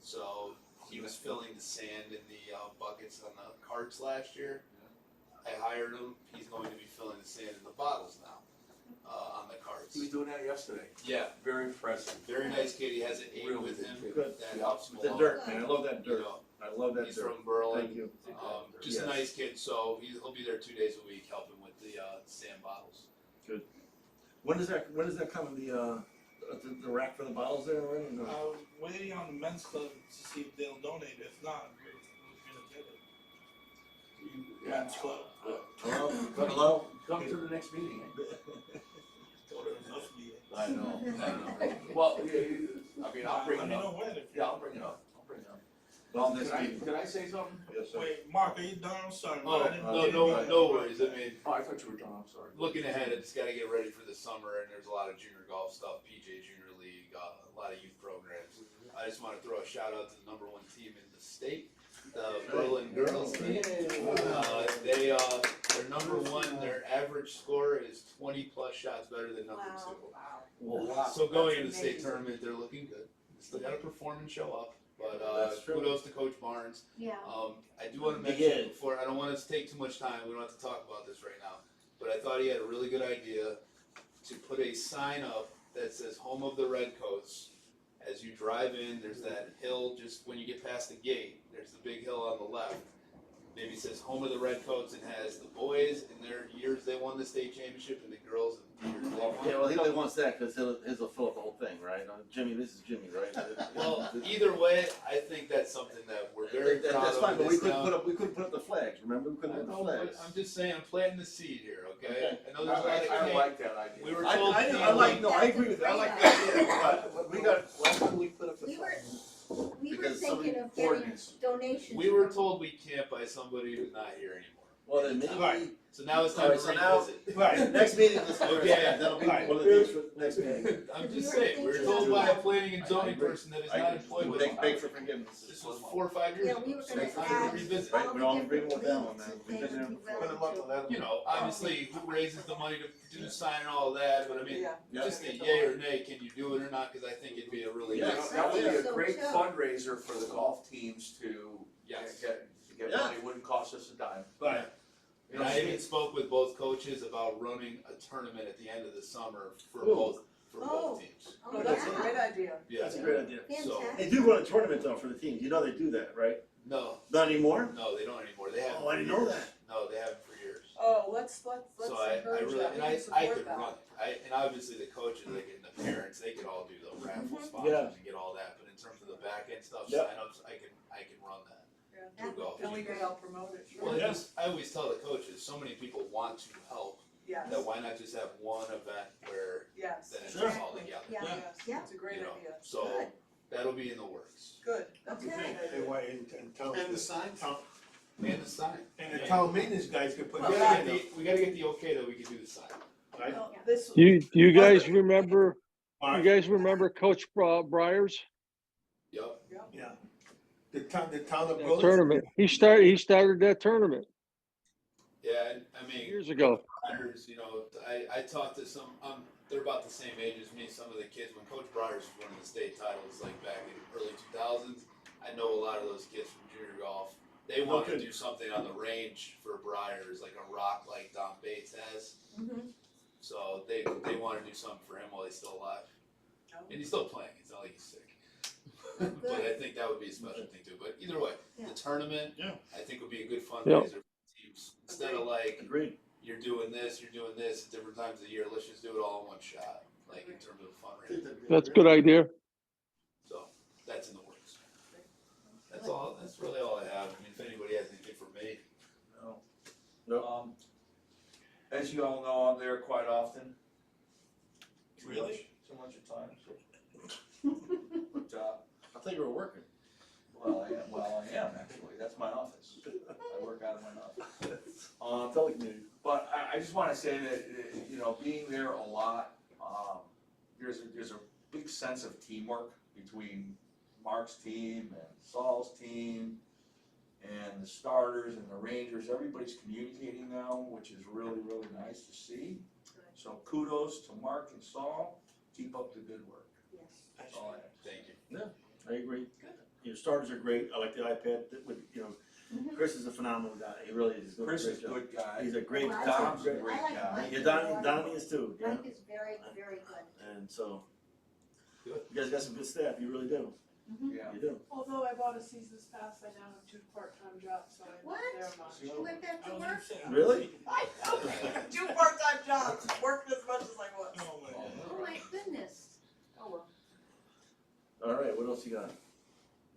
So he was filling the sand in the buckets on the carts last year. I hired him, he's going to be filling the sand in the bottles now, on the carts. He was doing that yesterday. Yeah, Very impressive. very nice kid, he has an aide Real with good him, kid. Good. that helps him The along. dirt, man, I love that You dirt. know, I love that he's dirt. from Berlin. Thank you. Just a Yes. nice kid, so he'll be there 2 days a week helping with the sand bottles. When does that come, the rack for the bottles there already? No. Waiting on the men's club to see if they'll donate. If not, we're gonna get it. Men's club. Hello? Come to the next meeting. Enough meeting. I know. Well, I mean, I'll bring Let it me know up. when. Yeah, I'll bring it up. Well, next Can meeting. I say something? Yes, sir. Wait, Mark, are you done? I'm sorry. Oh, man. I didn't no, get no, it. no worries, I mean, Oh, I thought you were done, I'm sorry. looking ahead, it's gotta get ready for the summer, and there's a lot of junior golf stuff, PJ Junior League, a lot of youth programs. I just wanna throw a shout out to the #1 team in the state, the Berlin girls team. They're #1, their average score is 20+ shots better than #2. Wow. So going into the That's state amazing. tournament, they're looking good. Still gotta perform and show up, but That's true. kudos to Coach Barnes. Yeah. I do wanna Big mention Ed. before, I don't want us to take too much time, we don't have to talk about this right now. But I thought he had a really good idea to put a sign up that says home of the Redcoats. As you drive in, there's that hill just when you get past the gate, there's the big hill on the left. Maybe it says home of the Redcoats and has the boys in their years they won the state championship and the girls in the years they won. Yeah, well, he only wants that because he'll fill up the whole thing, right? Jimmy, this is Jimmy, right? Well, either way, I think that's something that we're very proud of. That's fine, in but we this couldn't town. put up the flags, remember? We couldn't I put know, the but flags. I'm just saying, I'm planting the seed here, okay? Okay. I know there's a lot of I kids. like that idea. We were I told. I agree with that, I like that, but we got, why couldn't we put up the We were- flags? We were Because thinking of getting ordinance. donations. We were from- told we can't by somebody who's not here anymore. Well, then Right. maybe, So now it's time Alright, to so now- revisit. Right. next meeting, let's, Okay. that'll be Right. one of the things for next meeting. I'm We just were saying, we were thinking told of- by a planning and I zoning agree. person that is not employed with us. Beg for forgiveness. This was 4 or 5 years Yeah, ago, we were so gonna it's time to add revisit. Right, all we're the all different agreeing with that one, leagues man. that We've they been there would be Put 'em up willing on to. that. You know, obviously, who raises the money to do the sign and all that, but I mean, Yeah. Yeah. just a yay or nay, can you do it or not, cause I think it'd be a really Yeah. nice. That would be a So great too. fundraiser for the golf teams to Yes. get Yeah. money, wouldn't cost us a dime. Right. And I even spoke with both coaches about running a tournament at the end of the summer for Ooh. both Oh. teams. Oh, that's a great idea. Yeah. That's a great idea. So- Fantastic. They do run a tournament though for the teams, you know they do that, right? No, Not anymore? no, they don't anymore. They haven't. Oh, I for didn't know years. that. No, they haven't for years. Oh, let's So I encourage really, that, and we I can support could that. run it. And obviously the coaches, like, and the parents, they could all do the raffle Mhm. sponsors Yeah. and get all that, but in terms of the back end stuff, Yep. signups, I can run that. Yeah. To golf. And we can help promote it, sure. Well, I always tell the coaches, so many people want to help, Yes, that why not just have one event where yes, then it's Sure. just all together, Yeah. yes, Yeah. it's a great you know? idea. So, Good. that'll be in the works. Good, that's a great Okay. idea. And why, and town. And the signs. And the sign. And the town maintenance guys can put We that gotta in, get the okay that we can do the sign. right? Well, this. You guys remember, you Mark, guys remember Coach Briers Yup. yeah. The town of that Berlin. tournament? He started that tournament Yeah, and I mean. years ago. Briars, you know, I talked to some, they're about the same age as me, some of the kids, when Coach Briars was winning the state titles, like back in the early 2000s, I know a lot of those kids from junior golf. They want to Okay. do something on the range for Briars, like a rock like Don Bates has. Mhm. So they want to do something for him while he's still alive. Oh. And he's still playing, it's not like he's sick. But I think that would be a special thing too, but either way, Yeah. the tournament, Yeah. I think would be a good fundraiser for teams. Instead of like, Agreed. you're doing this at different times of the year, let's just do it all in one shot, like in terms of fundraising. That's a good idea. So, that's in the works. That's all, that's That's really all I have. I mean, if anybody has anything for me. No. No. As you all know, I'm there quite often. Really? Too much of time, so. But, I thought you were working. well, I am actually, that's my office. I work out of my office. Telecommuting. But I just wanna say that, you know, being there a lot, there's a big sense of teamwork between Mark's team and Saul's team and the starters and the Rangers. Everybody's communicating now, which is really, really nice to see. So kudos to Mark and Saul, keep up the good work. Yes. That's all I have. Thank you. I agree. Your starters are great. I like the iPad that would, you know, Chris is a phenomenal guy. He really is. He's doing Chris a is great a job. good guy. He's a great. Well, I Dom's a like- great I like guy. Mike. Yeah, Donnie is too. Yeah. Mike is very, very good. And so, Good. you guys got some good staff. You really do. Yeah. You do. Although I bought a season's pass, I now have 2 part-time jobs, so I'm not What? there much. You went back I to was work? gonna say, I Really? was I know, 2 part-time jobs, working as much as I was. thinking, oh my God. Oh my goodness. Oh, well. All right. What else you got?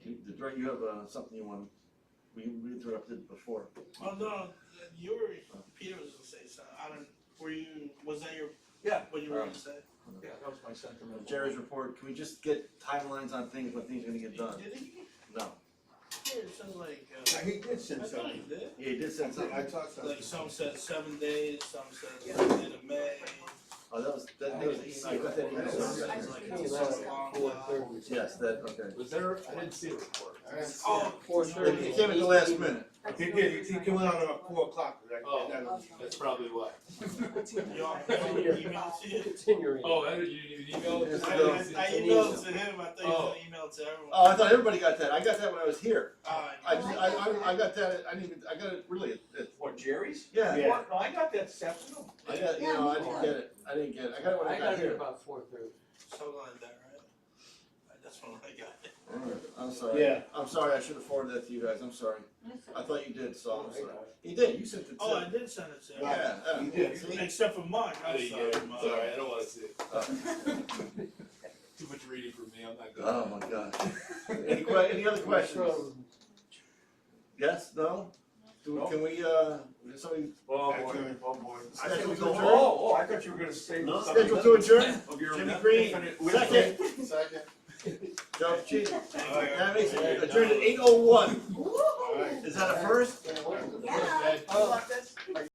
You have something you want? We interrupted before. Oh, no, you were, Peter was gonna say something, I don't, was that your, Yeah. what you were gonna say? Yeah, that was my sentiment. Jerry's report. Can we just get timelines on things when things are gonna get done? Did he? No. Yeah, it sounds like, Yeah, he did I send thought something. he did. Yeah, he did send something. I thought something. Like some said 7 days, some said the end of May. Oh, that was the email. I got that email. It's a long time. Yes, that, okay. Was there, I didn't see a report. Oh, 4:30. It came at the last minute. He did, he came out at 4 o'clock. That's probably why. you all email to you? It's in your email. Oh, you emailed Yes, it? I emailed it to him, I thought you was gonna email it to everyone. Oh, I thought everybody got that. I got that when I was here. I I got that. I didn't even. I got it really. What, Jerry's? Yeah. Yeah. No, I got that this afternoon. I got. You know, I didn't get it. I didn't get it. I got it when I got it here. about 4:30. Something like that, right? That's when I got it. All right. I'm sorry. Yeah. I'm sorry. I should have forwarded that to you guys. I'm sorry. That's I thought you did. So I'm I sorry. got it. He did. You sent it. Oh, I To did send it to him. yeah. He did. See? Except for Mark, I I'm didn't sorry, get it. Mark. Sorry, I don't wanna see it. Uh, Too much reading for me, I'm not good. oh my God. Any other questions? Yes. No. Can we? Somebody Oh, boy. oh, boy. I thought schedule we to go, adjourn? oh, I thought you were gonna say No. something. Schedule to adjourn. Of your Jimmy Green. infinite wisdom. Second. Second. Joe Cheese. All right. Adjourned at 8:01. Alright. Is that a first?